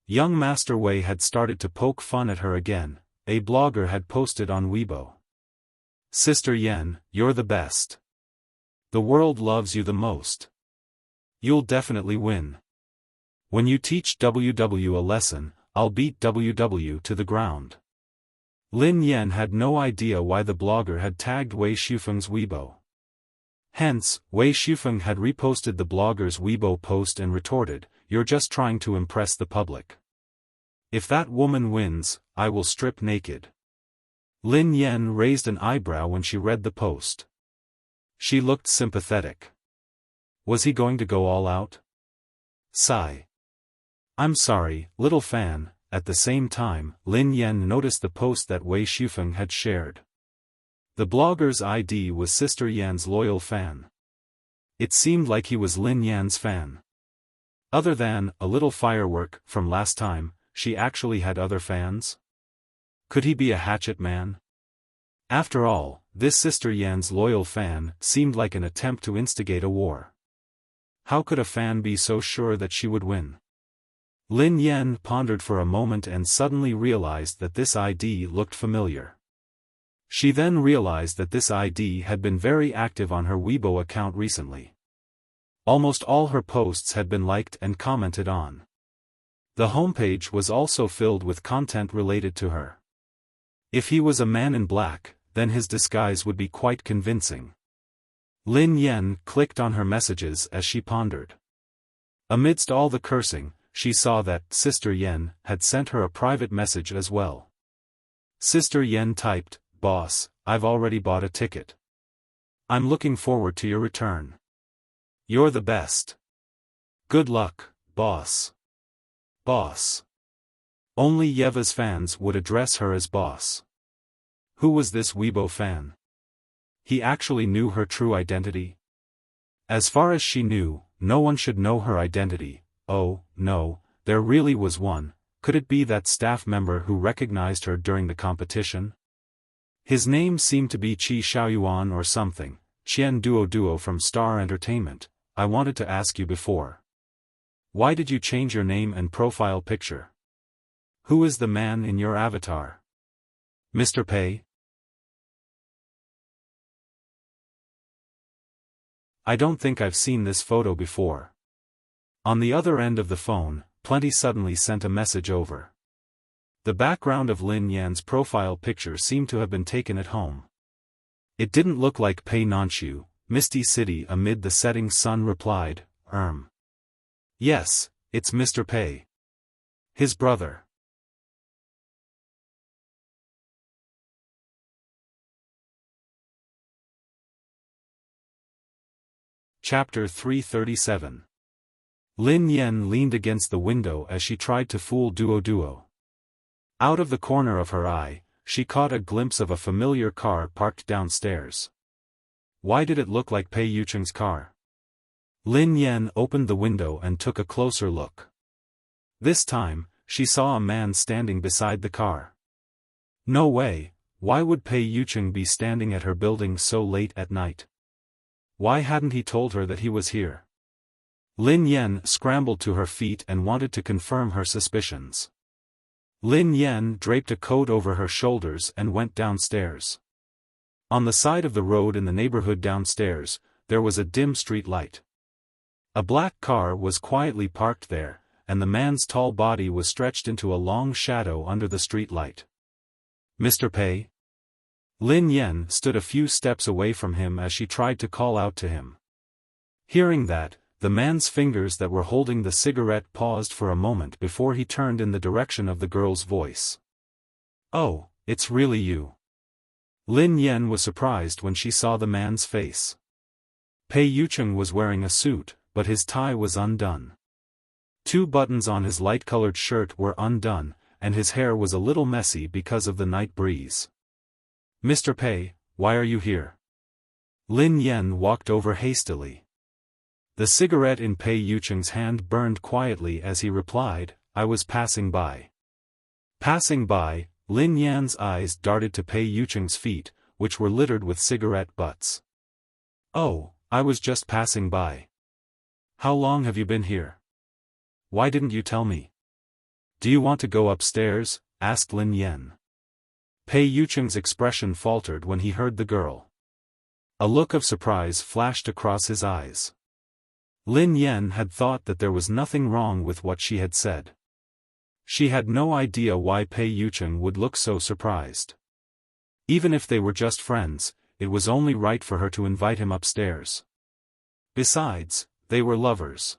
Young Master Wei had started to poke fun at her again. A blogger had posted on Weibo. "Sister Yan, you're the best. The world loves you the most. You'll definitely win. When you teach WW a lesson, I'll beat WW to the ground." Lin Yan had no idea why the blogger had tagged Wei Shufeng's Weibo. Hence, Wei Shufeng had reposted the blogger's Weibo post and retorted, "You're just trying to impress the public. If that woman wins, I will strip naked." Lin Yan raised an eyebrow when she read the post. She looked sympathetic. Was he going to go all out? Sigh. "I'm sorry, little fan." At the same time, Lin Yan noticed the post that Wei Shufeng had shared. The blogger's ID was Sister Yan's loyal fan. It seemed like he was Lin Yan's fan. Other than a little firework from last time, she actually had other fans? Could he be a hatchet man? After all, this Sister Yan's loyal fan seemed like an attempt to instigate a war. How could a fan be so sure that she would win? Lin Yan pondered for a moment and suddenly realized that this ID looked familiar. She then realized that this ID had been very active on her Weibo account recently. Almost all her posts had been liked and commented on. The homepage was also filled with content related to her. If he was a man in black, then his disguise would be quite convincing. Lin Yan clicked on her messages as she pondered. Amidst all the cursing, she saw that Sister Yan had sent her a private message as well. Sister Yan typed, "Boss, I've already bought a ticket. I'm looking forward to your return. You're the best. Good luck, boss." Boss. Only Yeva's fans would address her as boss. Who was this Weibo fan? He actually knew her true identity? As far as she knew, no one should know her identity. Oh, no, there really was one. Could it be that staff member who recognized her during the competition? His name seemed to be Qi Xiaoyuan or something. Qian Duo from Star Entertainment. I wanted to ask you before. Why did you change your name and profile picture? Who is the man in your avatar? Mr. Pei? I don't think I've seen this photo before. On the other end of the phone, Plenty suddenly sent a message over. The background of Lin Yan's profile picture seemed to have been taken at home. It didn't look like Pei Nanxiu. Misty City amid the setting sun replied, Yes, it's Mr. Pei. His brother. Chapter 337. Lin Yan leaned against the window as she tried to fool Duo. Out of the corner of her eye, she caught a glimpse of a familiar car parked downstairs. Why did it look like Pei Yucheng's car? Lin Yan opened the window and took a closer look. This time, she saw a man standing beside the car. No way, why would Pei Yucheng be standing at her building so late at night? Why hadn't he told her that he was here? Lin Yan scrambled to her feet and wanted to confirm her suspicions. Lin Yan draped a coat over her shoulders and went downstairs. On the side of the road in the neighborhood downstairs, there was a dim street light. A black car was quietly parked there, and the man's tall body was stretched into a long shadow under the street light. Mr. Pei? Lin Yan stood a few steps away from him as she tried to call out to him. Hearing that, the man's fingers that were holding the cigarette paused for a moment before he turned in the direction of the girl's voice. Oh, it's really you. Lin Yan was surprised when she saw the man's face. Pei Yucheng was wearing a suit, but his tie was undone. 2 buttons on his light-colored shirt were undone, and his hair was a little messy because of the night breeze. Mr. Pei, why are you here? Lin Yan walked over hastily. The cigarette in Pei Yucheng's hand burned quietly as he replied, I was passing by. Passing by, Lin Yan's eyes darted to Pei Yucheng's feet, which were littered with cigarette butts. Oh, I was just passing by. How long have you been here? Why didn't you tell me? Do you want to go upstairs? Asked Lin Yan. Pei Yucheng's expression faltered when he heard the girl. A look of surprise flashed across his eyes. Lin Yan had thought that there was nothing wrong with what she had said. She had no idea why Pei Yucheng would look so surprised. Even if they were just friends, it was only right for her to invite him upstairs. Besides, they were lovers.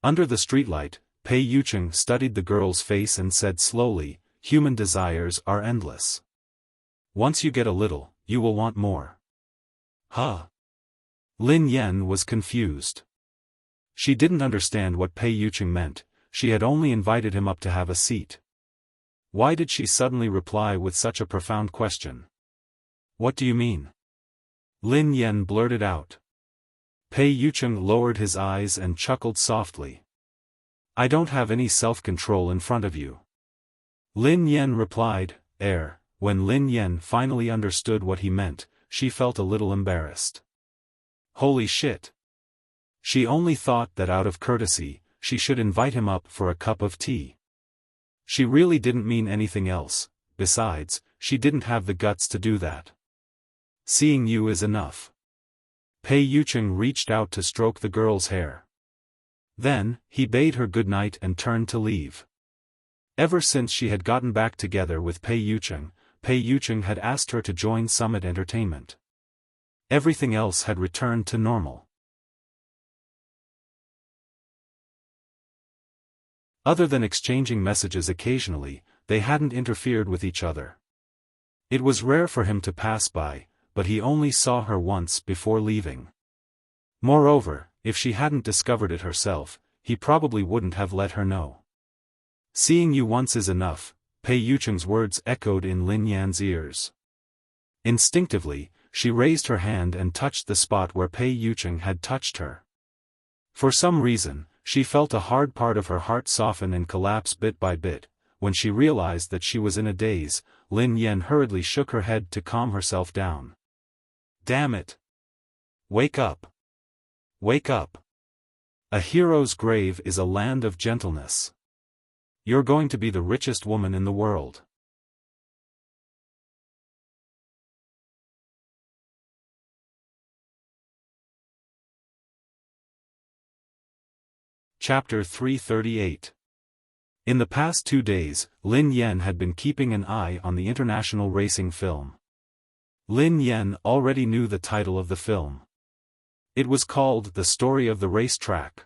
Under the streetlight, Pei Yucheng studied the girl's face and said slowly, human desires are endless. Once you get a little, you will want more. Huh? Lin Yan was confused. She didn't understand what Pei Yucheng meant. She had only invited him up to have a seat. Why did she suddenly reply with such a profound question? What do you mean? Lin Yan blurted out. Pei Yucheng lowered his eyes and chuckled softly. I don't have any self-control in front of you. Lin Yan replied. When Lin Yan finally understood what he meant, she felt a little embarrassed. Holy shit. She only thought that out of courtesy, she should invite him up for a cup of tea. She really didn't mean anything else, besides, she didn't have the guts to do that. Seeing you is enough. Pei Yucheng reached out to stroke the girl's hair. Then, he bade her good night and turned to leave. Ever since she had gotten back together with Pei Yucheng had asked her to join Summit Entertainment. Everything else had returned to normal. Other than exchanging messages occasionally, they hadn't interfered with each other. It was rare for him to pass by, but he only saw her once before leaving. Moreover, if she hadn't discovered it herself, he probably wouldn't have let her know. Seeing you once is enough, Pei Yucheng's words echoed in Lin Yan's ears. Instinctively, she raised her hand and touched the spot where Pei Yucheng had touched her. For some reason, she felt a hard part of her heart soften and collapse bit by bit. When she realized that she was in a daze, Lin Yan hurriedly shook her head to calm herself down. Damn it! Wake up! Wake up! A hero's grave is a land of gentleness. You're going to be the richest woman in the world. Chapter 338. In the past 2 days, Lin Yan had been keeping an eye on the international racing film. Lin Yan already knew the title of the film. It was called The Story of the Racetrack.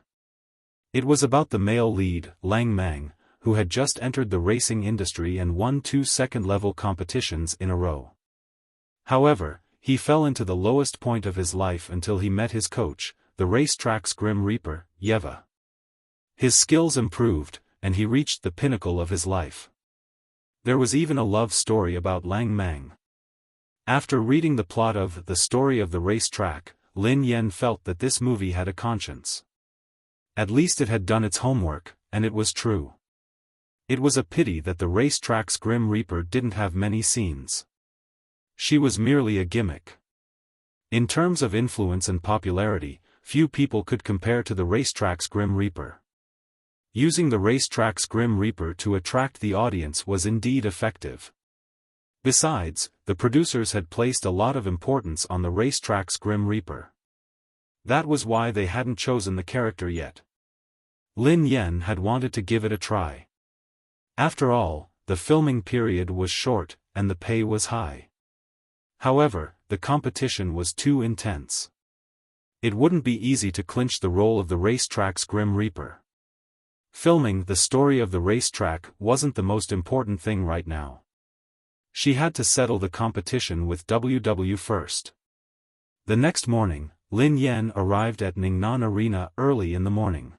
It was about the male lead, Lang Mang, who had just entered the racing industry and won 2 second-level competitions in a row. However, he fell into the lowest point of his life until he met his coach, the racetrack's Grim Reaper, Yeva. His skills improved, and he reached the pinnacle of his life. There was even a love story about Lang Mang. After reading the plot of The Story of the Racetrack, Lin Yan felt that this movie had a conscience. At least it had done its homework, and it was true. It was a pity that the racetrack's Grim Reaper didn't have many scenes. She was merely a gimmick. In terms of influence and popularity, few people could compare to the racetrack's Grim Reaper. Using the racetrack's Grim Reaper to attract the audience was indeed effective. Besides, the producers had placed a lot of importance on the racetrack's Grim Reaper. That was why they hadn't chosen the character yet. Lin Yan had wanted to give it a try. After all, the filming period was short, and the pay was high. However, the competition was too intense. It wouldn't be easy to clinch the role of the racetrack's Grim Reaper. Filming The Story of the Racetrack wasn't the most important thing right now. She had to settle the competition with WW first. The next morning, Lin Yan arrived at Ningnan Arena early in the morning.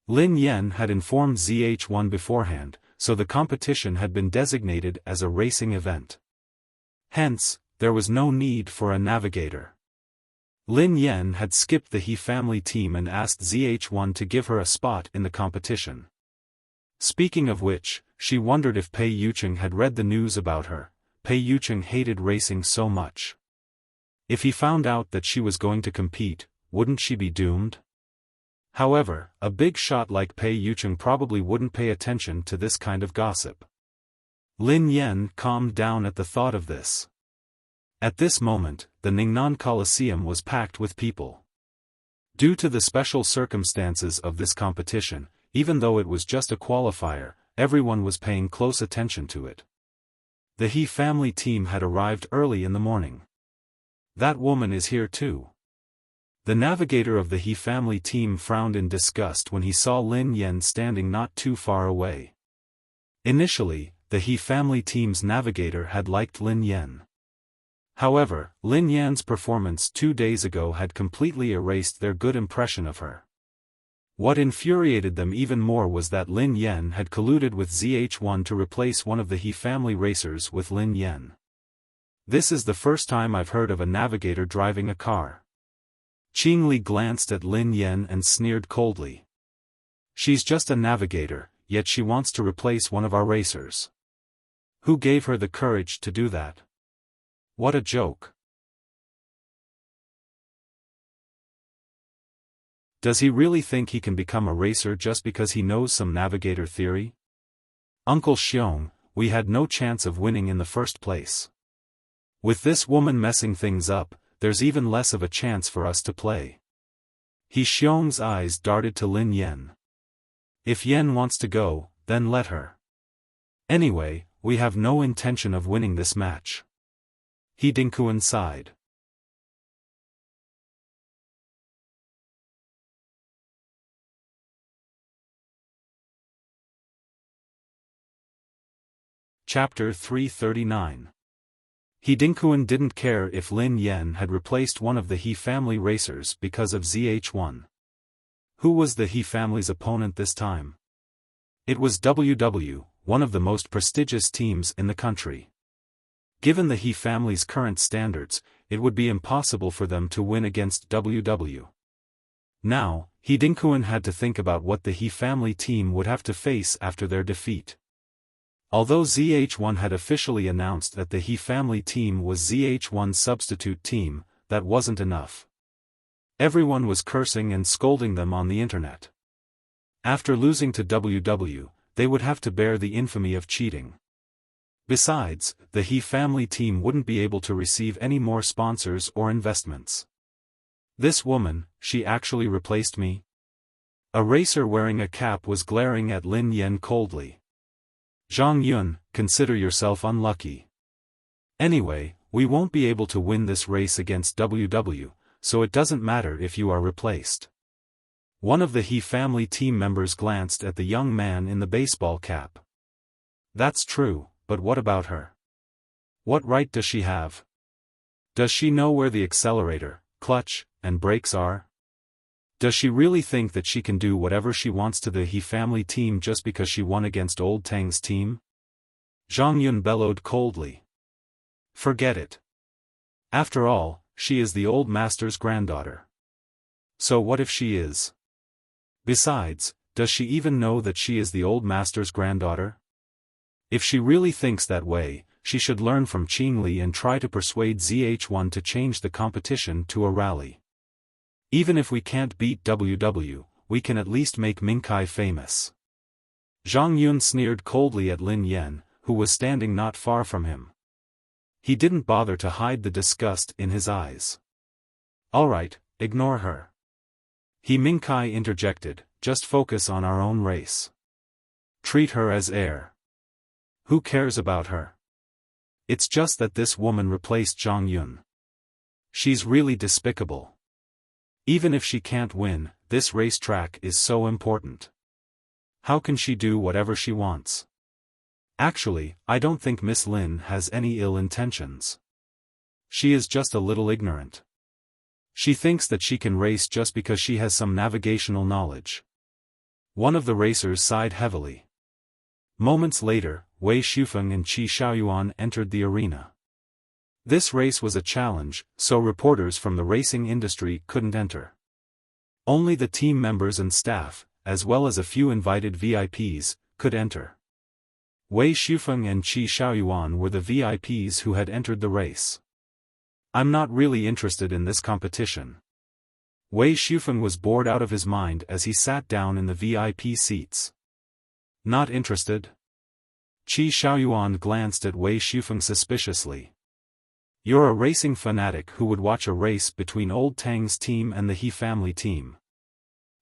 Lin Yan had informed ZH1 beforehand, so the competition had been designated as a racing event. Hence, there was no need for a navigator. Lin Yan had skipped the He family team and asked ZH1 to give her a spot in the competition. Speaking of which, she wondered if Pei Yucheng had read the news about her. Pei Yucheng hated racing so much. If he found out that she was going to compete, wouldn't she be doomed? However, a big shot like Pei Yucheng probably wouldn't pay attention to this kind of gossip. Lin Yan calmed down at the thought of this. At this moment, the Ningnan Coliseum was packed with people. Due to the special circumstances of this competition, even though it was just a qualifier, everyone was paying close attention to it. The He family team had arrived early in the morning. That woman is here too. The navigator of the He family team frowned in disgust when he saw Lin Yan standing not too far away. Initially, the He family team's navigator had liked Lin Yan. However, Lin Yan's performance 2 days ago had completely erased their good impression of her. What infuriated them even more was that Lin Yan had colluded with ZH1 to replace one of the He family racers with Lin Yan. This is the first time I've heard of a navigator driving a car. Qing Li glanced at Lin Yan and sneered coldly. She's just a navigator, yet she wants to replace one of our racers. Who gave her the courage to do that? What a joke. Does he really think he can become a racer just because he knows some navigator theory? Uncle Xiong, we had no chance of winning in the first place. With this woman messing things up, there's even less of a chance for us to play. He Xiong's eyes darted to Lin Yan. If Yan wants to go, then let her. Anyway, we have no intention of winning this match. He Dingkuan sighed. Chapter 339. He Dingkuan didn't care if Lin Yan had replaced one of the He family racers because of ZH1. Who was the He family's opponent this time? It was WW, one of the most prestigious teams in the country. Given the He family's current standards, it would be impossible for them to win against WW. Now, He Dingkuan had to think about what the He family team would have to face after their defeat. Although ZH1 had officially announced that the He family team was ZH1's substitute team, that wasn't enough. Everyone was cursing and scolding them on the internet. After losing to WW, they would have to bear the infamy of cheating. Besides, the He family team wouldn't be able to receive any more sponsors or investments. This woman, she actually replaced me? A racer wearing a cap was glaring at Lin Yan coldly. Zhang Yun, consider yourself unlucky. Anyway, we won't be able to win this race against WW, so it doesn't matter if you are replaced. One of the He family team members glanced at the young man in the baseball cap. That's true, but what about her? What right does she have? Does she know where the accelerator, clutch, and brakes are? Does she really think that she can do whatever she wants to the He family team just because she won against Old Tang's team? Zhang Yun bellowed coldly. Forget it. After all, she is the old master's granddaughter. So what if she is? Besides, does she even know that she is the old master's granddaughter? If she really thinks that way, she should learn from Qing Li and try to persuade ZH1 to change the competition to a rally. Even if we can't beat WW, we can at least make Minkai famous. Zhang Yun sneered coldly at Lin Yan, who was standing not far from him. He didn't bother to hide the disgust in his eyes. Alright, ignore her. He Minkai interjected, just focus on our own race. Treat her as air. Who cares about her? It's just that this woman replaced Zhang Yun. She's really despicable. Even if she can't win, this racetrack is so important. How can she do whatever she wants? Actually, I don't think Miss Lin has any ill intentions. She is just a little ignorant. She thinks that she can race just because she has some navigational knowledge. One of the racers sighed heavily. Moments later, Wei Shufeng and Qi Xiaoyuan entered the arena. This race was a challenge, so reporters from the racing industry couldn't enter. Only the team members and staff, as well as a few invited VIPs, could enter. Wei Shufeng and Qi Xiaoyuan were the VIPs who had entered the race. I'm not really interested in this competition. Wei Shufeng was bored out of his mind as he sat down in the VIP seats. Not interested? Qi Xiaoyuan glanced at Wei Shufeng suspiciously. You're a racing fanatic who would watch a race between Old Tang's team and the He family team.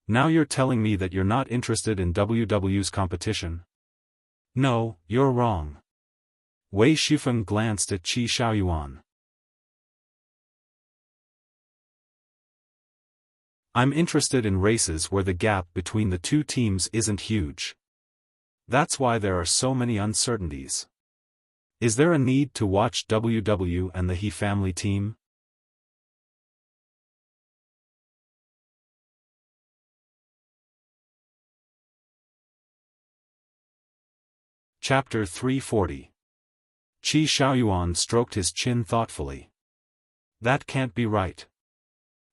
Now you're telling me that you're not interested in WW's competition? No, you're wrong. Wei Shufeng glanced at Qi Xiaoyuan. I'm interested in races where the gap between the two teams isn't huge. That's why there are so many uncertainties. Is there a need to watch WW and the He family team? Chapter 340. Qi Xiaoyuan stroked his chin thoughtfully. That can't be right.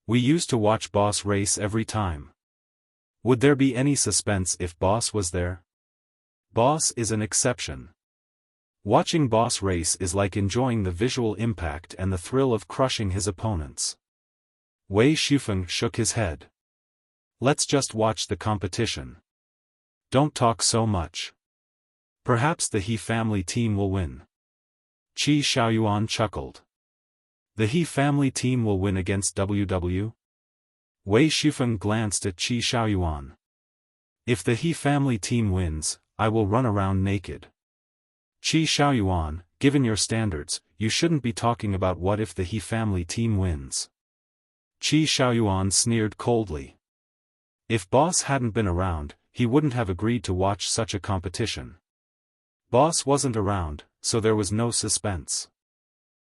We used to watch Boss race every time. Would there be any suspense if Boss was there? Boss is an exception. Watching Boss race is like enjoying the visual impact and the thrill of crushing his opponents. Wei Xiaofan shook his head. Let's just watch the competition. Don't talk so much. Perhaps the He family team will win. Qi Xiaoyuan chuckled. The He family team will win against WW? Wei Xiaofan glanced at Qi Xiaoyuan. If the He family team wins, I will run around naked. Qi Xiaoyuan, given your standards, you shouldn't be talking about what if the He family team wins. Qi Xiaoyuan sneered coldly. If Boss hadn't been around, he wouldn't have agreed to watch such a competition. Boss wasn't around, so there was no suspense.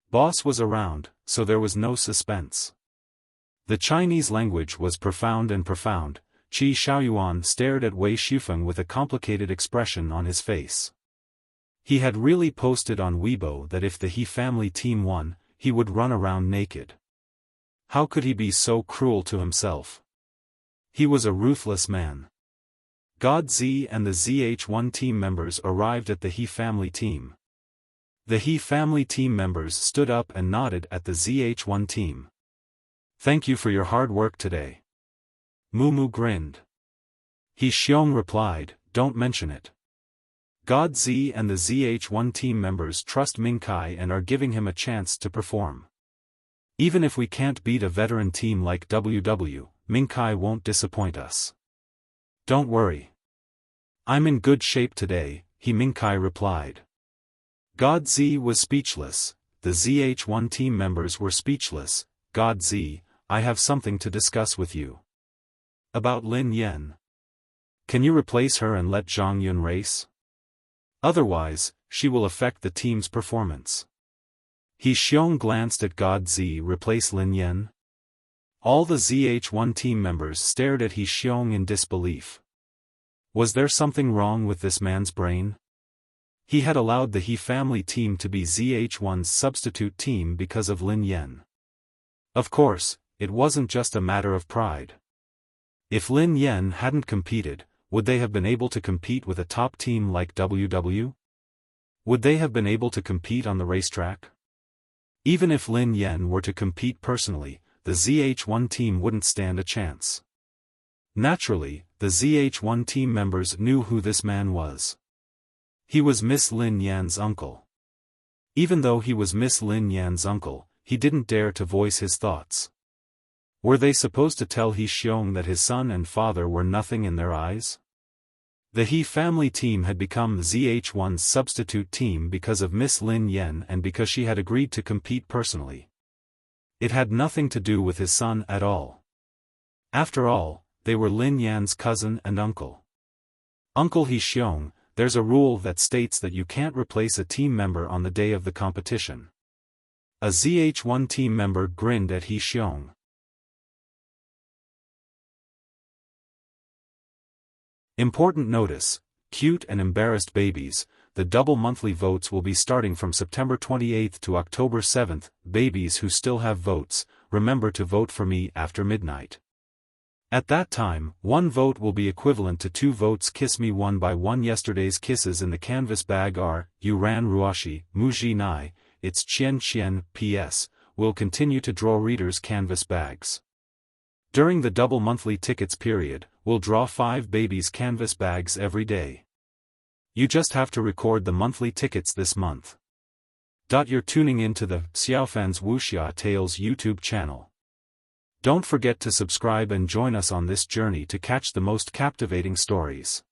Boss was around, so there was no suspense. The Chinese language was profound and profound. Qi Xiaoyuan stared at Wei Xiaofan with a complicated expression on his face. He had really posted on Weibo that if the He family team won, he would run around naked. How could he be so cruel to himself? He was a ruthless man. God Z and the ZH1 team members arrived at the He family team. The He family team members stood up and nodded at the ZH1 team. Thank you for your hard work today. Mumu grinned. He Xiong replied, don't mention it. God Z and the ZH1 team members trust Mingkai and are giving him a chance to perform. Even if we can't beat a veteran team like WW, Mingkai won't disappoint us. Don't worry. I'm in good shape today, He Mingkai replied. God Z was speechless, the ZH1 team members were speechless. God Z, I have something to discuss with you. About Lin Yan. Can you replace her and let Zhang Yun race? Otherwise, she will affect the team's performance. He Xiong glanced at God Z. Replace Lin Yan? All the ZH1 team members stared at He Xiong in disbelief. Was there something wrong with this man's brain? He had allowed the He family team to be ZH1's substitute team because of Lin Yan. Of course, it wasn't just a matter of pride. If Lin Yan hadn't competed, would they have been able to compete with a top team like WW? Would they have been able to compete on the racetrack? Even if Lin Yan were to compete personally, the ZH1 team wouldn't stand a chance. Naturally, the ZH1 team members knew who this man was. He was Miss Lin Yan's uncle. Even though he was Miss Lin Yan's uncle, he didn't dare to voice his thoughts. Were they supposed to tell He Xiong that his son and father were nothing in their eyes? The He family team had become ZH1's substitute team because of Miss Lin Yan and because she had agreed to compete personally. It had nothing to do with his son at all. After all, they were Lin Yan's cousin and uncle. Uncle He Xiong, there's a rule that states that you can't replace a team member on the day of the competition. A ZH1 team member grinned at He Xiong. Important notice, cute and embarrassed babies, the double monthly votes will be starting from September 28th to October 7th. Babies who still have votes, remember to vote for me after midnight. At that time, one vote will be equivalent to 2 votes. Kiss me one by one. Yesterday's kisses in the canvas bag are, you ran Ruashi, Muji Nai, it's Qian Qian. P.S. We'll continue to draw readers' canvas bags. During the double monthly tickets period, we'll draw 5 babies' canvas bags every day. You just have to record the monthly tickets this month. You're tuning in to the Xiaofan's Wuxia Tales YouTube channel. Don't forget to subscribe and join us on this journey to catch the most captivating stories.